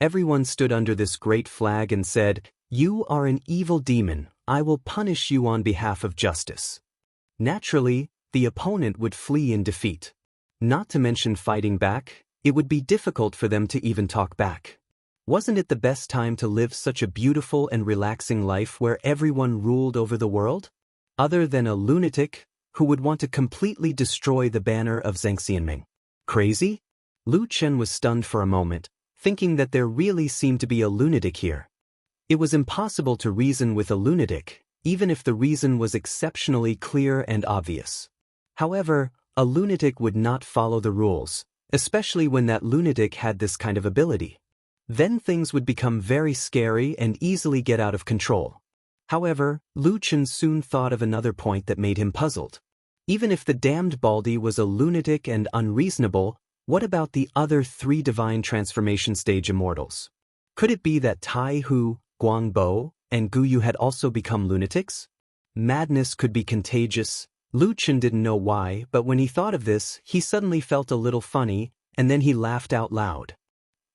Speaker 1: Everyone stood under this great flag and said, "You are an evil demon, I will punish you on behalf of justice." Naturally, the opponent would flee in defeat. Not to mention fighting back, it would be difficult for them to even talk back. Wasn't it the best time to live such a beautiful and relaxing life where everyone ruled over the world? Other than a lunatic who would want to completely destroy the banner of Xianxia. Crazy? Lu Chen was stunned for a moment, thinking that there really seemed to be a lunatic here. It was impossible to reason with a lunatic, even if the reason was exceptionally clear and obvious. However, a lunatic would not follow the rules, especially when that lunatic had this kind of ability. Then things would become very scary and easily get out of control. However, Lu Chen soon thought of another point that made him puzzled. Even if the damned Baldy was a lunatic and unreasonable, what about the other 3 divine transformation stage immortals? Could it be that Tai Hu, Guangbo, and Guyu had also become lunatics? Madness could be contagious. Lu Chen didn't know why, but when he thought of this, he suddenly felt a little funny, and then he laughed out loud.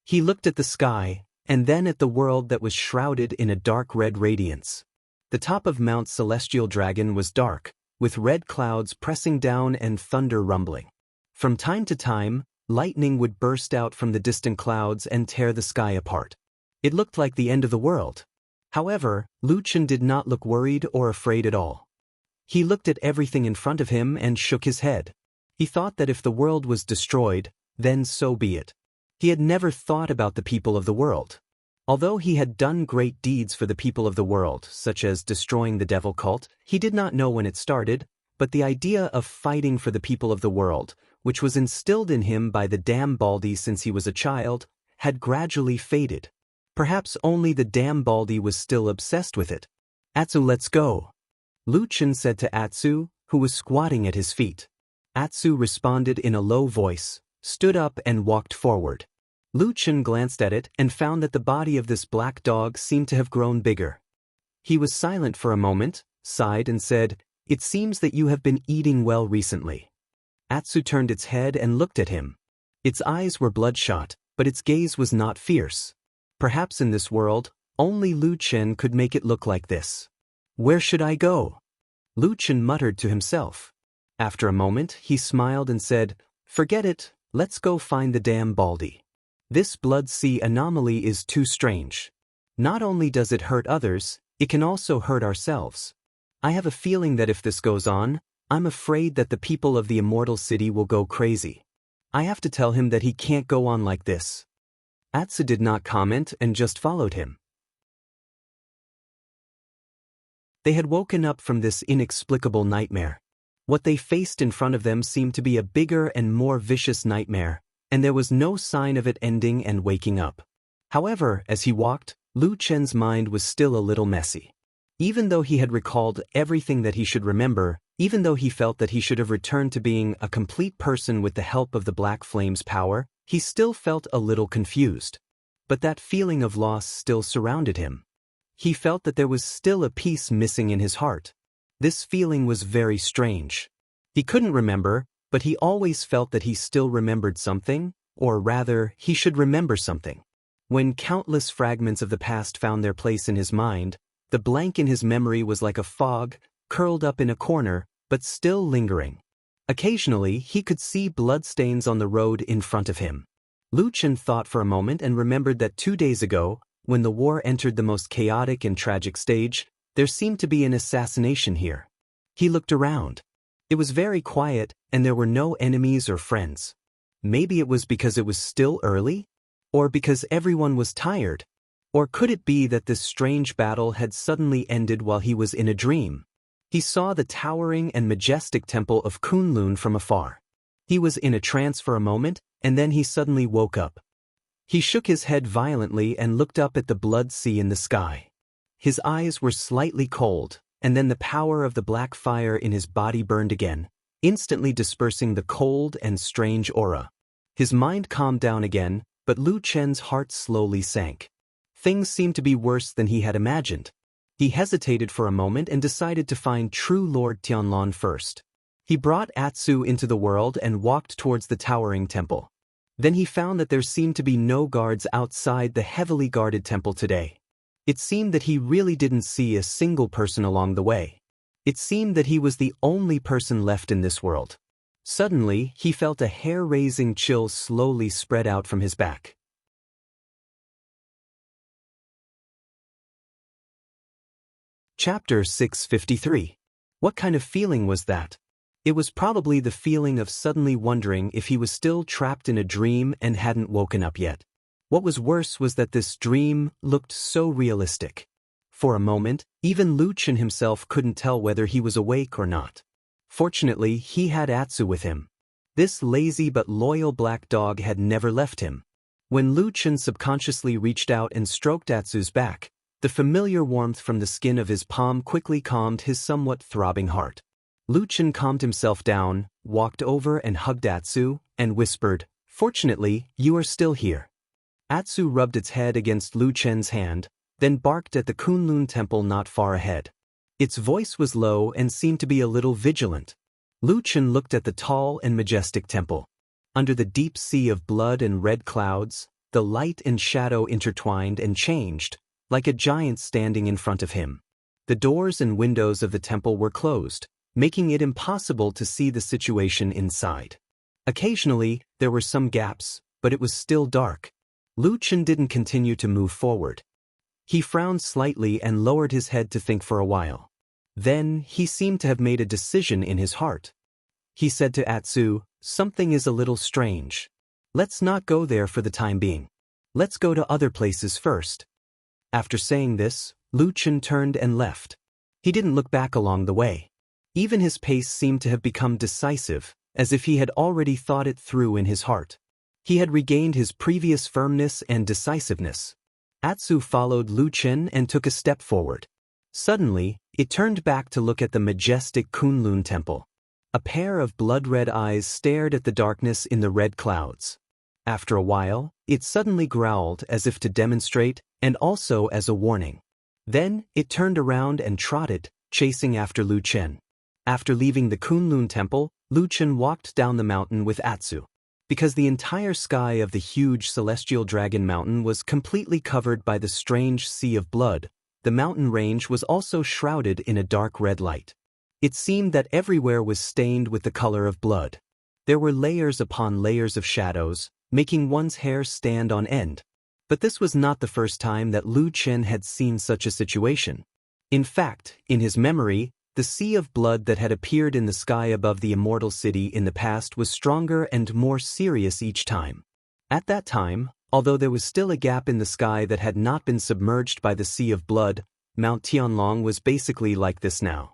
Speaker 1: He looked at the sky, and then at the world that was shrouded in a dark red radiance. The top of Mount Celestial Dragon was dark, with red clouds pressing down and thunder rumbling. From time to time, lightning would burst out from the distant clouds and tear the sky apart. It looked like the end of the world. However, Lu Chen did not look worried or afraid at all. He looked at everything in front of him and shook his head. He thought that if the world was destroyed, then so be it. He had never thought about the people of the world. Although he had done great deeds for the people of the world, such as destroying the devil cult, he did not know when it started, but the idea of fighting for the people of the world, which was instilled in him by the damn Baldy since he was a child, had gradually faded. Perhaps only the damn Baldy was still obsessed with it. "Atsu, let's go," Lu Chen said to Atsu, who was squatting at his feet. Atsu responded in a low voice, stood up and walked forward. Lu Chen glanced at it and found that the body of this black dog seemed to have grown bigger. He was silent for a moment, sighed and said, "It seems that you have been eating well recently." Atsu turned its head and looked at him. Its eyes were bloodshot, but its gaze was not fierce. Perhaps in this world, only Lu Chen could make it look like this. "Where should I go?" Lu Chen muttered to himself. After a moment, he smiled and said, "Forget it, let's go find the damn Baldy. This Blood Sea anomaly is too strange. Not only does it hurt others, it can also hurt ourselves. I have a feeling that if this goes on, I'm afraid that the people of the Immortal City will go crazy. I have to tell him that he can't go on like this." Atsu did not comment and just followed him. They had woken up from this inexplicable nightmare. What they faced in front of them seemed to be a bigger and more vicious nightmare, and there was no sign of it ending and waking up. However, as he walked, Lu Chen's mind was still a little messy. Even though he had recalled everything that he should remember, even though he felt that he should have returned to being a complete person with the help of the Black Flame's power, he still felt a little confused. But that feeling of loss still surrounded him. He felt that there was still a piece missing in his heart. This feeling was very strange. He couldn't remember, but he always felt that he still remembered something, or rather, he should remember something. When countless fragments of the past found their place in his mind, the blank in his memory was like a fog, curled up in a corner, but still lingering. Occasionally, he could see bloodstains on the road in front of him. Lu Chen thought for a moment and remembered that 2 days ago, when the war entered the most chaotic and tragic stage, there seemed to be an assassination here. He looked around. It was very quiet, and there were no enemies or friends. Maybe it was because it was still early? Or because everyone was tired? Or could it be that this strange battle had suddenly ended while he was in a dream? He saw the towering and majestic temple of Kunlun from afar. He was in a trance for a moment, and then he suddenly woke up. He shook his head violently and looked up at the blood sea in the sky. His eyes were slightly cold, and then the power of the black fire in his body burned again, instantly dispersing the cold and strange aura. His mind calmed down again, but Lu Chen's heart slowly sank. Things seemed to be worse than he had imagined. He hesitated for a moment and decided to find true Lord Tianlong first. He brought Atsu into the world and walked towards the towering temple. Then he found that there seemed to be no guards outside the heavily guarded temple today. It seemed that he really didn't see a single person along the way. It seemed that he was the only person left in this world. Suddenly, he felt a hair-raising chill slowly spread out from his back. Chapter 653. What kind of feeling was that? It was probably the feeling of suddenly wondering if he was still trapped in a dream and hadn't woken up yet. What was worse was that this dream looked so realistic. For a moment, even Lucien himself couldn't tell whether he was awake or not. Fortunately, he had Atsu with him. This lazy but loyal black dog had never left him. When Lucien subconsciously reached out and stroked Atsu's back, the familiar warmth from the skin of his palm quickly calmed his somewhat throbbing heart. Lucien calmed himself down, walked over and hugged Atsu, and whispered, "Fortunately, you are still here." Atsu rubbed its head against Lucien's hand, then barked at the Kunlun temple not far ahead. Its voice was low and seemed to be a little vigilant. Lucien looked at the tall and majestic temple. Under the deep sea of blood and red clouds, the light and shadow intertwined and changed, like a giant standing in front of him. The doors and windows of the temple were closed, making it impossible to see the situation inside. Occasionally, there were some gaps, but it was still dark. Lucien didn't continue to move forward. He frowned slightly and lowered his head to think for a while. Then, he seemed to have made a decision in his heart. He said to Atsu, "Something is a little strange. Let's not go there for the time being. Let's go to other places first." After saying this, Lucien turned and left. He didn't look back along the way. Even his pace seemed to have become decisive, as if he had already thought it through in his heart. He had regained his previous firmness and decisiveness. Atsu followed Lucien and took a step forward. Suddenly, it turned back to look at the majestic Kunlun temple. A pair of blood-red eyes stared at the darkness in the red clouds. After a while, it suddenly growled as if to demonstrate, and also as a warning. Then, it turned around and trotted, chasing after Lucien. After leaving the Kunlun temple, Lucien walked down the mountain with Atsu. Because the entire sky of the huge celestial dragon mountain was completely covered by the strange sea of blood, the mountain range was also shrouded in a dark red light. It seemed that everywhere was stained with the color of blood. There were layers upon layers of shadows, making one's hair stand on end. But this was not the first time that Lucien had seen such a situation. In fact, in his memory, the sea of blood that had appeared in the sky above the immortal city in the past was stronger and more serious each time. At that time, although there was still a gap in the sky that had not been submerged by the sea of blood, Mount Tianlong was basically like this now.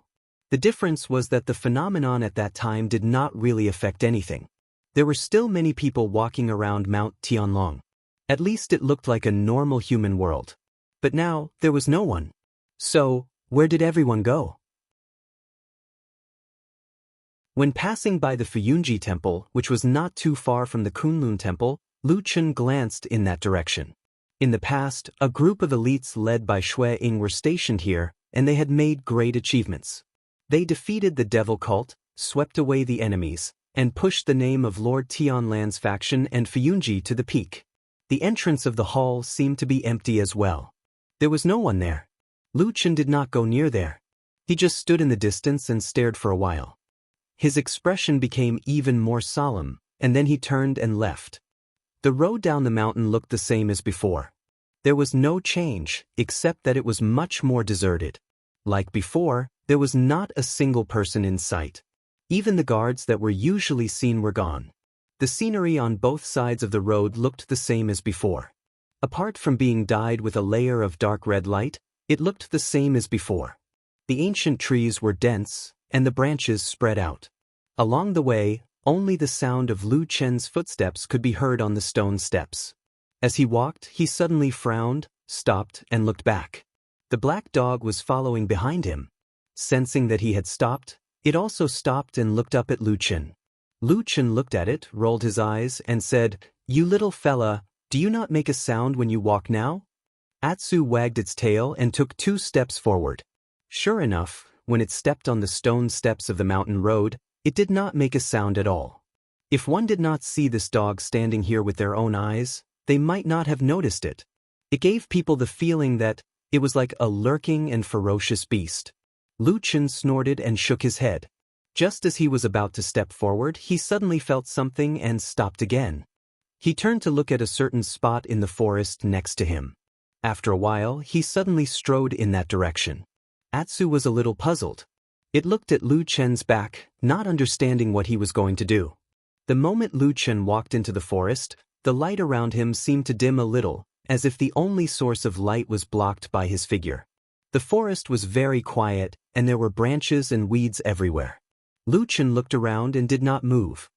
Speaker 1: The difference was that the phenomenon at that time did not really affect anything. There were still many people walking around Mount Tianlong. At least it looked like a normal human world. But now, there was no one. So, where did everyone go? When passing by the Fuyunji temple, which was not too far from the Kunlun temple, Lucien glanced in that direction. In the past, a group of elites led by Shui Ying were stationed here, and they had made great achievements. They defeated the devil cult, swept away the enemies, and pushed the name of Lord Tianlan's faction and Fuyunji to the peak. The entrance of the hall seemed to be empty as well. There was no one there. Lucien did not go near there. He just stood in the distance and stared for a while. His expression became even more solemn, and then he turned and left. The road down the mountain looked the same as before. There was no change, except that it was much more deserted. Like before, there was not a single person in sight. Even the guards that were usually seen were gone. The scenery on both sides of the road looked the same as before. Apart from being dyed with a layer of dark red light, it looked the same as before. The ancient trees were dense, and the branches spread out. Along the way, only the sound of Lucien's footsteps could be heard on the stone steps. As he walked, he suddenly frowned, stopped, and looked back. The black dog was following behind him. Sensing that he had stopped, it also stopped and looked up at Lucien. Lucien looked at it, rolled his eyes, and said, "You little fella, do you not make a sound when you walk now?" Atsu wagged its tail and took 2 steps forward. Sure enough, when it stepped on the stone steps of the mountain road, it did not make a sound at all. If one did not see this dog standing here with their own eyes, they might not have noticed it. It gave people the feeling that it was like a lurking and ferocious beast. Lucien snorted and shook his head. Just as he was about to step forward, he suddenly felt something and stopped again. He turned to look at a certain spot in the forest next to him. After a while, he suddenly strode in that direction. Atsu was a little puzzled. It looked at Lu Chen's back, not understanding what he was going to do. The moment Lu Chen walked into the forest, the light around him seemed to dim a little, as if the only source of light was blocked by his figure. The forest was very quiet, and there were branches and weeds everywhere. Lu Chen looked around and did not move.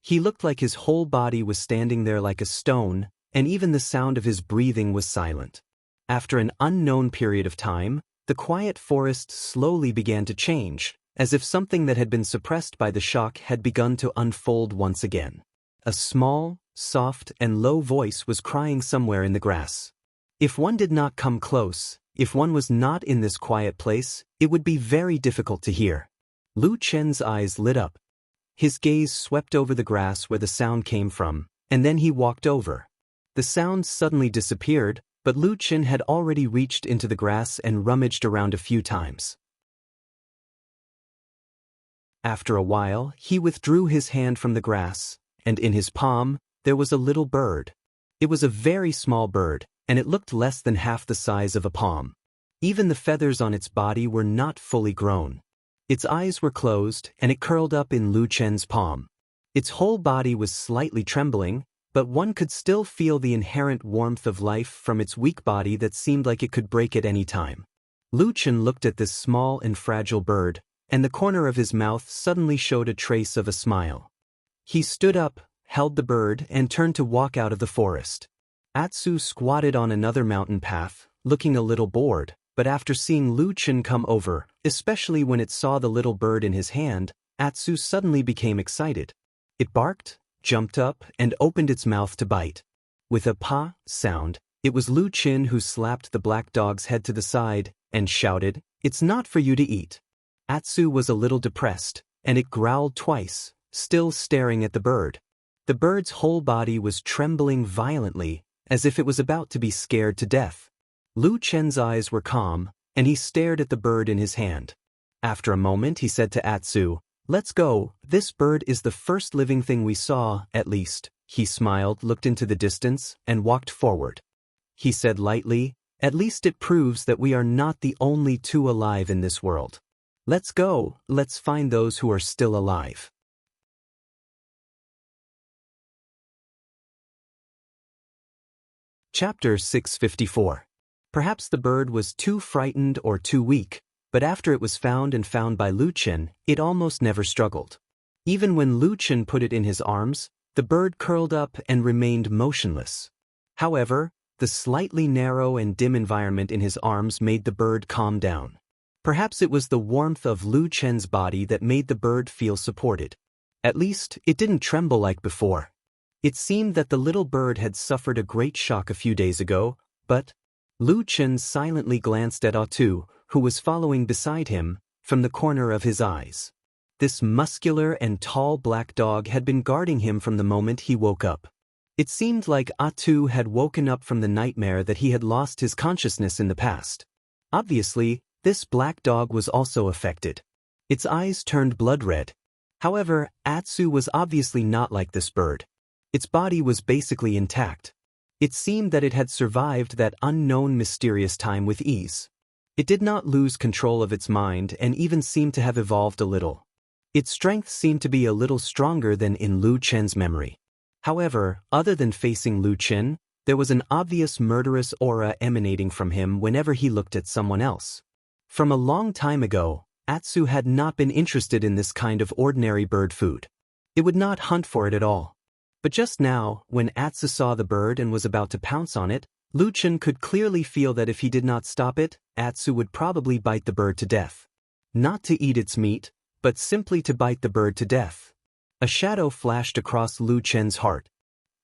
Speaker 1: He looked like his whole body was standing there like a stone, and even the sound of his breathing was silent. After an unknown period of time, the quiet forest slowly began to change, as if something that had been suppressed by the shock had begun to unfold once again. A small, soft, and low voice was crying somewhere in the grass. If one did not come close, if one was not in this quiet place, it would be very difficult to hear. Lu Chen's eyes lit up. His gaze swept over the grass where the sound came from, and then he walked over. The sound suddenly disappeared, but Lu Chen had already reached into the grass and rummaged around a few times. After a while, he withdrew his hand from the grass, and in his palm, there was a little bird. It was a very small bird, and it looked less than half the size of a palm. Even the feathers on its body were not fully grown. Its eyes were closed, and it curled up in Lu Chen's palm. Its whole body was slightly trembling, but one could still feel the inherent warmth of life from its weak body that seemed like it could break at any time. Lu Chen looked at this small and fragile bird, and the corner of his mouth suddenly showed a trace of a smile. He stood up, held the bird, and turned to walk out of the forest. Atsu squatted on another mountain path, looking a little bored, but after seeing Lu Chen come over, especially when it saw the little bird in his hand, Atsu suddenly became excited. It barked, jumped up, and opened its mouth to bite. With a pa sound, it was Lu Chen who slapped the black dog's head to the side and shouted, "It's not for you to eat." Atsu was a little depressed, and it growled twice, still staring at the bird. The bird's whole body was trembling violently, as if it was about to be scared to death. Lu Chen's eyes were calm, and he stared at the bird in his hand. After a moment he said to Atsu, "Let's go, this bird is the first living thing we saw, at least." He smiled, looked into the distance, and walked forward. He said lightly, "At least it proves that we are not the only two alive in this world. Let's go, let's find those who are still alive." Chapter 654. Perhaps the bird was too frightened or too weak, but after it was found and found by Lu Chen, it almost never struggled. Even when Lu Chen put it in his arms, the bird curled up and remained motionless. However, the slightly narrow and dim environment in his arms made the bird calm down. Perhaps it was the warmth of Lu Chen's body that made the bird feel supported. At least, it didn't tremble like before. It seemed that the little bird had suffered a great shock a few days ago, but Lu Chen silently glanced at Atsu, who was following beside him, from the corner of his eyes. This muscular and tall black dog had been guarding him from the moment he woke up. It seemed like Atsu had woken up from the nightmare that he had lost his consciousness in the past. Obviously, this black dog was also affected. Its eyes turned blood red. However, Atsu was obviously not like this bird. Its body was basically intact. It seemed that it had survived that unknown mysterious time with ease. It did not lose control of its mind and even seemed to have evolved a little. Its strength seemed to be a little stronger than in Lu Chen's memory. However, other than facing Lu Chen, there was an obvious murderous aura emanating from him whenever he looked at someone else. From a long time ago, Atsu had not been interested in this kind of ordinary bird food. It would not hunt for it at all. But just now, when Atsu saw the bird and was about to pounce on it, Lu Chen could clearly feel that if he did not stop it, Atsu would probably bite the bird to death. Not to eat its meat, but simply to bite the bird to death. A shadow flashed across Lu Chen's heart.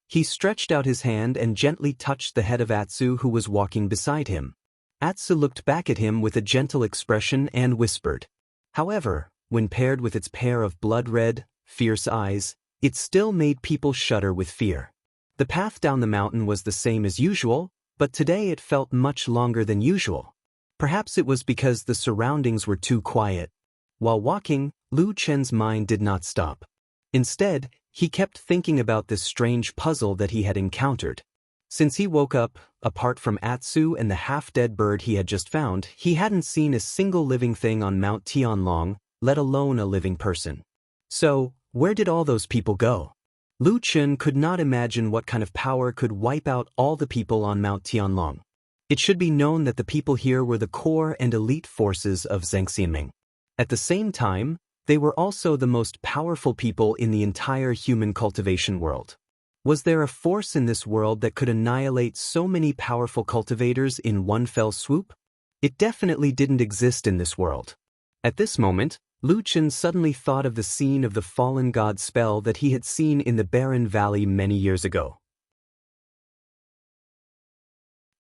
Speaker 1: He stretched out his hand and gently touched the head of Atsu, who was walking beside him. Atsu looked back at him with a gentle expression and whispered. However, when paired with its pair of blood-red, fierce eyes, it still made people shudder with fear. The path down the mountain was the same as usual, but today it felt much longer than usual. Perhaps it was because the surroundings were too quiet. While walking, Lu Chen's mind did not stop. Instead, he kept thinking about this strange puzzle that he had encountered. Since he woke up, apart from Atsu and the half-dead bird he had just found, he hadn't seen a single living thing on Mount Tianlong, let alone a living person. So, where did all those people go? Lu Chun could not imagine what kind of power could wipe out all the people on Mount Tianlong. It should be known that the people here were the core and elite forces of Xianxia. At the same time, they were also the most powerful people in the entire human cultivation world. Was there a force in this world that could annihilate so many powerful cultivators in one fell swoop? It definitely didn't exist in this world. At this moment, Lu Chun suddenly thought of the scene of the fallen god spell that he had seen in the barren valley many years ago.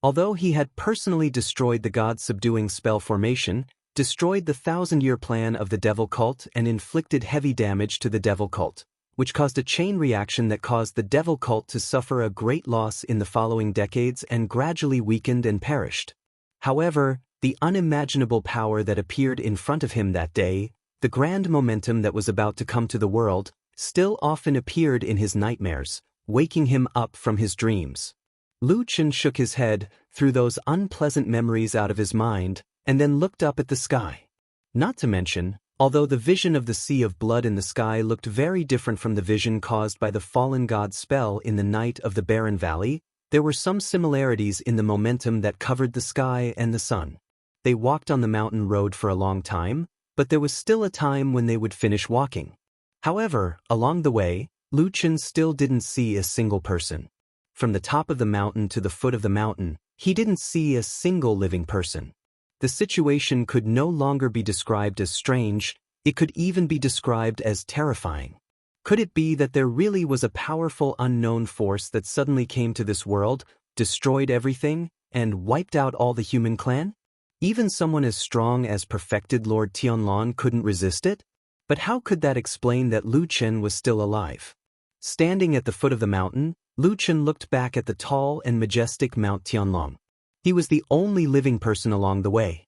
Speaker 1: Although he had personally destroyed the god-subduing spell formation, destroyed the 1,000-year plan of the devil cult and inflicted heavy damage to the devil cult, which caused a chain reaction that caused the devil cult to suffer a great loss in the following decades and gradually weakened and perished. However, the unimaginable power that appeared in front of him that day, the grand momentum that was about to come to the world, still often appeared in his nightmares, waking him up from his dreams. Lu Chun shook his head, threw those unpleasant memories out of his mind, and then looked up at the sky. Not to mention, although the vision of the sea of blood in the sky looked very different from the vision caused by the fallen god's spell in the night of the barren valley, there were some similarities in the momentum that covered the sky and the sun. They walked on the mountain road for a long time, but there was still a time when they would finish walking. However, along the way, Lu Chun still didn't see a single person. From the top of the mountain to the foot of the mountain, he didn't see a single living person. The situation could no longer be described as strange, it could even be described as terrifying. Could it be that there really was a powerful unknown force that suddenly came to this world, destroyed everything, and wiped out all the human clan? Even someone as strong as perfected Lord Tianlong couldn't resist it? But how could that explain that Lu Chun was still alive? Standing at the foot of the mountain, Lu Chun looked back at the tall and majestic Mount Tianlong. He was the only living person along the way.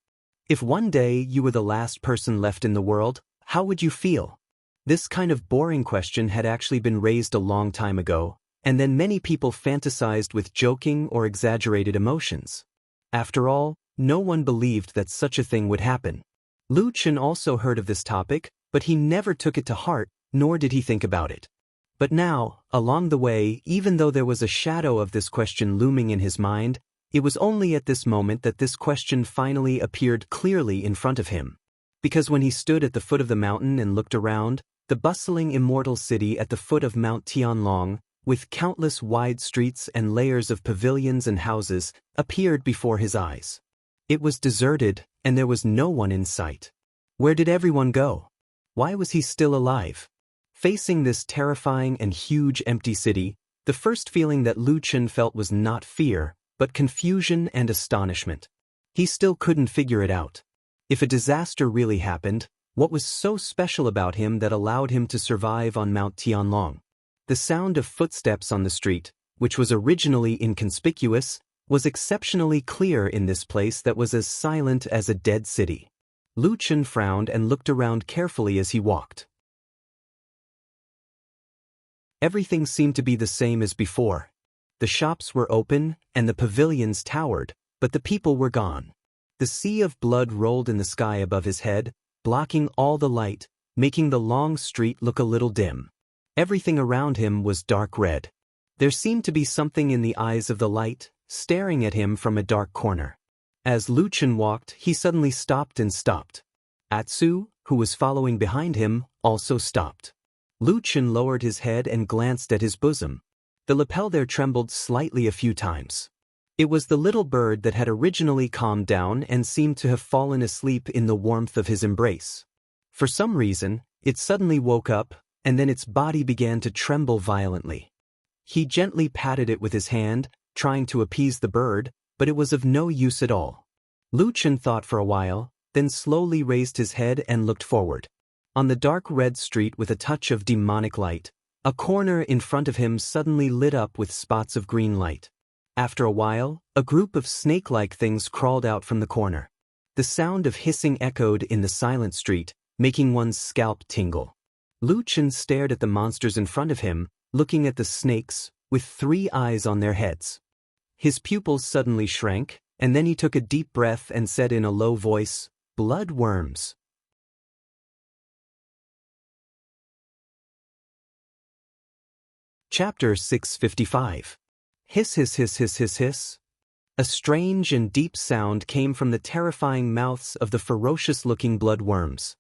Speaker 1: If one day you were the last person left in the world, how would you feel? This kind of boring question had actually been raised a long time ago, and then many people fantasized with joking or exaggerated emotions. After all, no one believed that such a thing would happen. Lu Chun also heard of this topic, but he never took it to heart, nor did he think about it. But now, along the way, even though there was a shadow of this question looming in his mind, it was only at this moment that this question finally appeared clearly in front of him. Because when he stood at the foot of the mountain and looked around, the bustling immortal city at the foot of Mount Tianlong, with countless wide streets and layers of pavilions and houses, appeared before his eyes. It was deserted, and there was no one in sight. Where did everyone go? Why was he still alive? Facing this terrifying and huge empty city, the first feeling that Lu Chun felt was not fear, but confusion and astonishment. He still couldn't figure it out. If a disaster really happened, what was so special about him that allowed him to survive on Mount Tianlong? The sound of footsteps on the street, which was originally inconspicuous, was exceptionally clear in this place that was as silent as a dead city. Lu Chun frowned and looked around carefully as he walked. Everything seemed to be the same as before. The shops were open, and the pavilions towered, but the people were gone. The sea of blood rolled in the sky above his head, blocking all the light, making the long street look a little dim. Everything around him was dark red. There seemed to be something in the eyes of the light, staring at him from a dark corner. As Lu Chun walked, he suddenly stopped and stopped. Atsu, who was following behind him, also stopped. Lu Chun lowered his head and glanced at his bosom. The lapel there trembled slightly a few times. It was the little bird that had originally calmed down and seemed to have fallen asleep in the warmth of his embrace. For some reason, it suddenly woke up, and then its body began to tremble violently. He gently patted it with his hand, trying to appease the bird, but it was of no use at all. Lu Chun thought for a while, then slowly raised his head and looked forward. On the dark red street with a touch of demonic light, a corner in front of him suddenly lit up with spots of green light. After a while, a group of snake-like things crawled out from the corner. The sound of hissing echoed in the silent street, making one's scalp tingle. Lu Chun stared at the monsters in front of him, looking at the snakes, with 3 eyes on their heads. His pupils suddenly shrank, and then he took a deep breath and said in a low voice, "Blood worms." Chapter 655. Hiss hiss hiss hiss hiss hiss. A strange and deep sound came from the terrifying mouths of the ferocious-looking bloodworms.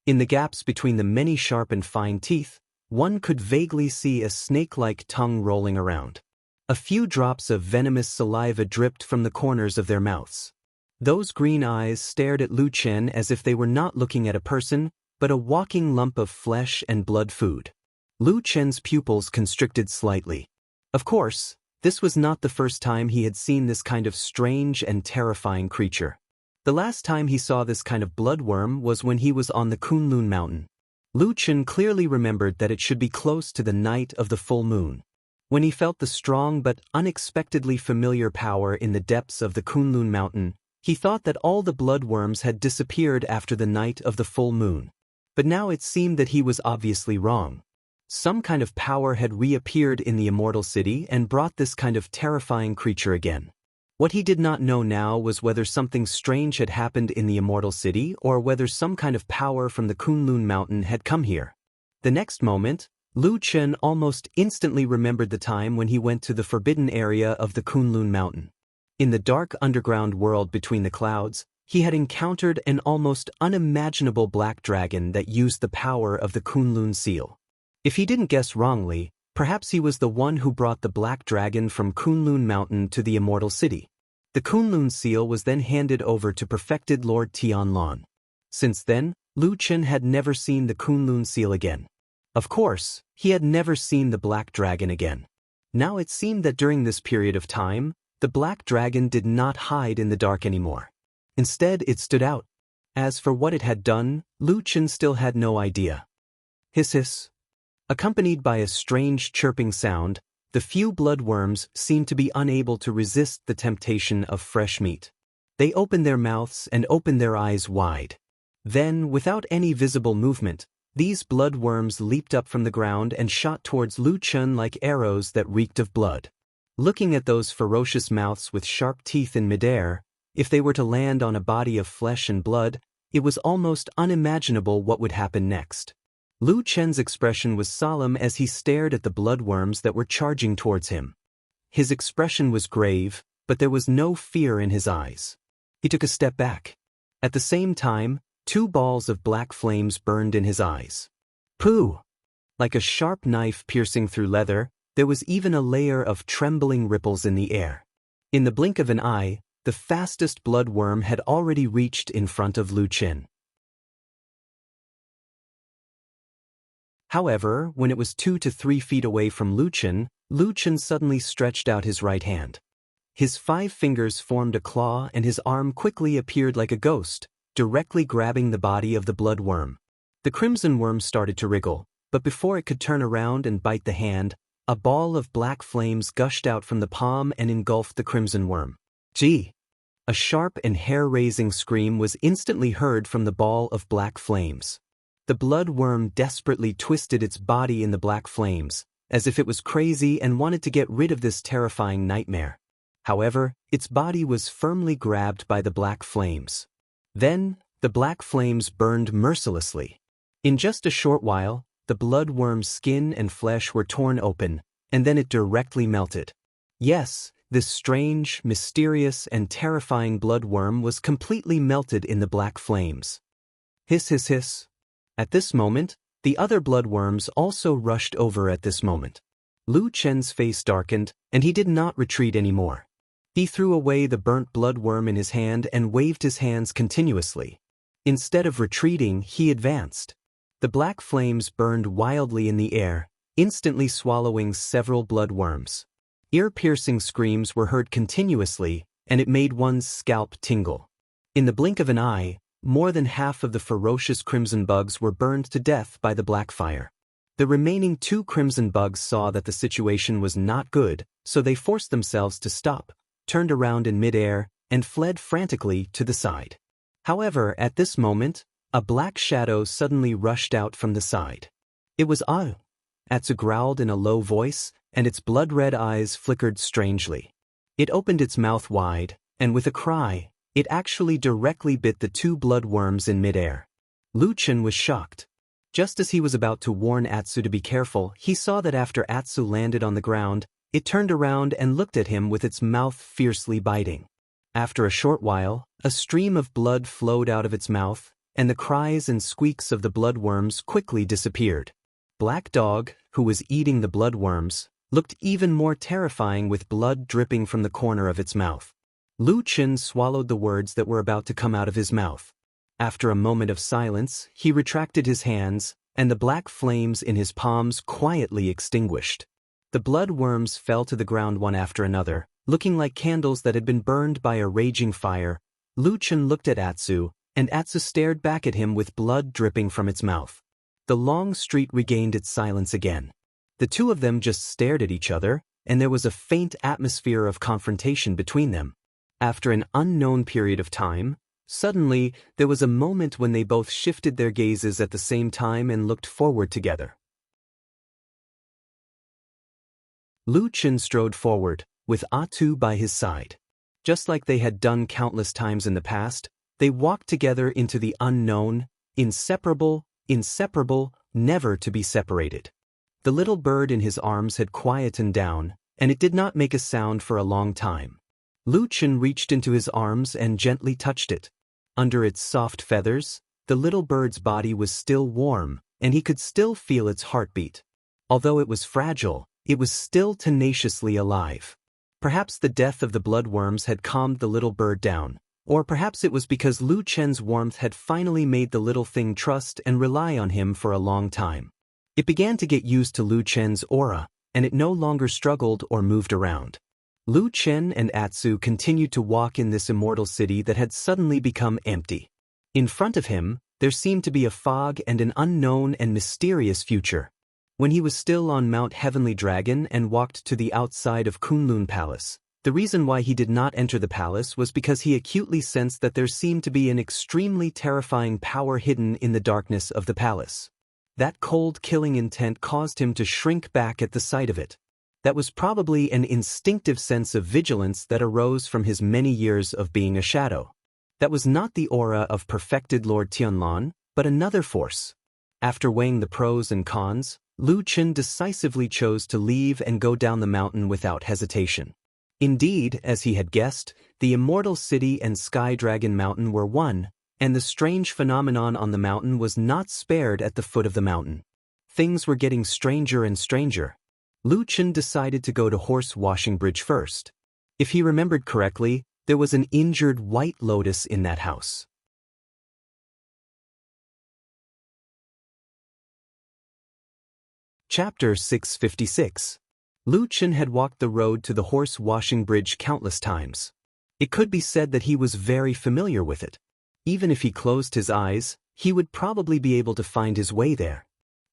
Speaker 1: In the gaps between the many sharp and fine teeth, one could vaguely see a snake-like tongue rolling around. A few drops of venomous saliva dripped from the corners of their mouths. Those green eyes stared at Lu Chen as if they were not looking at a person, but a walking lump of flesh and blood food. Lu Chen's pupils constricted slightly. Of course, this was not the first time he had seen this kind of strange and terrifying creature. The last time he saw this kind of bloodworm was when he was on the Kunlun mountain. Lu Chen clearly remembered that it should be close to the night of the full moon. When he felt the strong but unexpectedly familiar power in the depths of the Kunlun mountain, he thought that all the bloodworms had disappeared after the night of the full moon. But now it seemed that he was obviously wrong. Some kind of power had reappeared in the immortal city and brought this kind of terrifying creature again. What he did not know now was whether something strange had happened in the immortal city or whether some kind of power from the Kunlun mountain had come here. The next moment, Lu Chen almost instantly remembered the time when he went to the forbidden area of the Kunlun mountain. In the dark underground world between the clouds, he had encountered an almost unimaginable black dragon that used the power of the Kunlun seal. If he didn't guess wrongly, perhaps he was the one who brought the black dragon from Kunlun Mountain to the Immortal City. The Kunlun seal was then handed over to perfected Lord Tianlan. Since then, Lu Chen had never seen the Kunlun seal again. Of course, he had never seen the black dragon again. Now it seemed that during this period of time, the black dragon did not hide in the dark anymore. Instead, it stood out. As for what it had done, Lu Chen still had no idea. Hiss hiss. Accompanied by a strange chirping sound, the few bloodworms seemed to be unable to resist the temptation of fresh meat. They opened their mouths and opened their eyes wide. Then, without any visible movement, these bloodworms leaped up from the ground and shot towards Lu Chen like arrows that reeked of blood. Looking at those ferocious mouths with sharp teeth in midair, if they were to land on a body of flesh and blood, it was almost unimaginable what would happen next. Lu Chen's expression was solemn as he stared at the bloodworms that were charging towards him. His expression was grave, but there was no fear in his eyes. He took a step back. At the same time, 2 balls of black flames burned in his eyes. Pooh! Like a sharp knife piercing through leather, there was even a layer of trembling ripples in the air. In the blink of an eye, the fastest bloodworm had already reached in front of Lu Chen. However, when it was 2 to 3 feet away from Lu Chen suddenly stretched out his right hand. His 5 fingers formed a claw and his arm quickly appeared like a ghost, directly grabbing the body of the bloodworm. The crimson worm started to wriggle, but before it could turn around and bite the hand, a ball of black flames gushed out from the palm and engulfed the crimson worm. Gee! A sharp and hair-raising scream was instantly heard from the ball of black flames. The bloodworm desperately twisted its body in the black flames, as if it was crazy and wanted to get rid of this terrifying nightmare. However, its body was firmly grabbed by the black flames. Then, the black flames burned mercilessly. In just a short while, the bloodworm's skin and flesh were torn open, and then it directly melted. Yes, this strange, mysterious, and terrifying bloodworm was completely melted in the black flames. Hiss hiss hiss. At this moment, the other bloodworms also rushed over at this moment. Lu Chen's face darkened, and he did not retreat anymore. He threw away the burnt bloodworm in his hand and waved his hands continuously. Instead of retreating, he advanced. The black flames burned wildly in the air, instantly swallowing several bloodworms. Ear-piercing screams were heard continuously, and it made one's scalp tingle. In the blink of an eye, more than half of the ferocious crimson bugs were burned to death by the black fire. The remaining 2 crimson bugs saw that the situation was not good, so they forced themselves to stop, turned around in midair, and fled frantically to the side. However, at this moment, a black shadow suddenly rushed out from the side. It was Au. Atsu growled in a low voice, and its blood-red eyes flickered strangely. It opened its mouth wide, and with a cry, it actually directly bit the 2 bloodworms in midair. Lu Chen was shocked. Just as he was about to warn Atsu to be careful, he saw that after Atsu landed on the ground, it turned around and looked at him with its mouth fiercely biting. After a short while, a stream of blood flowed out of its mouth, and the cries and squeaks of the bloodworms quickly disappeared. Black Dog, who was eating the bloodworms, looked even more terrifying with blood dripping from the corner of its mouth. Lu Chen swallowed the words that were about to come out of his mouth. After a moment of silence, he retracted his hands, and the black flames in his palms quietly extinguished. The bloodworms fell to the ground one after another, looking like candles that had been burned by a raging fire. Lu Chen looked at Atsu, and Atsu stared back at him with blood dripping from its mouth. The long street regained its silence again. The two of them just stared at each other, and there was a faint atmosphere of confrontation between them. After an unknown period of time, suddenly there was a moment when they both shifted their gazes at the same time and looked forward together. Lu Chen strode forward, with Atsu by his side. Just like they had done countless times in the past, they walked together into the unknown, inseparable, never to be separated. The little bird in his arms had quietened down, and it did not make a sound for a long time. Lu Chen reached into his arms and gently touched it. Under its soft feathers, the little bird's body was still warm, and he could still feel its heartbeat. Although it was fragile, it was still tenaciously alive. Perhaps the death of the bloodworms had calmed the little bird down, or perhaps it was because Lu Chen's warmth had finally made the little thing trust and rely on him for a long time. It began to get used to Lu Chen's aura, and it no longer struggled or moved around. Lu Chen and Atsu continued to walk in this immortal city that had suddenly become empty. In front of him, there seemed to be a fog and an unknown and mysterious future. When he was still on Mount Heavenly Dragon and walked to the outside of Kunlun Palace, the reason why he did not enter the palace was because he acutely sensed that there seemed to be an extremely terrifying power hidden in the darkness of the palace. That cold killing intent caused him to shrink back at the sight of it. That was probably an instinctive sense of vigilance that arose from his many years of being a shadow. That was not the aura of perfected Lord Tianlan, but another force. After weighing the pros and cons, Lu Chen decisively chose to leave and go down the mountain without hesitation. Indeed, as he had guessed, the Immortal City and Sky Dragon Mountain were one, and the strange phenomenon on the mountain was not spared at the foot of the mountain. Things were getting stranger and stranger. Lu Chen decided to go to Horse Washing Bridge first. If he remembered correctly, there was an injured white lotus in that house. Chapter 656. Lu Chen had walked the road to the Horse Washing Bridge countless times. It could be said that he was very familiar with it. Even if he closed his eyes, he would probably be able to find his way there.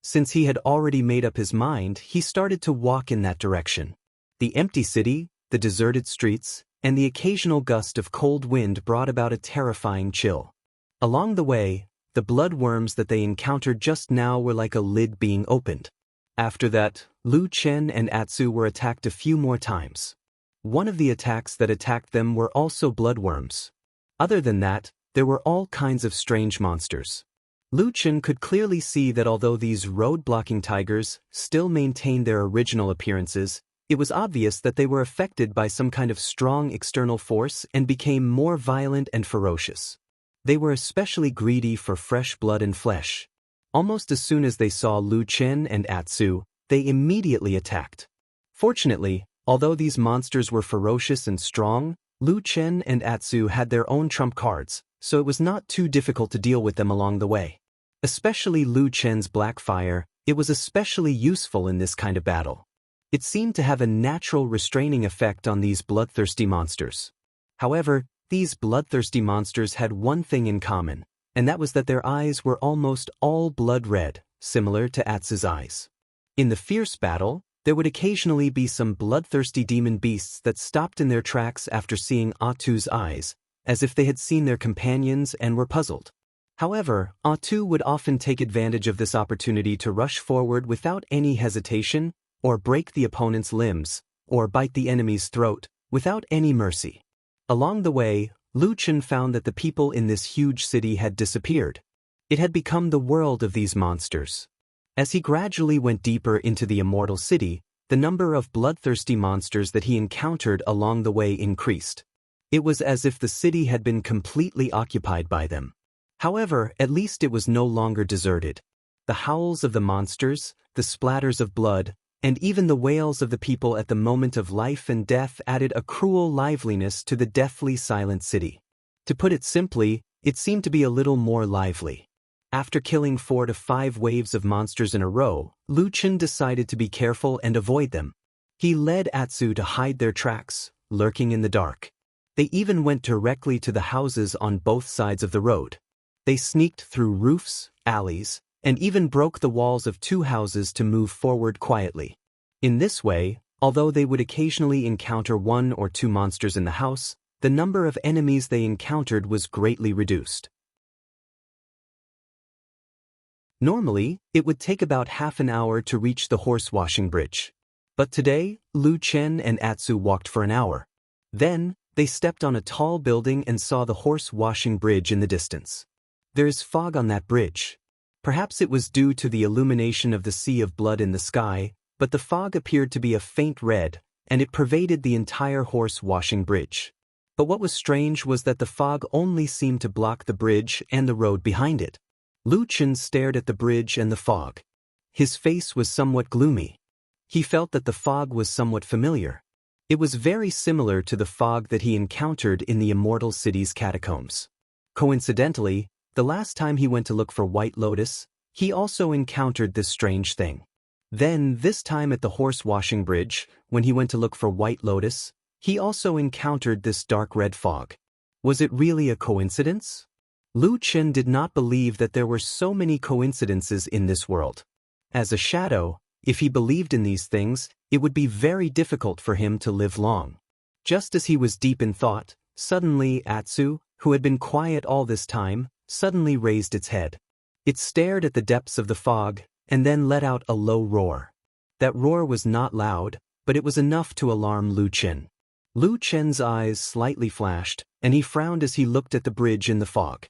Speaker 1: Since he had already made up his mind, he started to walk in that direction. The empty city, the deserted streets, and the occasional gust of cold wind brought about a terrifying chill. Along the way, the bloodworms that they encountered just now were like a lid being opened. After that, Lu Chen and Atsu were attacked a few more times. One of the attacks that attacked them were also bloodworms. Other than that, there were all kinds of strange monsters. Lu Chen could clearly see that although these road-blocking tigers still maintained their original appearances, it was obvious that they were affected by some kind of strong external force and became more violent and ferocious. They were especially greedy for fresh blood and flesh. Almost as soon as they saw Lu Chen and Atsu, they immediately attacked. Fortunately, although these monsters were ferocious and strong, Lu Chen and Atsu had their own trump cards, so it was not too difficult to deal with them along the way. Especially Lu Chen's black fire, it was especially useful in this kind of battle. It seemed to have a natural restraining effect on these bloodthirsty monsters. However, these bloodthirsty monsters had one thing in common, and that was that their eyes were almost all blood red, similar to Atsu's eyes. In the fierce battle, there would occasionally be some bloodthirsty demon beasts that stopped in their tracks after seeing Atsu's eyes, as if they had seen their companions and were puzzled. However, Atsu would often take advantage of this opportunity to rush forward without any hesitation, or break the opponent's limbs, or bite the enemy's throat, without any mercy. Along the way, Lu Chen found that the people in this huge city had disappeared. It had become the world of these monsters. As he gradually went deeper into the immortal city, the number of bloodthirsty monsters that he encountered along the way increased. It was as if the city had been completely occupied by them. However, at least it was no longer deserted. The howls of the monsters, the splatters of blood, and even the wails of the people at the moment of life and death added a cruel liveliness to the deathly silent city. To put it simply, it seemed to be a little more lively. After killing 4 to 5 waves of monsters in a row, Lu Chen decided to be careful and avoid them. He led Atsu to hide their tracks, lurking in the dark. They even went directly to the houses on both sides of the road. They sneaked through roofs, alleys, and even broke the walls of 2 houses to move forward quietly. In this way, although they would occasionally encounter 1 or 2 monsters in the house, the number of enemies they encountered was greatly reduced. Normally, it would take about half an hour to reach the horse washing bridge. But today, Lu Chen and Atsu walked for an hour. Then, they stepped on a tall building and saw the horse washing bridge in the distance. There is fog on that bridge. Perhaps it was due to the illumination of the sea of blood in the sky, but the fog appeared to be a faint red, and it pervaded the entire horse washing bridge. But what was strange was that the fog only seemed to block the bridge and the road behind it. Lu Chen stared at the bridge and the fog. His face was somewhat gloomy. He felt that the fog was somewhat familiar. It was very similar to the fog that he encountered in the immortal city's catacombs. Coincidentally, the last time he went to look for White Lotus, he also encountered this strange thing. Then, this time at the horse washing bridge, when he went to look for White Lotus, he also encountered this dark red fog. Was it really a coincidence? Lu Chen did not believe that there were so many coincidences in this world. As a shadow, if he believed in these things, it would be very difficult for him to live long. Just as he was deep in thought, suddenly Atsu, who had been quiet all this time, suddenly raised its head. It stared at the depths of the fog, and then let out a low roar. That roar was not loud, but it was enough to alarm Lu Chen. Lu Chen's eyes slightly flashed, and he frowned as he looked at the bridge in the fog.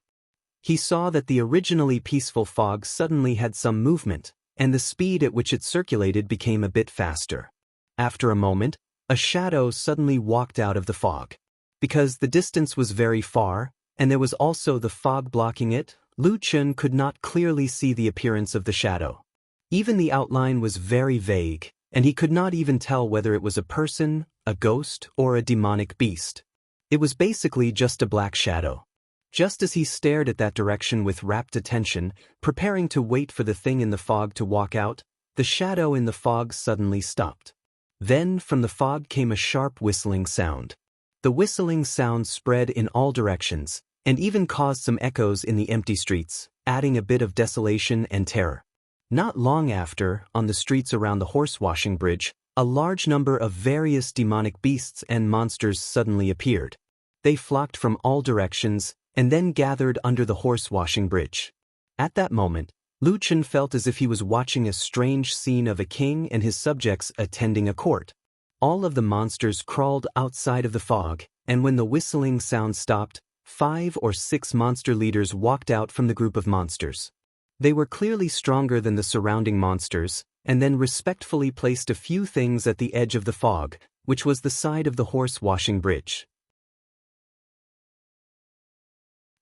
Speaker 1: He saw that the originally peaceful fog suddenly had some movement, and the speed at which it circulated became a bit faster. After a moment, a shadow suddenly walked out of the fog. Because the distance was very far, and there was also the fog blocking it, Lu Chen could not clearly see the appearance of the shadow. Even the outline was very vague, and he could not even tell whether it was a person, a ghost, or a demonic beast. It was basically just a black shadow. Just as he stared at that direction with rapt attention, preparing to wait for the thing in the fog to walk out, the shadow in the fog suddenly stopped. Then, from the fog came a sharp whistling sound. The whistling sound spread in all directions, and even caused some echoes in the empty streets, adding a bit of desolation and terror. Not long after, on the streets around the horse washing bridge, a large number of various demonic beasts and monsters suddenly appeared. They flocked from all directions, and then gathered under the horse washing bridge. At that moment, Lu Chen felt as if he was watching a strange scene of a king and his subjects attending a court. All of the monsters crawled outside of the fog, and when the whistling sound stopped, 5 or 6 monster leaders walked out from the group of monsters. They were clearly stronger than the surrounding monsters, and then respectfully placed a few things at the edge of the fog, which was the side of the horse washing bridge.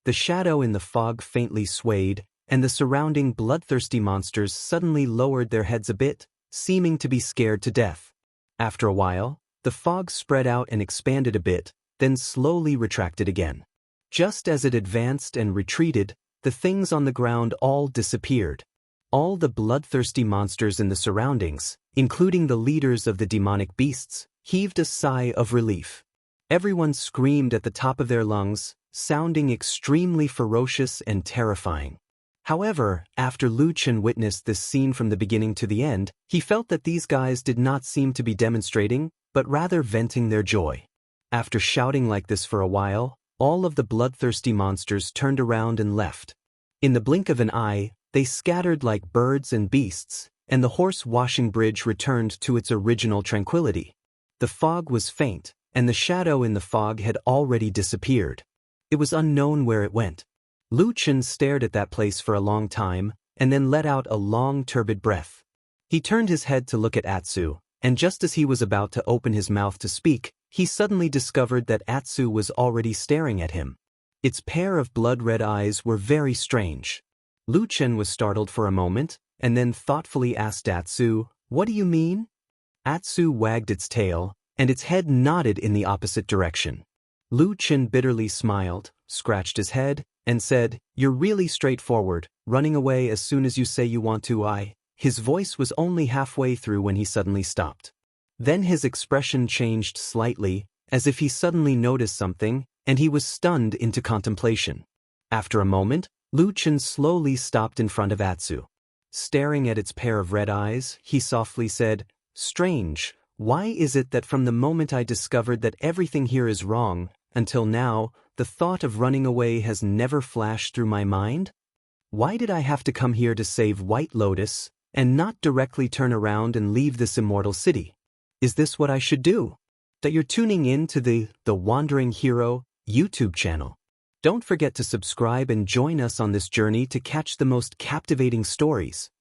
Speaker 1: The shadow in the fog faintly swayed, and the surrounding bloodthirsty monsters suddenly lowered their heads a bit, seeming to be scared to death. After a while, the fog spread out and expanded a bit, then slowly retracted again. Just as it advanced and retreated, the things on the ground all disappeared. All the bloodthirsty monsters in the surroundings, including the leaders of the demonic beasts, heaved a sigh of relief. Everyone screamed at the top of their lungs, sounding extremely ferocious and terrifying. However, after Lu Chen witnessed this scene from the beginning to the end, he felt that these guys did not seem to be demonstrating, but rather venting their joy. After shouting like this for a while, all of the bloodthirsty monsters turned around and left. In the blink of an eye, they scattered like birds and beasts, and the horse washing bridge returned to its original tranquility. The fog was faint, and the shadow in the fog had already disappeared. It was unknown where it went. Lu Chen stared at that place for a long time, and then let out a long turbid breath. He turned his head to look at Atsu, and just as he was about to open his mouth to speak, he suddenly discovered that Atsu was already staring at him. Its pair of blood-red eyes were very strange. Lu Chen was startled for a moment, and then thoughtfully asked Atsu, "What do you mean?" Atsu wagged its tail, and its head nodded in the opposite direction. Lu Chen bitterly smiled, scratched his head, and said, "You're really straightforward, running away as soon as you say you want to." His voice was only halfway through when he suddenly stopped. Then his expression changed slightly, as if he suddenly noticed something, and he was stunned into contemplation. After a moment, Lu Chen slowly stopped in front of Atsu. Staring at its pair of red eyes, he softly said, "Strange, why is it that from the moment I discovered that everything here is wrong, until now, the thought of running away has never flashed through my mind? Why did I have to come here to save White Lotus, and not directly turn around and leave this immortal city? Is this what I should do?" That you're tuning in to the Wandering Hero YouTube channel. Don't forget to subscribe and join us on this journey to catch the most captivating stories.